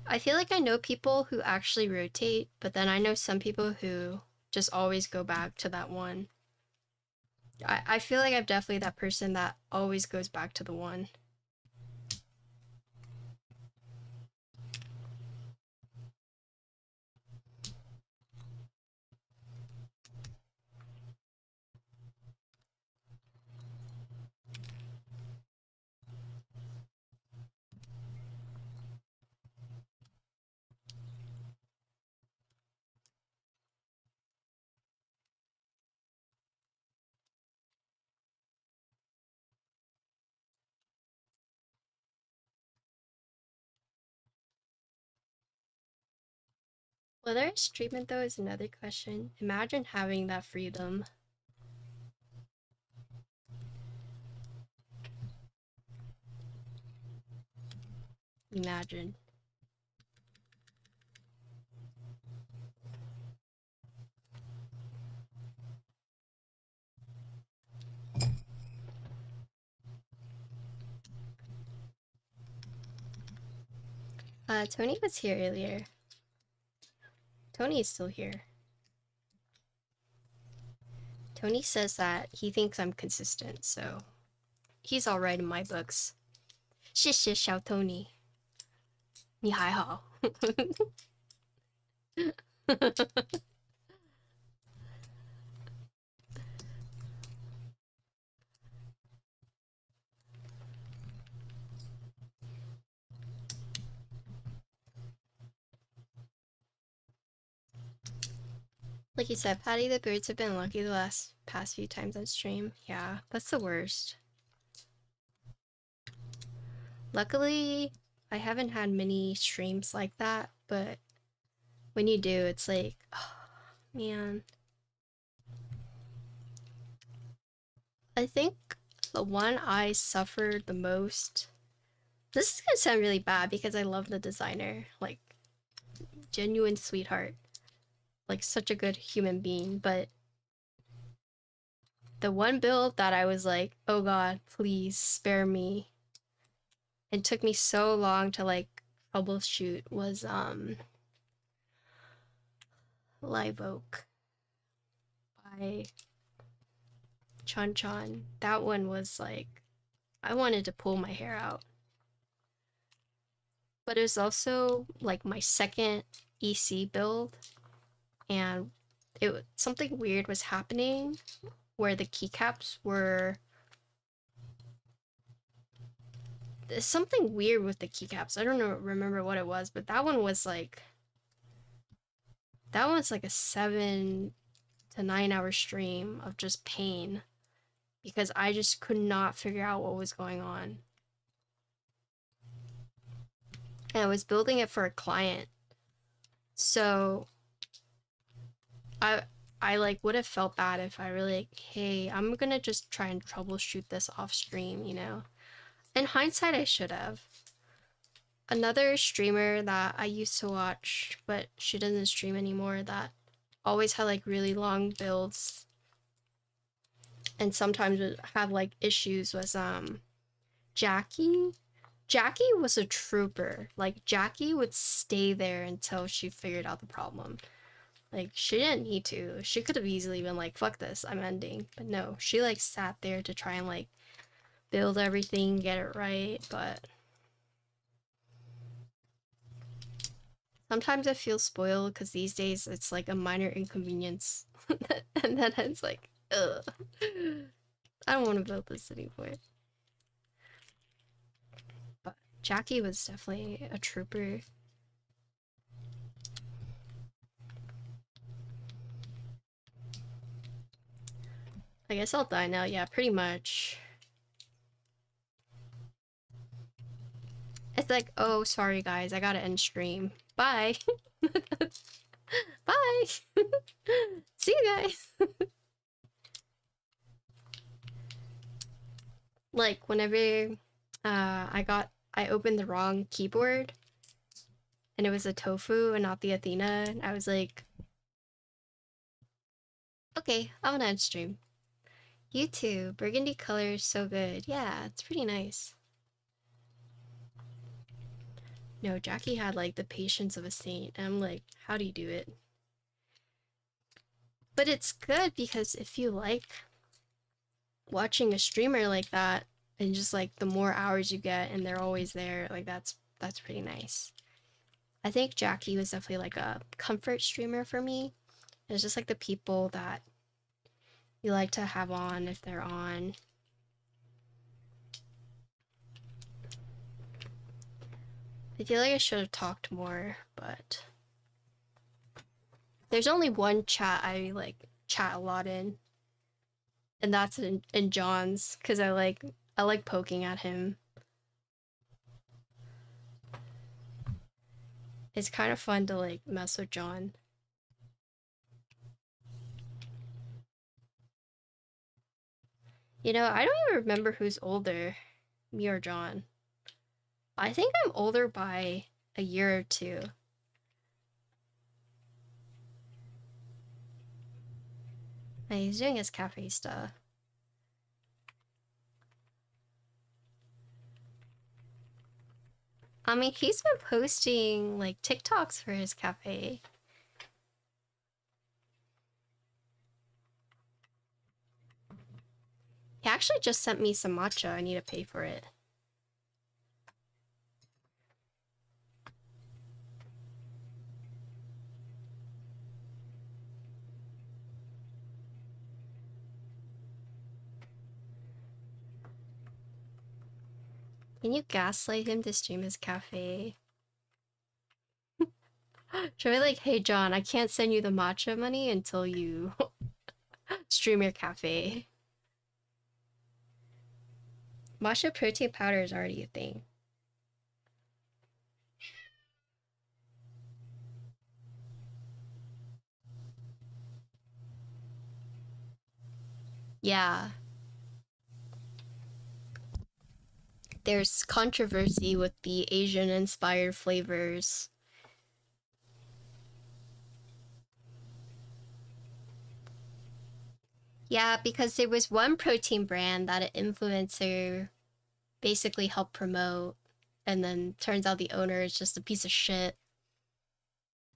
I feel like I know people who actually rotate, but then I know some people who just always go back to that one. I feel like I'm definitely that person that always goes back to the one. Whether it's treatment though is another question. Imagine having that freedom. Imagine. Tony was here earlier. Tony is still here. Tony says that he thinks I'm consistent, so he's alright in my books. 谢谢小 Tony. 你还好. Like you said, Patty, the birds have been lucky the past few times on stream. Yeah, that's the worst. Luckily, I haven't had many streams like that, but when you do, it's like, oh, man. I think the one I suffered the most. This is gonna sound really bad because I love the designer, like, genuine sweetheart, like such a good human being, but the one build that I was like, oh god, please spare me. It took me so long to like troubleshoot was Live Oak by Chun Chun. That one was like, I wanted to pull my hair out. But it was also like my second EC build, and something weird was happening where the keycaps were. There's something weird with the keycaps. I don't remember what it was, but that one was like a 7 to 9 hour stream of just pain because I just could not figure out what was going on. And I was building it for a client. So I like would have felt bad if I really like, hey, I'm gonna just try and troubleshoot this off stream, you know? In hindsight, I should have. Another streamer that I used to watch, but she doesn't stream anymore, that always had like really long builds and sometimes would have like issues, was Jackie. Jackie was a trooper. Like Jackie would stay there until she figured out the problem. Like she didn't need to. She could have easily been like, fuck this, I'm ending. But no, she like sat there to try and like build everything, get it right. But sometimes I feel spoiled because these days it's like a minor inconvenience. And then it's like, ugh. I don't want to build this anymore. But Jackie was definitely a trooper. I guess I'll die now. Yeah, pretty much. It's like, oh, sorry guys, I gotta end stream. Bye. Bye. See you guys. Like whenever I opened the wrong keyboard and it was a Tofu and not the Athena, and I was like, okay, I'm gonna end stream. You too. Burgundy color is so good. Yeah, it's pretty nice. No, Jackie had like the patience of a saint. And I'm like, how do you do it? But it's good because if you like watching a streamer like that and just like the more hours you get and they're always there, like that's pretty nice. I think Jackie was definitely like a comfort streamer for me. It's just like the people that you like to have on if they're on. I feel like I should have talked more, but there's only one chat I like chat a lot in, and that's in John's, because I like poking at him. It's kind of fun to like mess with John. You know, I don't even remember who's older, me or John. I think I'm older by a year or two. And he's doing his cafe stuff. I mean, he's been posting like TikToks for his cafe. He actually just sent me some matcha. I need to pay for it. Can you gaslight him to stream his cafe? Should I like, hey John, I can't send you the matcha money until you stream your cafe. Matcha protein powder is already a thing. Yeah. There's controversy with the Asian-inspired flavors. Yeah, because there was one protein brand that an influencer basically helped promote, and then turns out the owner is just a piece of shit.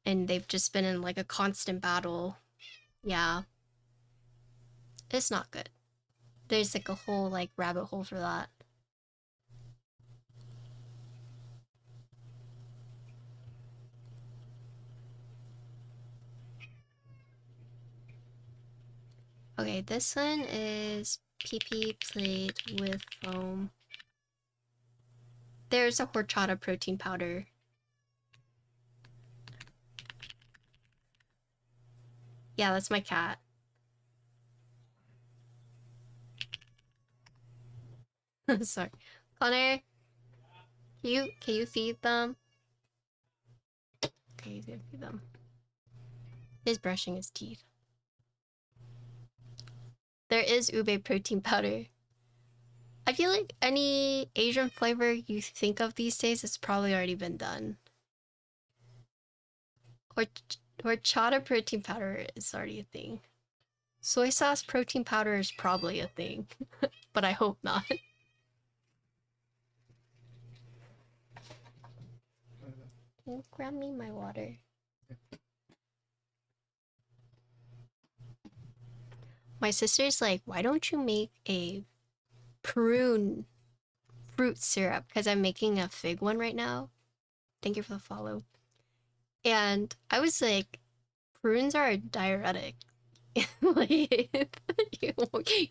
And they've just been in like a constant battle. Yeah. It's not good. There's like a whole like rabbit hole for that. Okay, this one is PP plate with foam. There's a horchata protein powder. Yeah, that's my cat. Sorry. Connor, can you feed them? Okay, he's gonna feed them. He's brushing his teeth. There is ube protein powder. I feel like any Asian flavor you think of these days has probably already been done. Horchata protein powder is already a thing. Soy sauce protein powder is probably a thing, but I hope not. Can you grab me my water? My sister's like, why don't you make a prune fruit syrup? Because I'm making a fig one right now. Thank you for the follow. And I was like, prunes are a diuretic. Like, you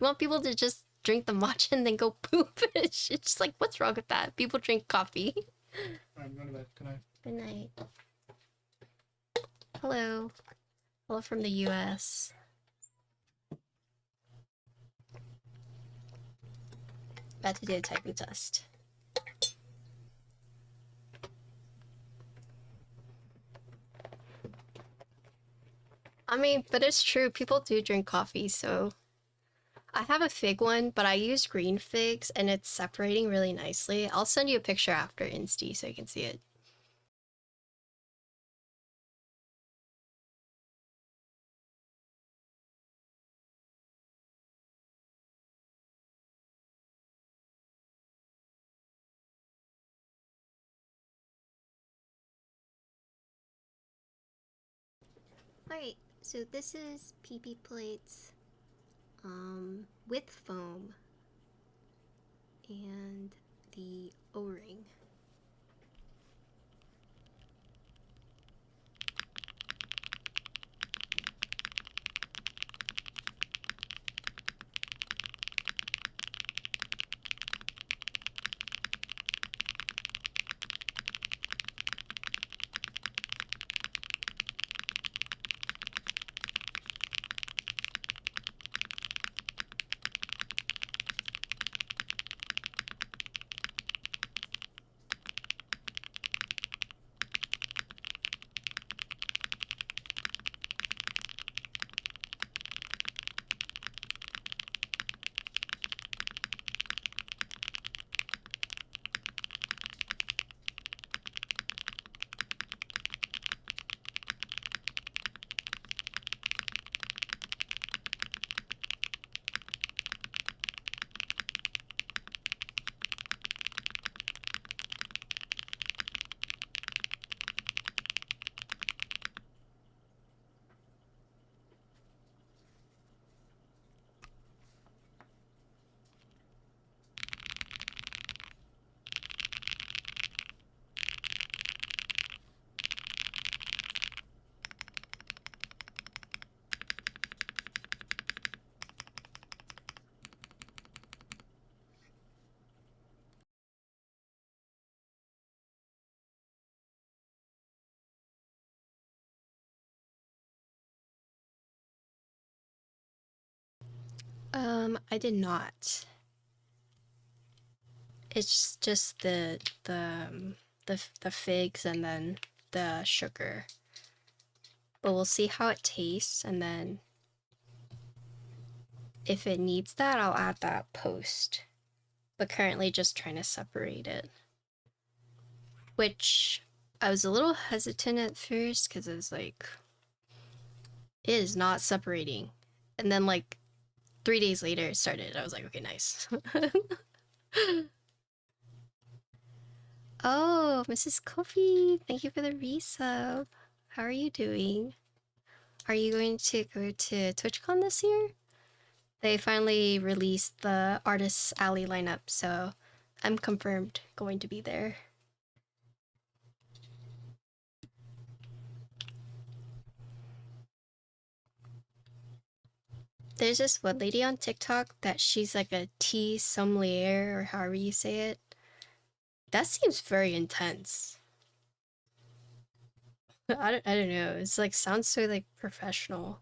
want people to just drink the matcha and then go poop. It's just like, what's wrong with that? People drink coffee. I'm going to bed. Good night. Good night. Hello. Hello from the US. About to do a typing test. I mean, but it's true. People do drink coffee, so... I have a fig one, but I use green figs, and it's separating really nicely. I'll send you a picture after Insta so you can see it. Alright, so this is PP plates with foam and the O-ring. I did not. It's just the figs and then the sugar. But we'll see how it tastes, and then if it needs that, I'll add that post. But currently just trying to separate it. Which I was a little hesitant at first because I was like, it is not separating. And then like 3 days later it started. I was like, okay, nice. Oh, Mrs. Coffee, thank you for the resub. How are you doing? Are you going to go to TwitchCon this year? They finally released the Artists Alley lineup, so I'm confirmed going to be there. There's this one lady on TikTok that she's like a tea sommelier, or however you say it. That seems very intense. I don't know. It's like sounds so like professional.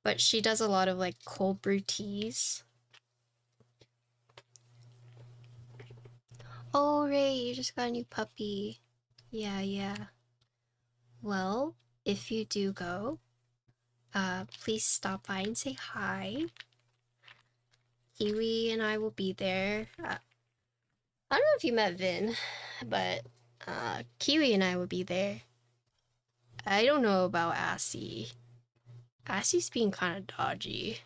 But she does a lot of like cold brew teas. Oh, Ray, you just got a new puppy. Yeah, yeah. Well, if you do go, please stop by and say hi. Kiwi and I will be there. I don't know if you met Vin, but Kiwi and I will be there. I don't know about Assy. Assy's being kind of dodgy.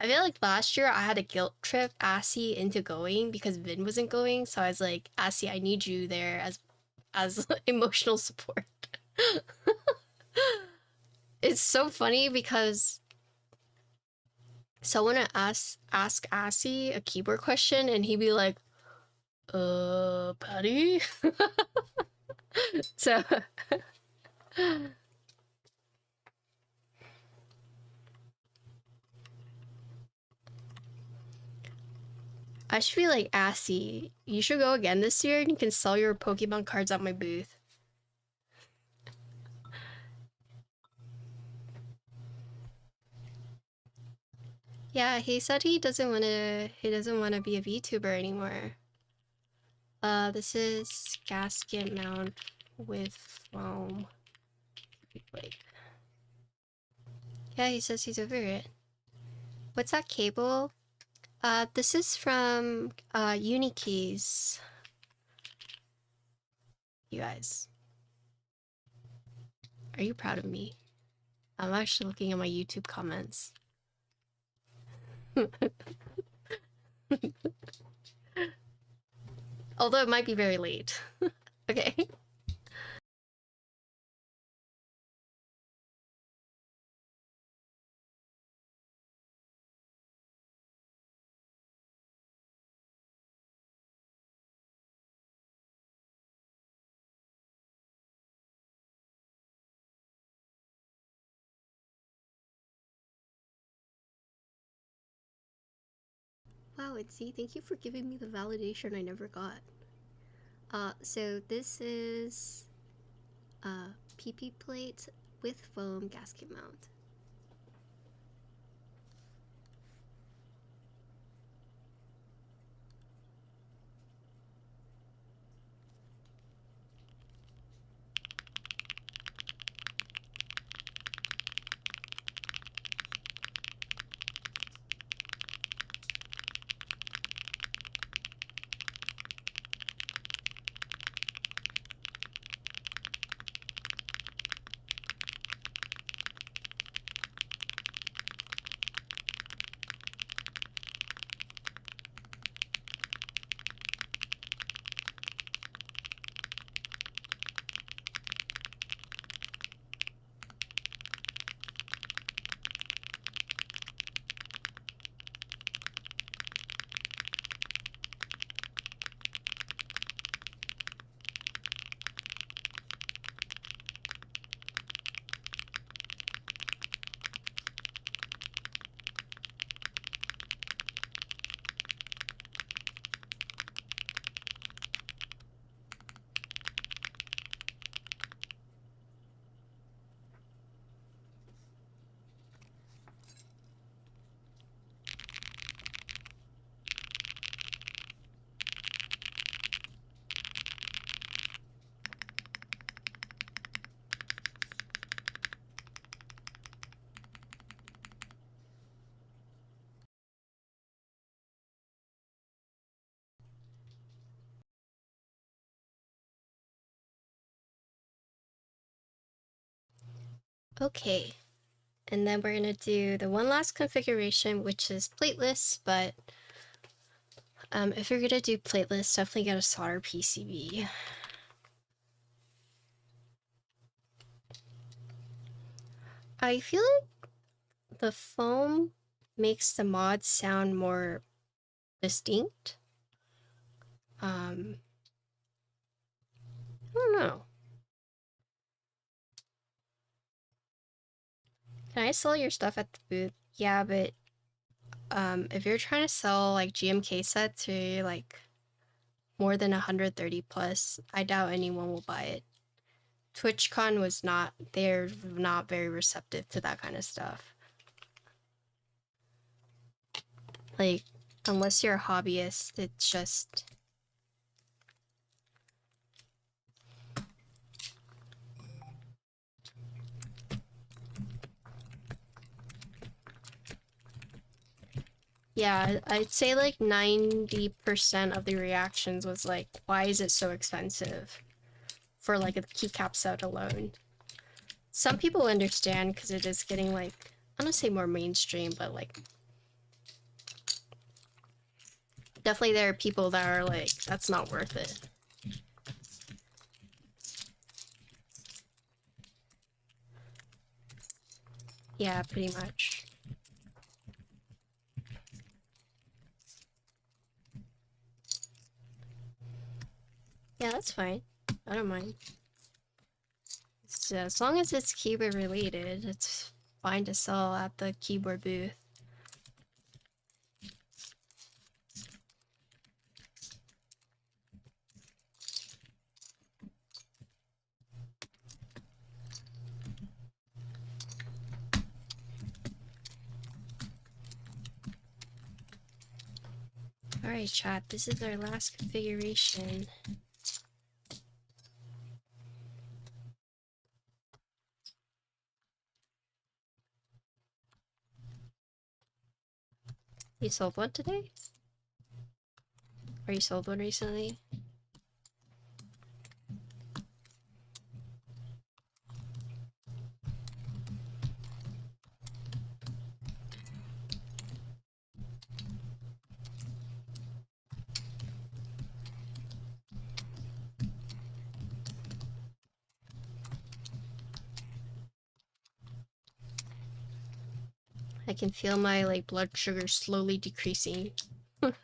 I feel like last year I had to guilt trip Assy into going because Vin wasn't going, so I was like, Assy, I need you there as emotional support. It's so funny because someone would ask Assy a keyboard question and he'd be like, Patty? So I should be like, Assy, you should go again this year and you can sell your Pokemon cards at my booth. Yeah, he said he doesn't wanna be a VTuber anymore. This is gasket mount with foam. Wait. Yeah, he says he's over it. What's that cable? This is from Unikeys. You guys, are you proud of me? I'm actually looking at my YouTube comments. Although it might be very late. Okay. Wow, Itzy, thank you for giving me the validation I never got. So this is PP plate with foam gasket mount. Okay. And then we're gonna do the one last configuration, which is plateless, but if you're gonna do plateless, definitely get a solder PCB. I feel like the foam makes the mod sound more distinct. I don't know. Can I sell your stuff at the booth? Yeah, but if you're trying to sell like GMK sets or like more than 130 plus, I doubt anyone will buy it. TwitchCon was not, they're not very receptive to that kind of stuff. Like, unless you're a hobbyist, it's just... Yeah, I'd say like 90% of the reactions was like, why is it so expensive? For like a keycap set alone. Some people understand because it is getting like, I don't say more mainstream, but like definitely there are people that are like, that's not worth it. Yeah, pretty much. Yeah, that's fine. I don't mind. So as long as it's keyboard related, it's fine to sell at the keyboard booth. Alright chat, this is our last configuration. You sold one today? Or you sold one recently? I can feel my like blood sugar slowly decreasing. I'm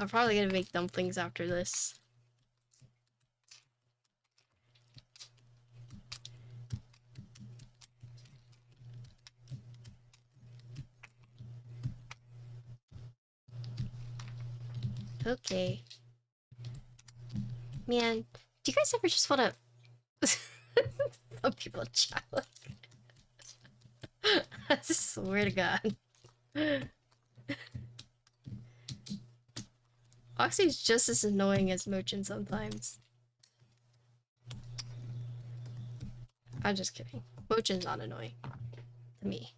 probably gonna make dumplings after this. Okay. Man, do you guys ever just wanna... Some people chat like... I swear to God. Oxy's just as annoying as Mochin sometimes. I'm just kidding. Mochin's not annoying. To me.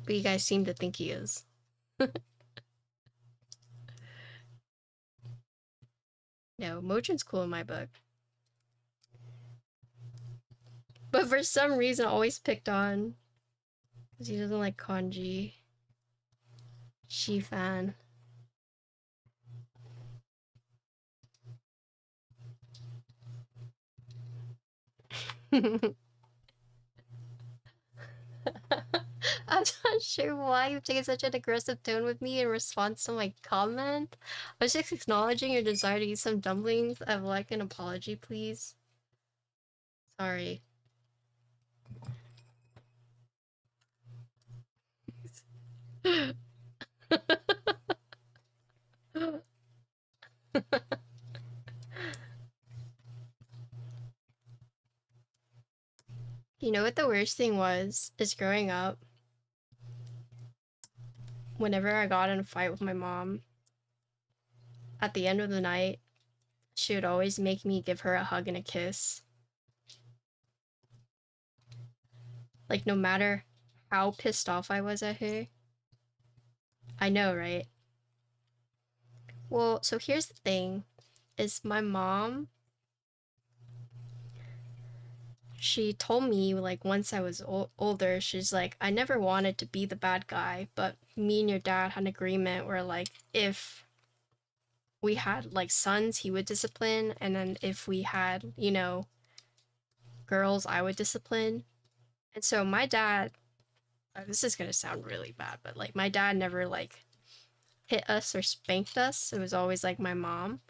But you guys seem to think he is. No, Mochin's cool in my book. But for some reason always picked on. Because he doesn't like kanji. She fan. I'm not sure why you've taken such an aggressive tone with me in response to my comment. I was just acknowledging your desire to eat some dumplings. I'd like an apology, please. Sorry. You know what the worst thing was? Is growing up, whenever I got in a fight with my mom, at the end of the night, she would always make me give her a hug and a kiss. Like, no matter how pissed off I was at her. I know, right? Well, so here's the thing. is my mom. She told me, like, once I was older, she's like, I never wanted to be the bad guy, but me and your dad had an agreement where, like, if we had, like, sons, he would discipline, and then if we had, you know, girls, I would discipline. And so my dad, this is gonna sound really bad, but, like, my dad never, like, hit us or spanked us. It was always, like, my mom.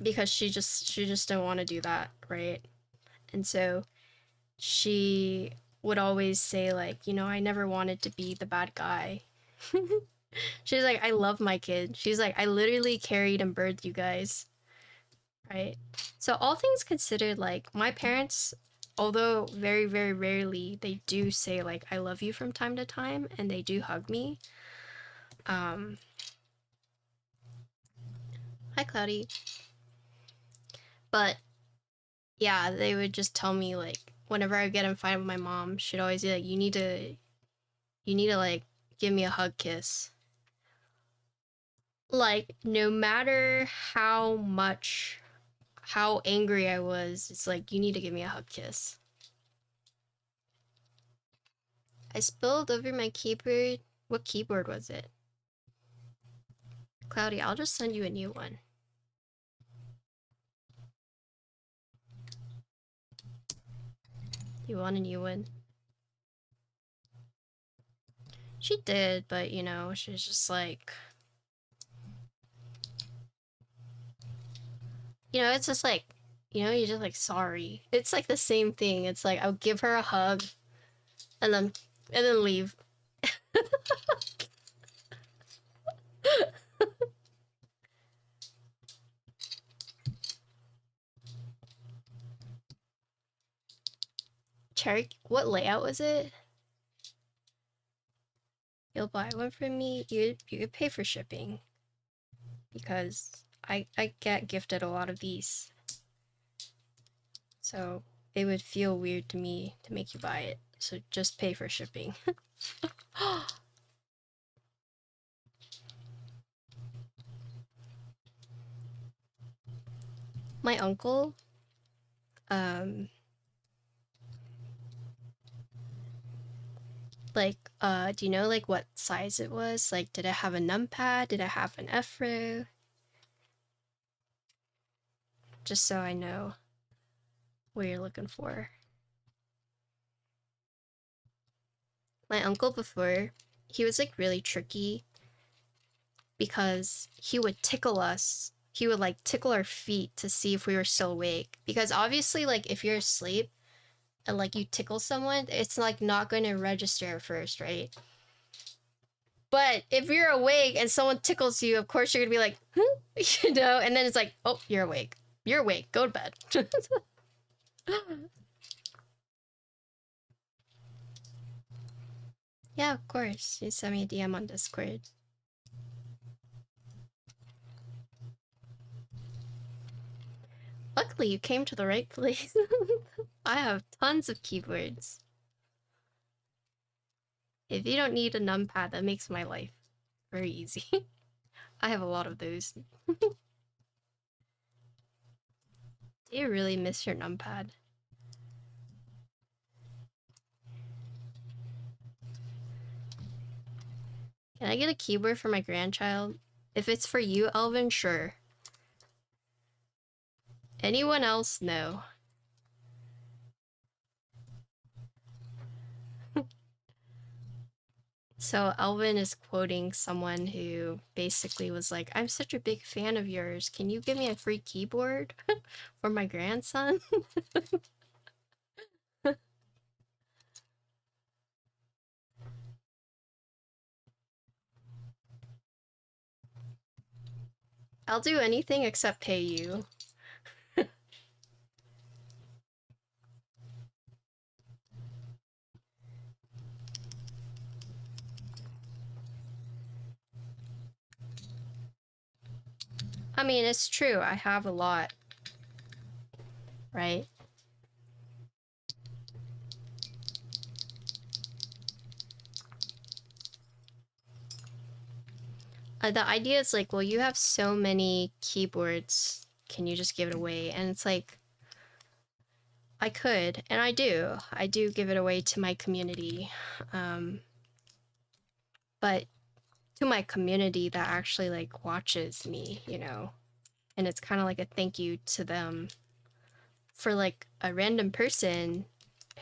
Because she just didn't want to do that, right? And so she would always say, like, you know, I never wanted to be the bad guy. She's like, I love my kid. She's like, I literally carried and birthed you guys, right? So all things considered, like, my parents, although very, very rarely, they do say, like, I love you from time to time, and they do hug me. Hi, Cloudy. But yeah, they would just tell me, like, whenever I get in a fight with my mom, she'd always be like, you need to like give me a hug kiss. Like, no matter how angry I was, it's like, you need to give me a hug kiss. I spilled over my keyboard. What keyboard was it? Cloudy, I'll just send you a new one. You want a new one? She did, but you know, she's just like, you know, it's just like, you know, you're just like, sorry. It's like the same thing. It's like, I'll give her a hug and then leave. Cherry, what layout was it? You'll buy one from me. You could pay for shipping because I get gifted a lot of these, so it would feel weird to me to make you buy it. So just pay for shipping. My uncle, like, do you know, like, what size it was? Like, did it have a numpad? Did it have an F-row? Just so I know what you're looking for. My uncle before, he was, like, really tricky because he would tickle us. He would, like, tickle our feet to see if we were still awake. Because obviously, like, if you're asleep and, like, you tickle someone, it's, like, not going to register at first, right? But if you're awake and someone tickles you, of course you're gonna be like, you know, and then it's like, oh, you're awake. You're awake. Go to bed. Yeah, of course. You send me a DM on Discord. Luckily, you came to the right place. I have tons of keyboards. If you don't need a numpad, that makes my life very easy. I have a lot of those. Do you really miss your numpad? Can I get a keyboard for my grandchild? If it's for you, Elvin, sure. Anyone else? No. So Elvin is quoting someone who basically was like, I'm such a big fan of yours. Can you give me a free keyboard for my grandson? I'll do anything except pay you. I mean, it's true. I have a lot, right? The idea is like, well, you have so many keyboards, can you just give it away? And it's like, I could, and I do. I do give it away to my community. But to my community that actually like watches me, you know? And it's kind of like a thank you to them for like a random person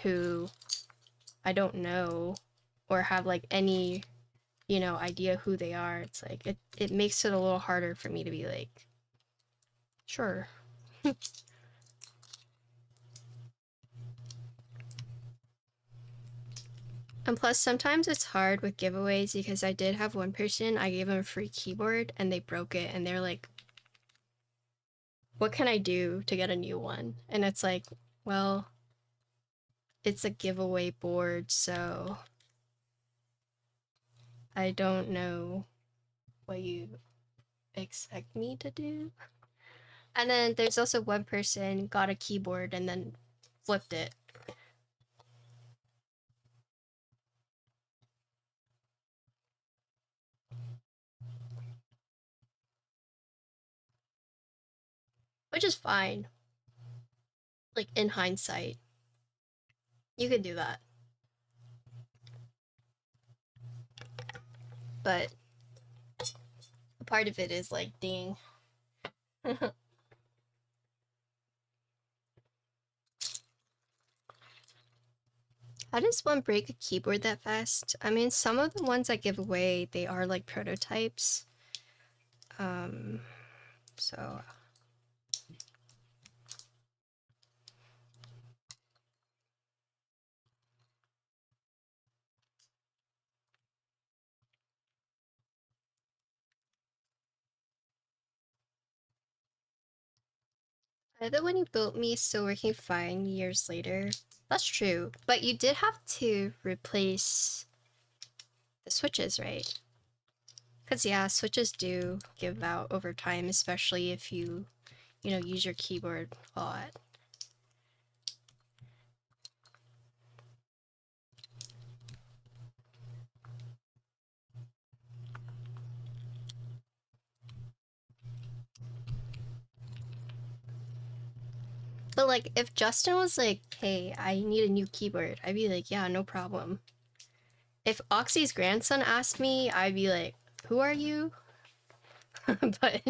who I don't know or have like any, you know, idea who they are. It's like, it makes it a little harder for me to be like, sure. And plus, sometimes it's hard with giveaways because I did have one person, I gave them a free keyboard and they broke it and they're like, what can I do to get a new one? And it's like, well, it's a giveaway board, so I don't know what you expect me to do. And then there's also one person got a keyboard and then flipped it. Which is fine. Like, in hindsight. You could do that. But a part of it is like, dang. How does one break a keyboard that fast? I mean, some of the ones I give away, they are like prototypes. So the one you built me is still working fine years later. That's true, but you did have to replace the switches, right? Because yeah, switches do give out over time, especially if you know, use your keyboard a lot. But like, if Justin was like, hey, I need a new keyboard, I'd be like, yeah, no problem. If Oxy's grandson asked me, I'd be like, who are you? But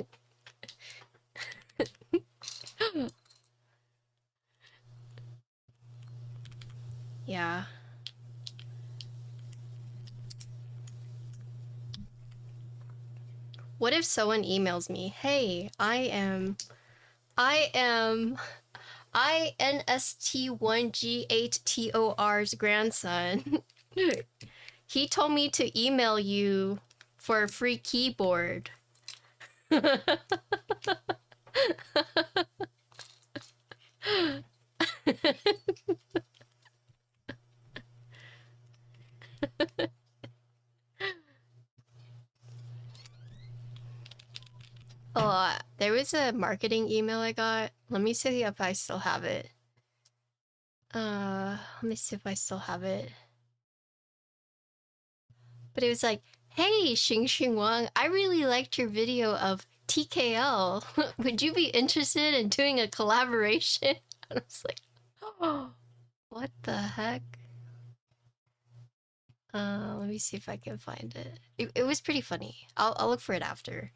yeah. What if someone emails me, hey, I am INST1G8TOR's grandson. He told me to email you for a free keyboard. Oh, there was a marketing email I got. Let me see if I still have it. Let me see if I still have it. But it was like, hey, xinxinwong, I really liked your video of TKL. Would you be interested in doing a collaboration? And I was like, oh, what the heck? Let me see if I can find it. It was pretty funny. I'll look for it after.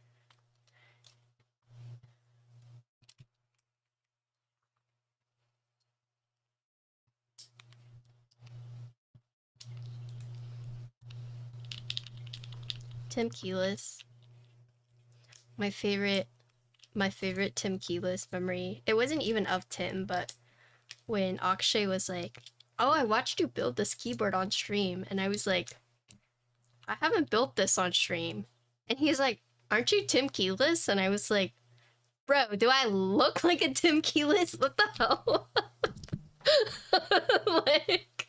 Tim Keyless. My favorite Tim Keyless memory. It wasn't even of Tim, but when Akshay was like, oh, I watched you build this keyboard on stream. And I was like, I haven't built this on stream. And he's like, aren't you Tim Keyless? And I was like, bro, do I look like a Tim Keyless? What the hell? Like...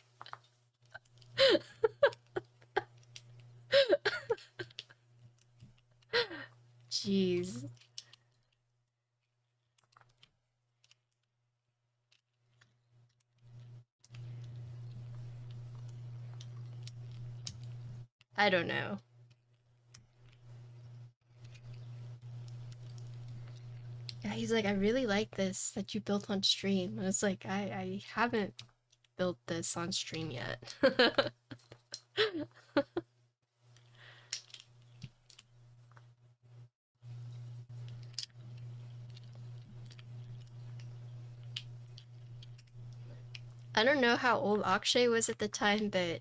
Jeez. I don't know. Yeah, he's like, I really like this that you built on stream. And it's like, I haven't built this on stream yet. I don't know how old Akshay was at the time, but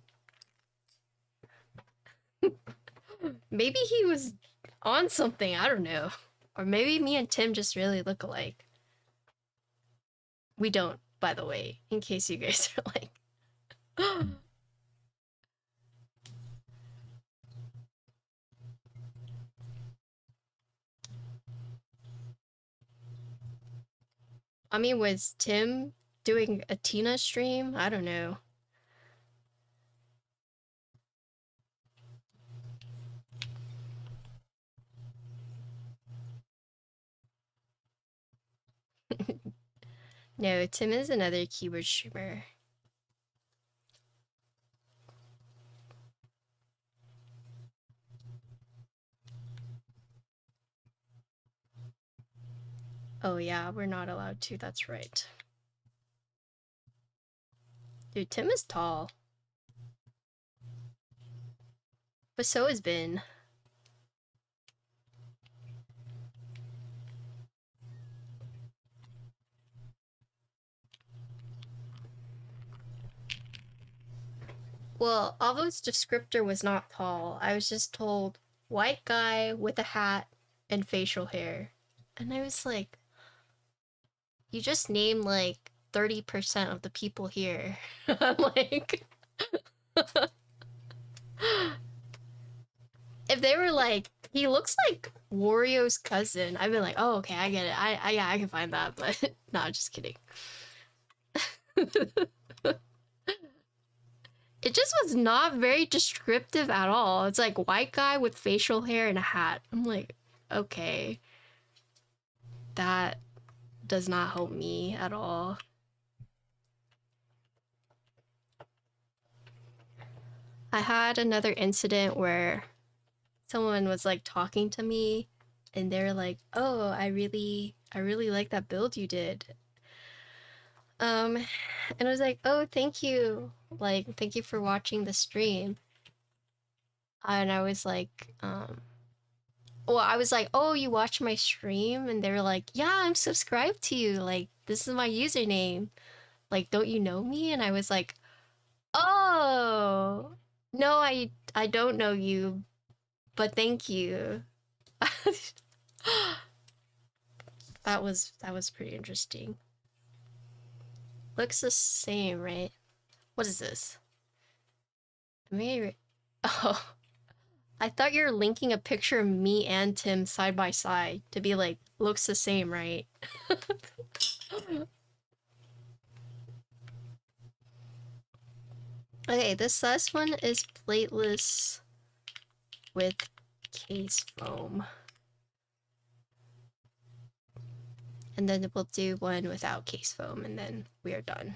maybe he was on something, I don't know. Or maybe me and Tim just really look alike. We don't, by the way, in case you guys are like, I mean, was Tim doing a Tina stream? I don't know. No, Tim is another keyboard streamer. Oh yeah, we're not allowed to, that's right. Dude, Tim is tall. But so has Ben. Well, Avo's descriptor was not tall. I was just told white guy with a hat and facial hair. And I was like, you just named like 30% of the people here. I'm like, if they were like, he looks like Wario's cousin, I'd be like, oh, okay, I get it. Yeah, I can find that, but nah, just kidding. It just was not very descriptive at all. It's like white guy with facial hair and a hat. I'm like, okay. That does not help me at all. I had another incident where someone was like talking to me and they're like, oh, I really like that build you did. And I was like, oh, thank you. Like, thank you for watching the stream. And I was like, well, I was like, oh, you watch my stream? And they were like, yeah, I'm subscribed to you. Like, this is my username. Like, don't you know me? And I was like, oh, no, I don't know you, but thank you. That was pretty interesting. Looks the same, right? What is this? Maybe. Oh, I thought you were linking a picture of me and Tim side by side to be like, looks the same, right? Okay, this last one is plateless with case foam. And then we'll do one without case foam, and then we are done.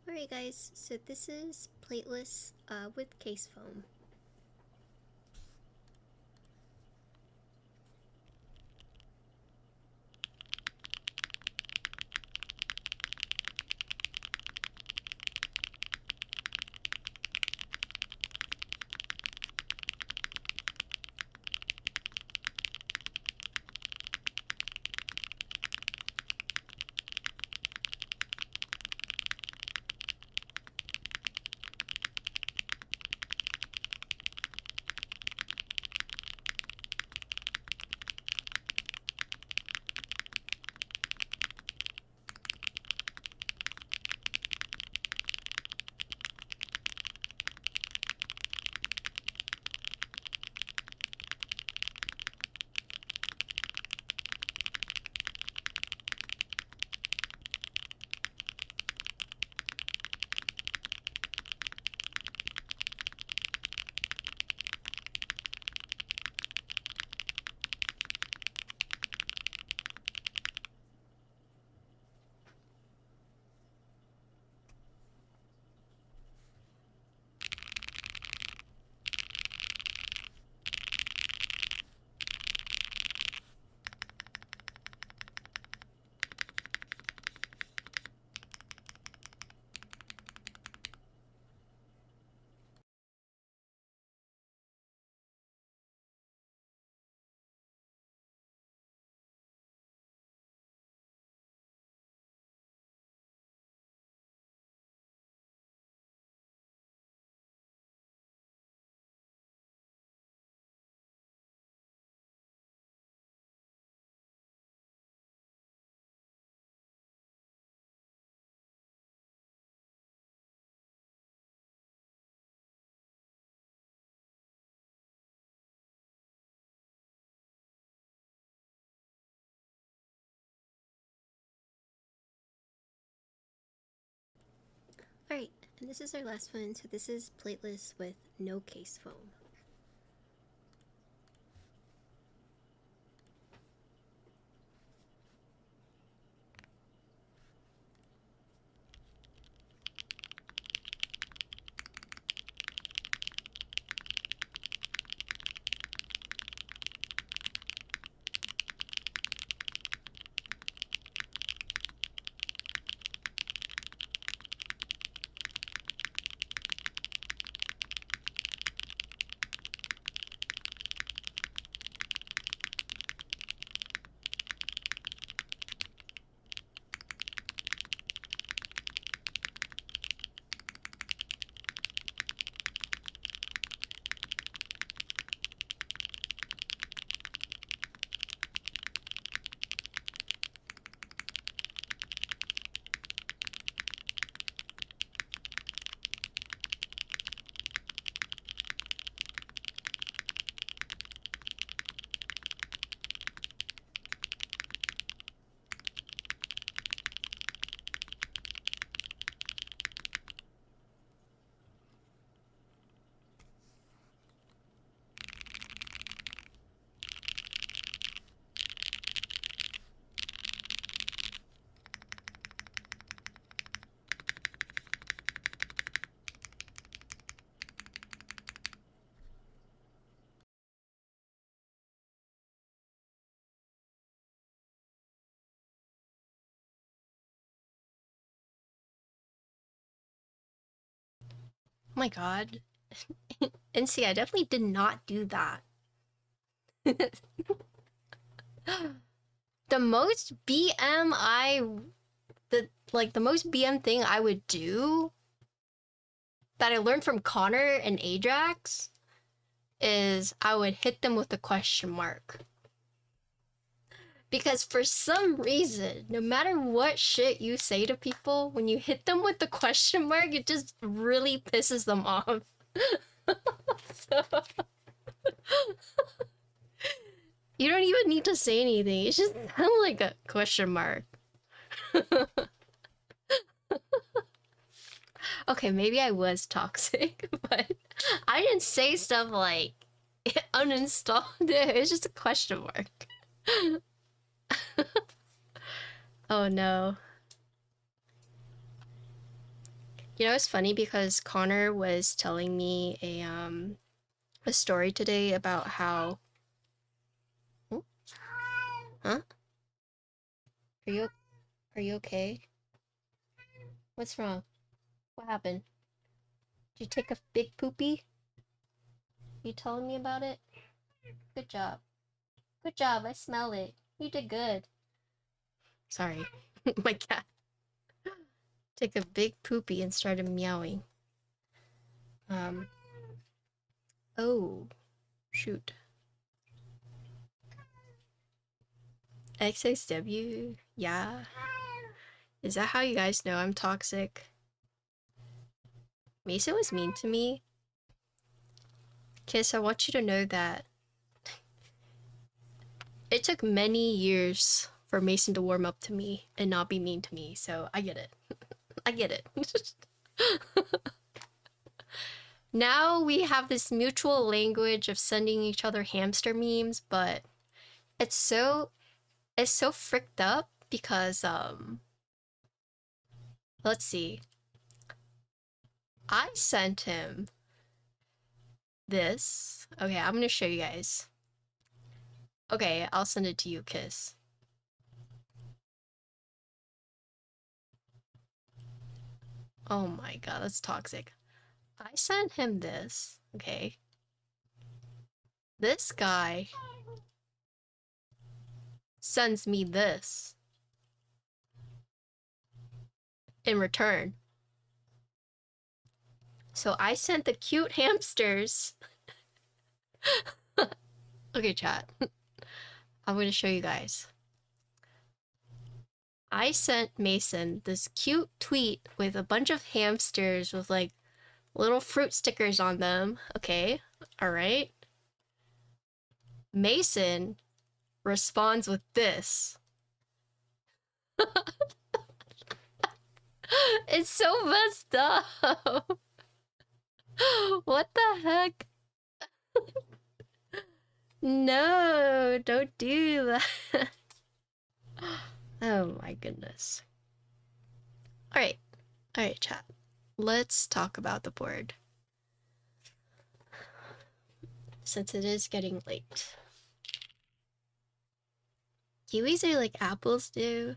Alright guys, so this is plateless with case foam. Alright, and this is our last one. So this is plateless with no case foam. Oh my god. And see, I definitely did not do that. The most BM the most BM thing I would do that I learned from Connor and Ajax is I would hit them with a question mark. Because for some reason, no matter what shit you say to people, when you hit them with the question mark, it just really pisses them off. So, you don't even need to say anything. It's just kind of like a question mark. Okay, maybe I was toxic, but I didn't say stuff like uninstall it. It's just a question mark. Oh no. You know, it's funny because Connor was telling me a story today about how. Oh, huh? Are you okay? What's wrong? What happened? Did you take a big poopy? You telling me about it? Good job. Good job. I smell it. You did good. Sorry, my cat took a big poopy and started meowing. Oh, shoot. XXW? Yeah. Is that how you guys know I'm toxic? Mason was mean to me. Kiss, I want you to know that it took many years for Mason to warm up to me and not be mean to me, so I get it. I get it. Now we have this mutual language of sending each other hamster memes, but it's so fricked up because let's see. I sent him this. Okay, I'm gonna show you guys. Okay, I'll send it to you, Kiss. Oh my god, that's toxic. I sent him this, okay? This guy sends me this in return. So I sent the cute hamsters. Okay, chat. I'm gonna show you guys. I sent Mason this cute tweet with a bunch of hamsters with like little fruit stickers on them. Okay, all right. Mason responds with this. It's so messed up. What the heck? No, don't do that. Oh my goodness. Alright, alright, chat. Let's talk about the board. Since it is getting late. Kiwis are like apples do.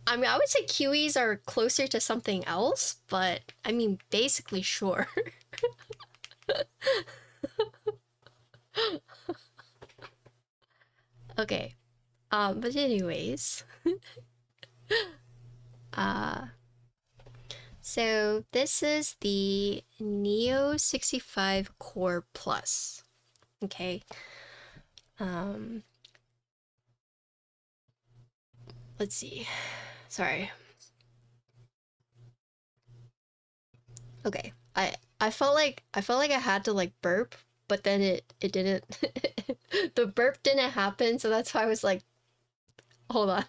I mean, I would say kiwis are closer to something else, but I mean, basically, sure. Okay. But anyways. So this is the Neo65 Core Plus. Okay. Let's see. Sorry. Okay. I felt like I had to like burp, but then it didn't. The burp didn't happen, so that's why I was like, hold on.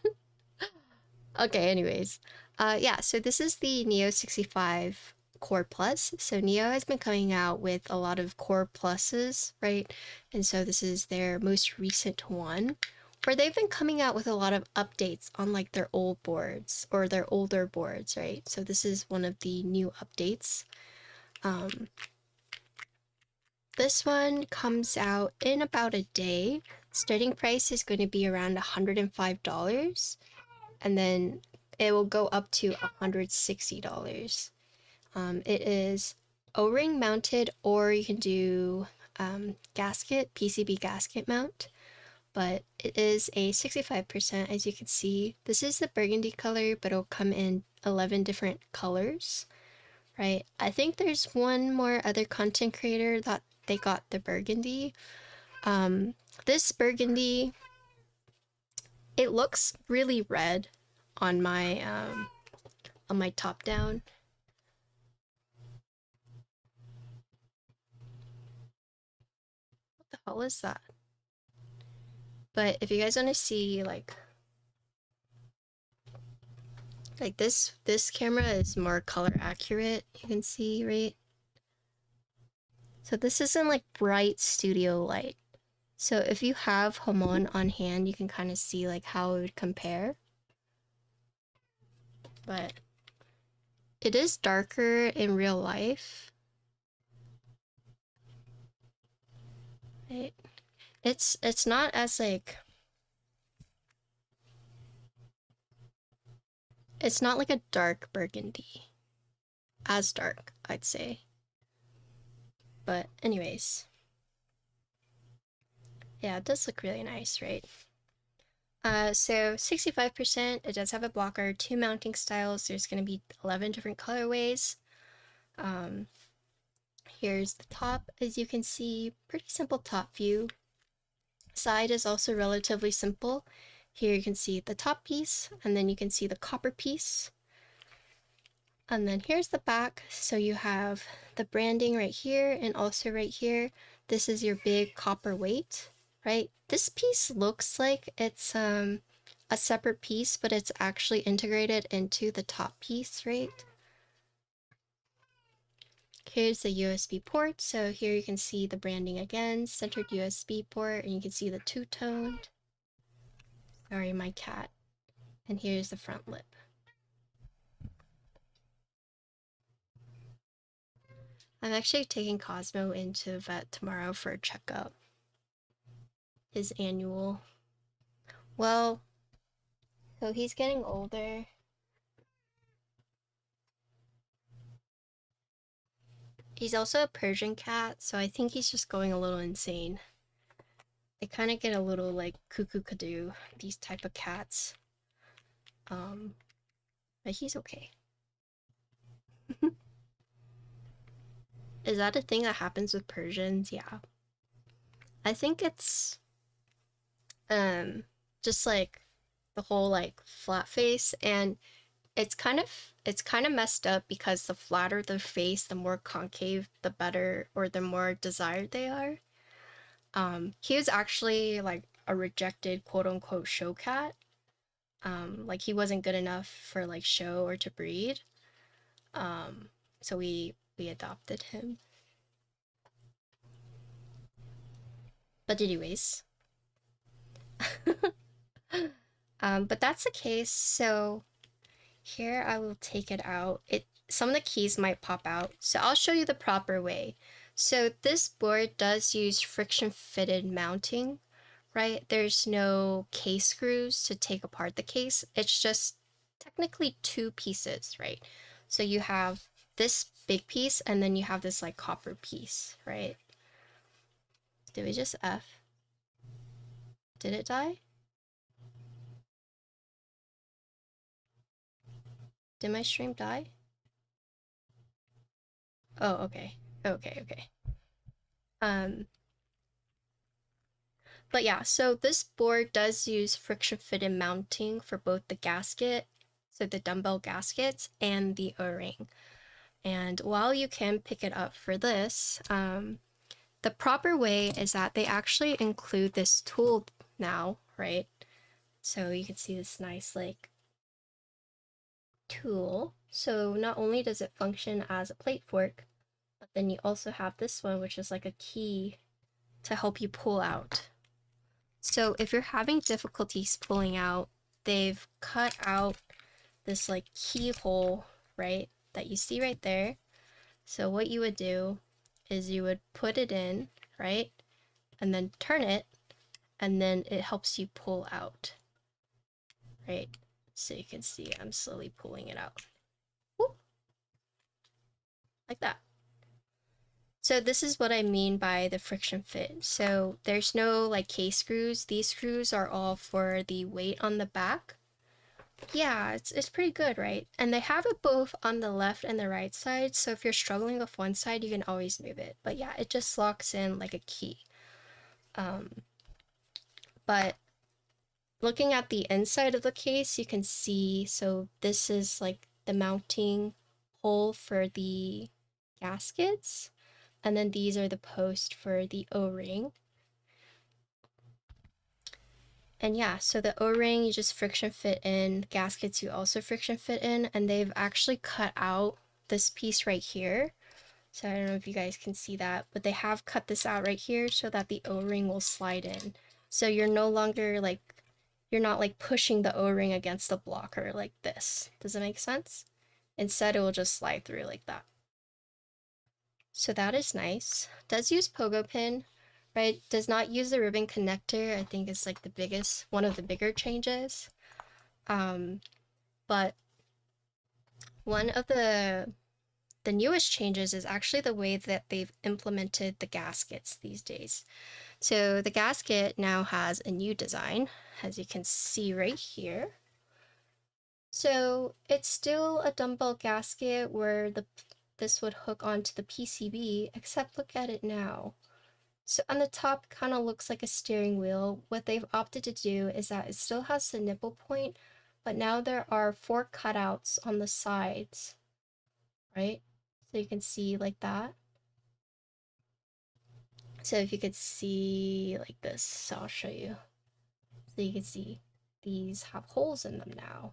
Okay, anyways. Yeah, so this is the Neo65 Core Plus. So Neo has been coming out with a lot of Core Pluses, right? And so this is their most recent one, where they've been coming out with a lot of updates on like their old boards or their older boards, right? So this is one of the new updates. This one comes out in about a day. Starting price is going to be around $105, and then it will go up to $160. It is O-ring mounted, or you can do gasket, PCB gasket mount, but it is a 65%, as you can see. This is the burgundy color, but it'll come in 11 different colors, right? I think there's one more other content creator that they got the burgundy. This burgundy, it looks really red on my top down. What the hell is that? But if you guys want to see like this camera is more color accurate, you can see, right? So this isn't like bright studio light. So if you have Jamon on hand, you can kind of see like how it would compare. But it is darker in real life. Right? It's not as like, it's not like a dark burgundy. As dark, I'd say. But anyways. Yeah, it does look really nice, right? So 65%, it does have a blocker, 2 mounting styles. There's going to be 11 different colorways. Here's the top, as you can see, pretty simple top view. Side is also relatively simple. Here you can see the top piece, and then you can see the copper piece. And then here's the back. So you have the branding right here and also right here. This is your big copper weight, right? This piece looks like it's a separate piece, but it's actually integrated into the top piece, right? Here's the USB port. So here you can see the branding again, centered USB port, and you can see the two-toned. Sorry, my cat. And here's the front lip. I'm actually taking Cosmo into vet tomorrow for a checkup. His annual. Well, so he's getting older. He's also a Persian cat, so I think he's just going a little insane. They kind of get a little like cuckoo kadoo, these type of cats. But he's okay. Is that a thing that happens with Persians? Yeah. I think it's just like the whole like flat face, and it's kind of messed up because the flatter the face, the more concave, the better, or the more desired they are. He was actually like a rejected quote unquote show cat. Like he wasn't good enough for like show or to breed. So we adopted him. But anyways, but that's the case. So here I will take it out. Some of the keys might pop out, so I'll show you the proper way. So this board does use friction fitted mounting, right? There's no case screws to take apart the case. It's just technically two pieces, right? So you have this big piece and then you have this like copper piece, right? Did we just F? Did it die? Did my stream die? Oh, okay. Okay. But yeah, so this board does use friction fitted mounting for both the gasket, so the dumbbell gaskets, and the O-ring. And while you can pick it up for this, the proper way is that they actually include this tool now, right? So you can see this nice like tool. So not only does it function as a plate fork, but then you also have this one, which is like a key to help you pull out. So if you're having difficulties pulling out, they've cut out this like keyhole, right, that you see right there. So what you would do is you would put it in, right, and then turn it, and then it helps you pull out, right? So you can see I'm slowly pulling it out. Whoop. Like that. So this is what I mean by the friction fit. So there's no like case screws. These screws are all for the weight on the back. Yeah, it's pretty good, right? And they have it both on the left and the right side, so if you're struggling with one side, you can always move it. But yeah, it just locks in like a key. But looking at the inside of the case, you can see, so this is like the mounting hole for the gaskets, and then these are the posts for the O-ring. And yeah, so the O-ring you just friction fit in, gaskets you also friction fit in, and they've actually cut out this piece right here. So I don't know if you guys can see that, but they have cut this out right here so that the O-ring will slide in. So you're no longer like, you're not like pushing the O-ring against the blocker like this. Does it make sense? Instead, it will just slide through like that. So that is nice. Does use pogo pin, right? Does not use the ribbon connector. I think it's like the biggest, one of the bigger changes. But one of the newest changes is actually the way that they've implemented the gaskets these days. So the gasket now has a new design, as you can see right here. So it's still a dumbbell gasket where this would hook onto the PCB, except look at it now. So on the top kind of looks like a steering wheel. What they've opted to do is that it still has the nipple point, but now there are 4 cutouts on the sides, right? So you can see like that. So if you could see like this, so I'll show you. So you can see these have holes in them now.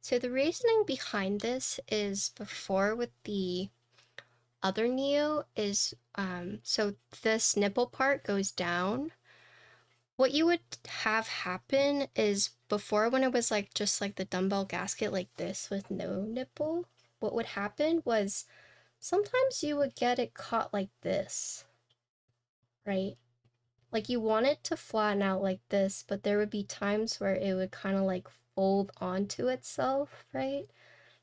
So the reasoning behind this is before with the other Neo is, so this nipple part goes down. What you would have happen is before when it was like just like the dumbbell gasket like this with no nipple, what would happen was sometimes you would get it caught like this, right? Like you want it to flatten out like this, but there would be times where it would kind of like fold onto itself, right?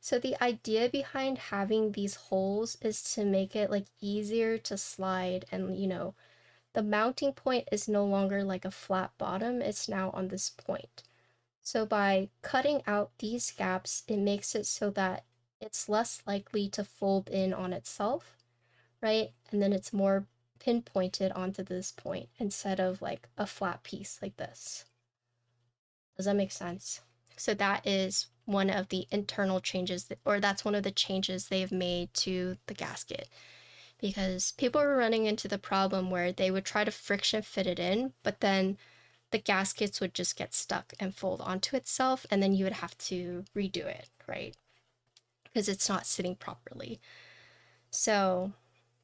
So the idea behind having these holes is to make it like easier to slide, and you know, the mounting point is no longer like a flat bottom, it's now on this point. So by cutting out these gaps, it makes it so that it's less likely to fold in on itself, right? And then it's more pinpointed onto this point instead of like a flat piece like this. Does that make sense? So that is one of the internal changes, or that's one of the changes they've made to the gasket, because people were running into the problem where they would try to friction fit it in, but then the gaskets would just get stuck and fold onto itself, and then you would have to redo it, right? Because it's not sitting properly. So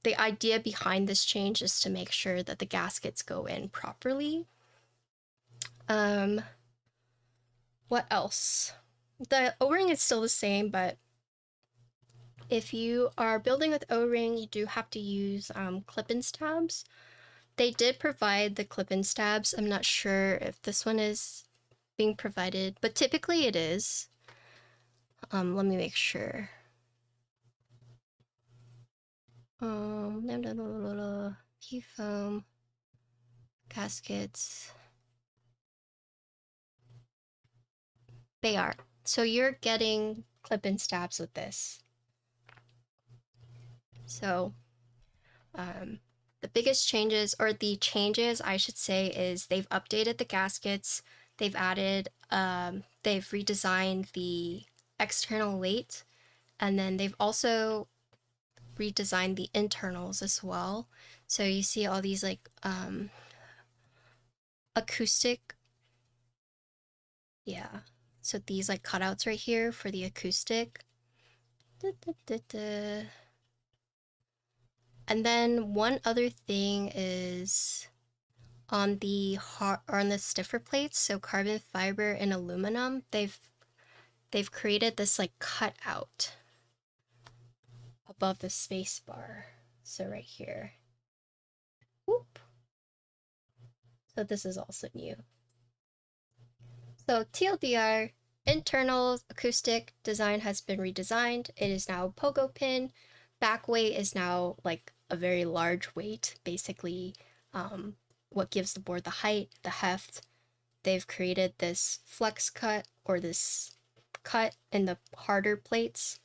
the idea behind this change is to make sure that the gaskets go in properly. What else? The O-ring is still the same, but if you are building with O-ring, you do have to use clip-in stabs. They did provide the clip-in stabs. I'm not sure if this one is being provided, but typically it is. Let me make sure. Key foam, gaskets. They are. So you're getting clip-in stabs with this. So the biggest changes, or the changes I should say, is they've updated the gaskets, they've added, they've redesigned the external weight, and then they've also redesigned the internals as well. So you see all these like acoustic, yeah, so these like cutouts right here for the acoustic. And then one other thing is on the stiffer plates, so carbon fiber and aluminum, they've created this like cutout above the space bar. So right here. Whoop. So this is also new. So TLDR, internal acoustic design has been redesigned. It is now a pogo pin. Back weight is now like a very large weight, basically what gives the board the height, the heft. They've created this flex cut, or this cut in the harder plates.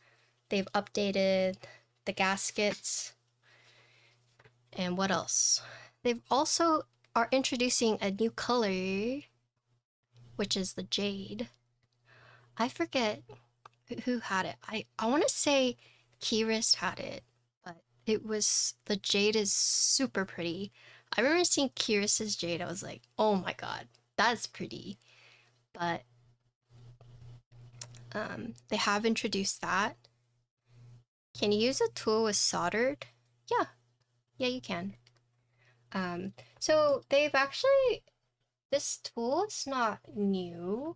They've updated the gaskets. And what else? They've also are introducing a new color, which is the jade. I forget who had it. I want to say Keyrist had it, but it was, the jade is super pretty. I remember seeing Keyrist's jade, I was like, oh my god, that's pretty. But they have introduced that. Can you use a tool with soldered? Yeah, you can. So they've actually, this tool is not new.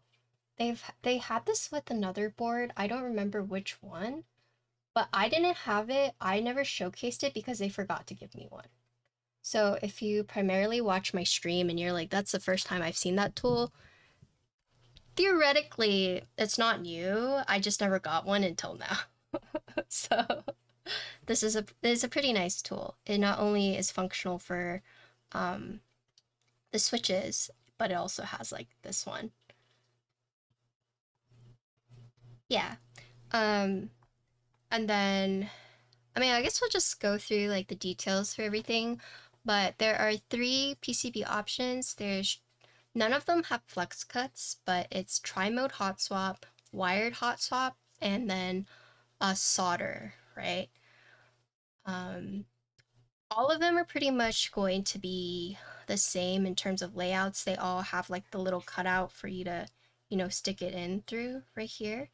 They had this with another board. I don't remember which one, but I didn't have it. I never showcased it because they forgot to give me one. So if you primarily watch my stream and you're like, that's the first time I've seen that tool, theoretically, it's not new. I just never got one until now. So this is a pretty nice tool. It not only is functional for the switches, but it also has like this one. Yeah. And then, I mean, I guess we'll just go through like the details for everything, but there are 3 PCB options. There's, none of them have flex cuts, but it's tri-mode hot swap, wired hot swap, and then a solder, right? All of them are pretty much going to be the same in terms of layouts. They all have like the little cutout for you to, you know, stick it in through right here.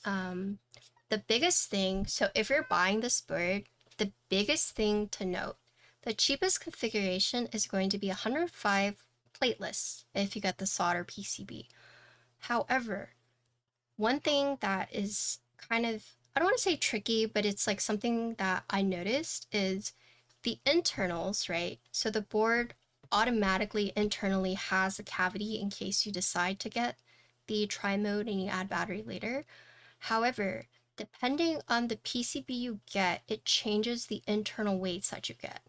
The biggest thing, so if you're buying this board, the biggest thing to note, the cheapest configuration is going to be 105 plateless if you get the solder PCB. However, one thing that is kind of, I don't want to say tricky, but it's like something that I noticed is the internals, right? So the board automatically internally has a cavity in case you decide to get the tri-mode and you add battery later. However, depending on the PCB you get, it changes the internal weights that you get.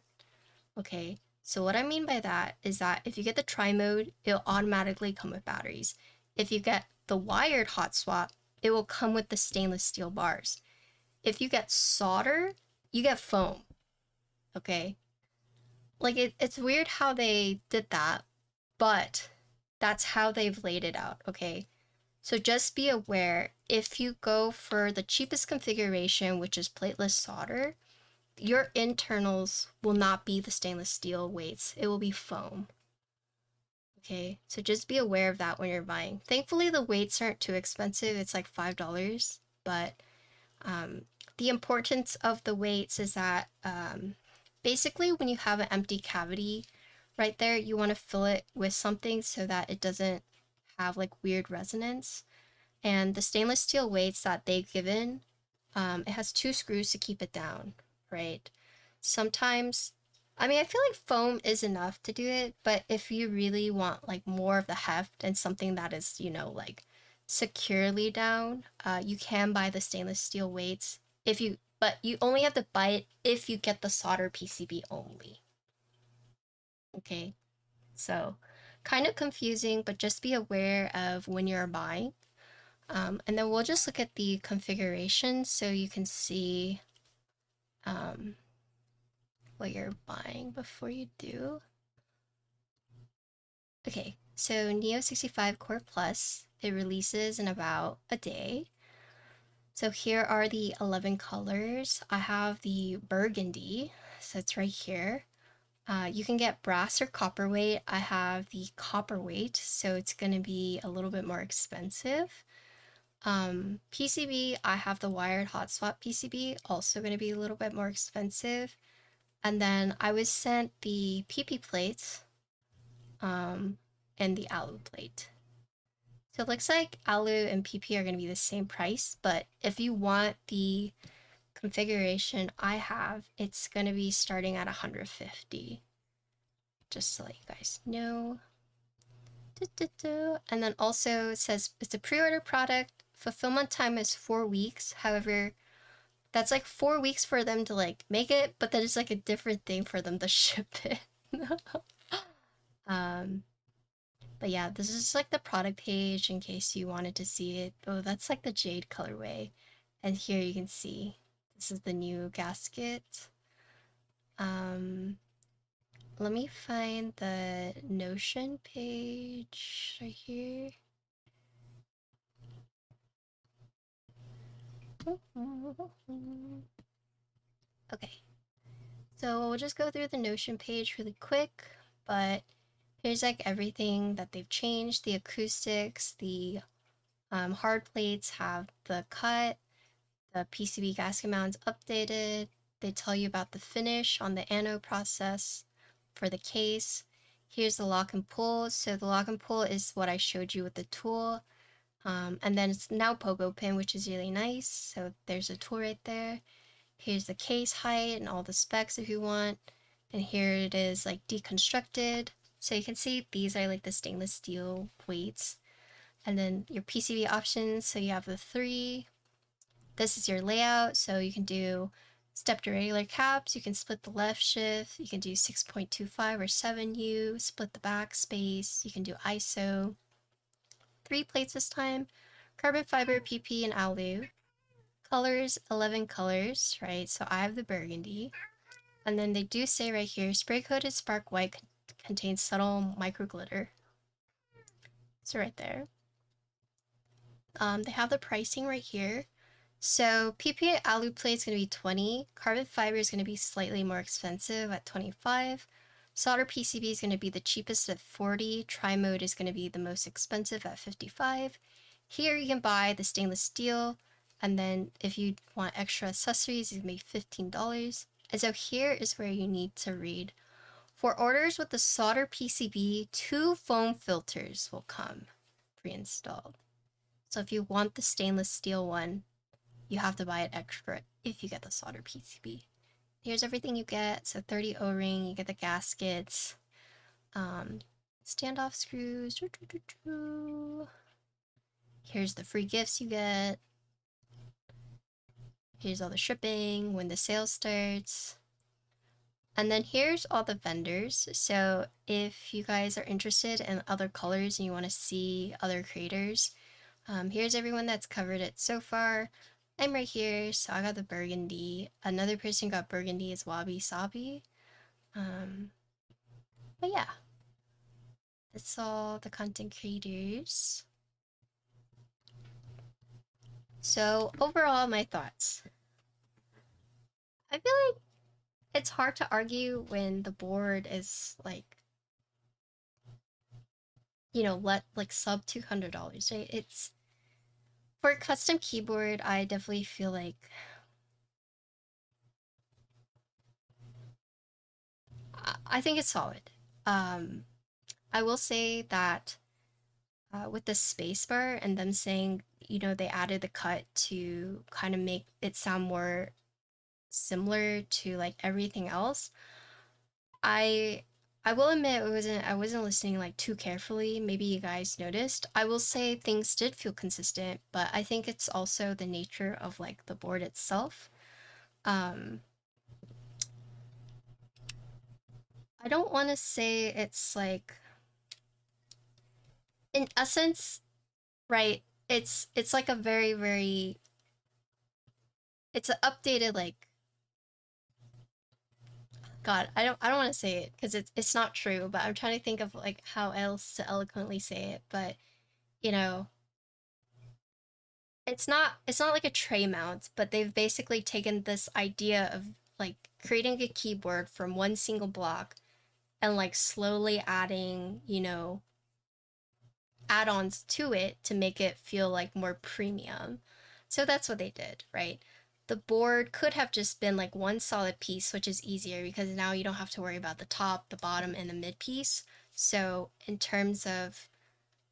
Okay, so what I mean by that is that if you get the tri-mode, it'll automatically come with batteries. If you get the wired hot swap, it will come with the stainless steel bars. If you get solder, you get foam. Okay, like it's weird how they did that, but that's how they've laid it out. Okay, so just be aware, if you go for the cheapest configuration, which is plateless solder, your internals will not be the stainless steel weights. It will be foam. Okay, so just be aware of that when you're buying. Thankfully, the weights aren't too expensive. It's like $5, but the importance of the weights is that basically when you have an empty cavity right there, you want to fill it with something so that it doesn't have like weird resonance. And the stainless steel weights that they've given, it has 2 screws to keep it down, right? Sometimes, I mean, I feel like foam is enough to do it, but if you really want like more of the heft and something that is, you know, like securely down, you can buy the stainless steel weights but you only have to buy it if you get the solder PCB only. Okay, so kind of confusing, but just be aware of when you're buying. And then we'll just look at the configuration so you can see what you're buying before you do. Okay, so Neo65 Core Plus, it releases in about a day. So here are the 11 colors. I have the burgundy, so it's right here. You can get brass or copper weight. I have the copper weight, so it's going to be a little bit more expensive. PCB, I have the wired hot swap PCB, also going to be a little bit more expensive. And then I was sent the PP plates and the alu plate. So it looks like alu and PP are going to be the same price, but if you want the configuration I have, it's going to be starting at 150. Just to let you guys know. And then also it says it's a pre-order product. Fulfillment time is 4 weeks. However, that's like 4 weeks for them to like make it, but then it's like a different thing for them to ship it. But yeah, this is like the product page in case you wanted to see it. Oh, that's like the jade colorway. And here you can see this is the new gasket. Let me find the Notion page right here. Okay, so we'll just go through the Notion page really quick, but here's like everything that they've changed. The acoustics, the hard plates have the cut, the PCB gasket mounts updated. They tell you about the finish on the anode process for the case. Here's the lock and pull. So the lock and pull is what I showed you with the tool. And then it's now pogo pin, which is really nice. So there's a tool right there. Here's the case height and all the specs if you want. And here it is like deconstructed. So you can see these are like the stainless steel weights. And then your PCB options. So you have the 3. This is your layout. So you can do stepped irregular caps. You can split the left shift. You can do 6.25 or 7U. Split the back space. You can do ISO. 3 plates this time. Carbon fiber, PP, and alu. Colors, 11 colors, right? So I have the burgundy. And then they do say right here, spray coated spark white contains subtle micro glitter. So right there. They have the pricing right here. So PP alu plate is going to be 20. Carbon fiber is going to be slightly more expensive at 25. Solder PCB is going to be the cheapest at 40. Tri-mode is going to be the most expensive at 55. Here you can buy the stainless steel, and then if you want extra accessories, it's going to be $15. And so here is where you need to read. For orders with the solder PCB, 2 foam filters will come pre-installed. So if you want the stainless steel one, you have to buy it extra if you get the solder PCB. Here's everything you get. So 30 O-ring, you get the gaskets, standoff screws. Here's the free gifts you get. Here's all the shipping when the sale starts. And then here's all the vendors. So if you guys are interested in other colors and you want to see other creators, here's everyone that's covered it so far. I'm right here, so I got the burgundy. Another person got burgundy is Wabi Sabi. But yeah, that's all the content creators. So overall, my thoughts. I feel like it's hard to argue when the board is like you know, let like sub $200, right? It's for a custom keyboard, I definitely feel like I think it's solid. Um, I will say that with the spacebar and them saying, you know, they added the cut to kind of make it sound more similar to like everything else. I I will admit I wasn't listening like too carefully. Maybe you guys noticed. I will say things did feel consistent, but I think it's also the nature of like the board itself. Um, I don't want to say it's like in essence, right? It's like a very it's an updated like God, I don't want to say it because it's not true, but I'm trying to think of like how else to eloquently say it. But you know, it's not like a tray mount, but they've basically taken this idea of like creating a keyboard from one single block and like slowly adding, you know, add-ons to it to make it feel like more premium. So that's what they did, right? The board could have just been like one solid piece, which is easier because now you don't have to worry about the top, the bottom, and the mid piece. So in terms of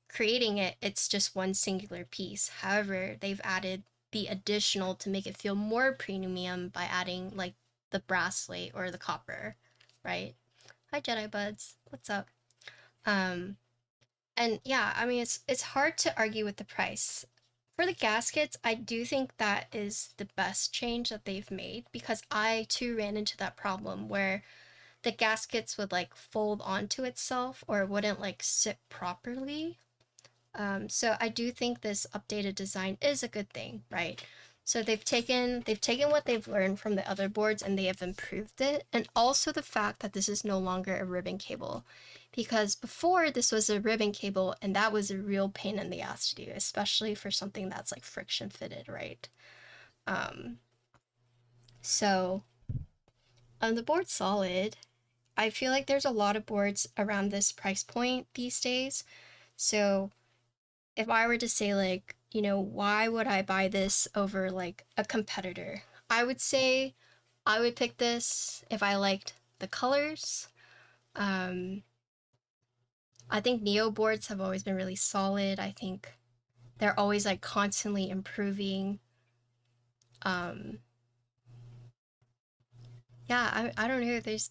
creating it, it's just one singular piece. However, they've added the additional to make it feel more premium by adding like the bracelet or the copper, right? Hi Jedi buds, what's up? Um, and yeah, I mean it's hard to argue with the price. For the gaskets, I do think that is the best change that they've made because I too ran into that problem where the gaskets would like fold onto itself or it wouldn't like sit properly. So I do think this updated design is a good thing, right? So they've taken what they've learned from the other boards and they have improved it, and also the fact that this is no longer a ribbon cable, because before this was a ribbon cable and that was a real pain in the ass to do, especially for something that's like friction fitted, right? Um, so the board's solid. I feel like there's a lot of boards around this price point these days, so if I were to say like, you know, why would I buy this over like a competitor? I would say I would pick this if I liked the colors. Um, I think Neo boards have always been really solid. I think they're always like constantly improving. Um, yeah, I don't know. There's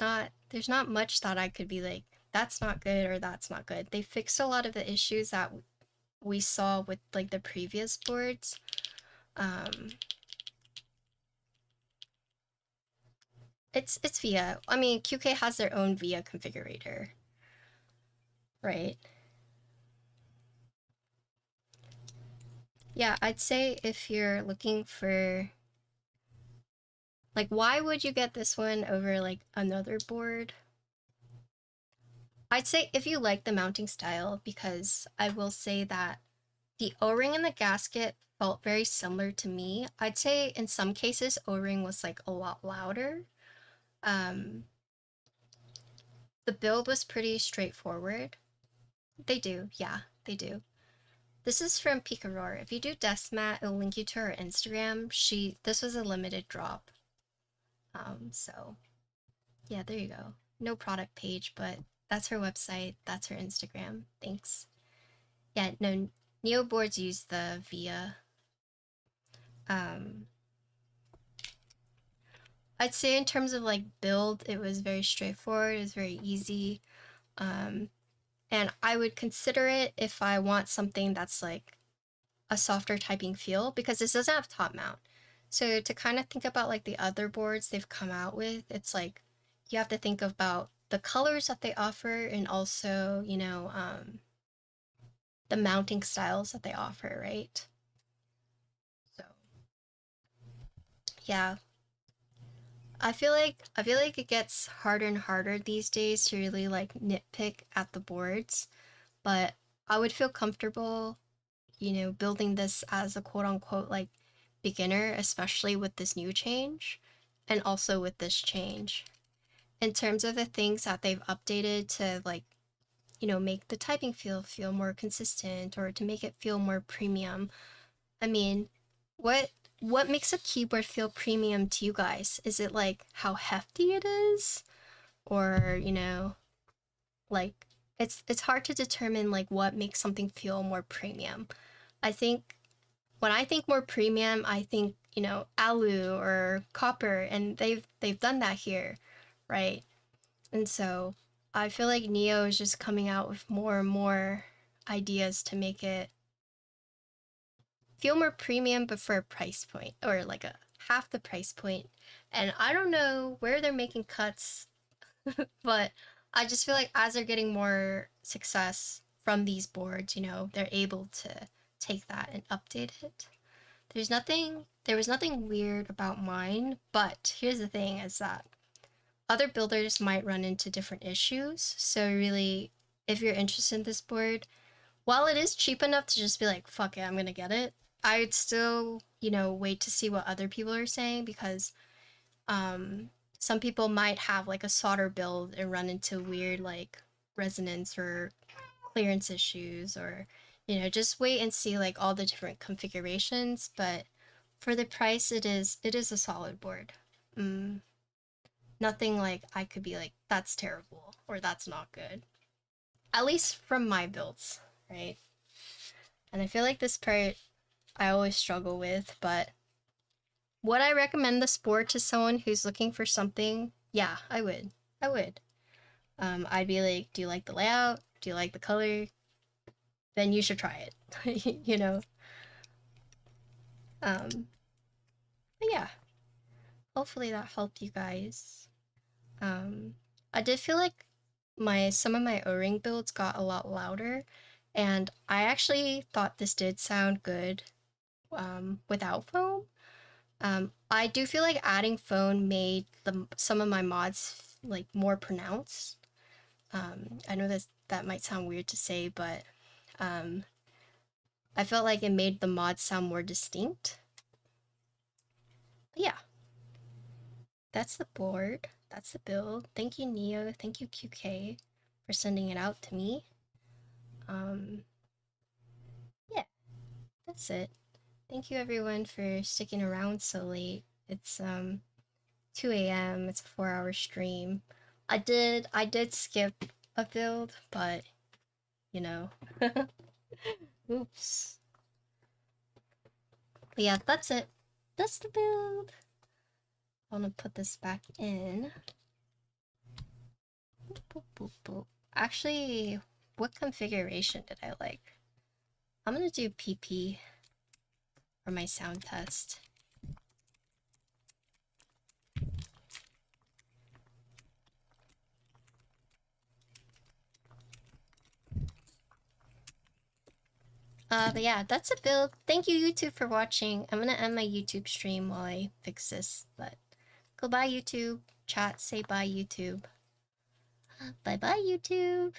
not much that I could be like, that's not good or that's not good. They fixed a lot of the issues that we saw with like the previous boards. Um, it's VIA. I mean, QK has their own VIA configurator, right? Yeah, I'd say if you're looking for like why would you get this one over like another board? I'd say if you like the mounting style, because I will say that the O-ring and the gasket felt very similar to me. I'd say in some cases O-ring was like a lot louder. Um, the build was pretty straightforward. They do, yeah, they do. This is from Pikrar. If you do Deskmat, it'll link you to her Instagram. This was a limited drop. So yeah, there you go. No product page, but that's her website. That's her Instagram. Thanks. Yeah, no, Neo boards use the VIA. Um, I'd say in terms of like build, it was very straightforward. It was very easy. Um, and I would consider it if I want something that's like a softer typing feel because this doesn't have top mount. So to kind of think about like the other boards they've come out with, it's like you have to think about the colors that they offer and also, you know, the mounting styles that they offer, right? So yeah, I feel like it gets harder and harder these days to really like nitpick at the boards, but I would feel comfortable, you know, building this as a quote unquote like beginner, especially with this new change and also with this change. In terms of the things that they've updated to like you know, make the typing feel more consistent, or to make it feel more premium. I mean, what makes a keyboard feel premium to you guys? Is it like how hefty it is, or you know, like it's hard to determine like what makes something feel more premium. I think when I think more premium, I think, you know, alu or copper, and they've done that here, right? And so I feel like Neo is just coming out with more and more ideas to make it feel more premium, but for a price point, or like a half the price point. And I don't know where they're making cuts, but I just feel like as they're getting more success from these boards, you know, they're able to take that and update it. There was nothing weird about mine, but here's the thing is that other builders might run into different issues. So really, if you're interested in this board, while it is cheap enough to just be like, fuck it, I'm gonna get it, I would still, you know, wait to see what other people are saying, because some people might have like a solder build and run into weird like resonance or clearance issues, or you know, just wait and see like all the different configurations. But for the price, it is a solid board. Nothing like I could be like, that's terrible or that's not good, at least from my builds, right? And I feel like this part I always struggle with, but would I recommend this board to someone who's looking for something? Yeah, I would. I'd be like, do you like the layout? Do you like the color? Then you should try it. You know? But yeah, hopefully that helped you guys. I did feel like some of my O-ring builds got a lot louder, and I actually thought this did sound good without foam. I do feel like adding foam made some of my mods like more pronounced. I know that might sound weird to say, but I felt like it made the mods sound more distinct. But yeah, that's the board. That's the build. Thank you, Neo. Thank you, QK, for sending it out to me. Yeah, that's it. Thank you everyone for sticking around so late. It's 2 a.m. It's a 4-hour stream. I did skip a build, but you know. Oops. But yeah, that's it. That's the build. I want to put this back in. Boop, boop, boop, boop. Actually, what configuration did I like? I'm gonna do PP for my sound test. But yeah, that's a build. Thank you, YouTube, for watching. I'm gonna end my YouTube stream while I fix this, but goodbye, YouTube. Chat, say bye, YouTube. Bye-bye, YouTube.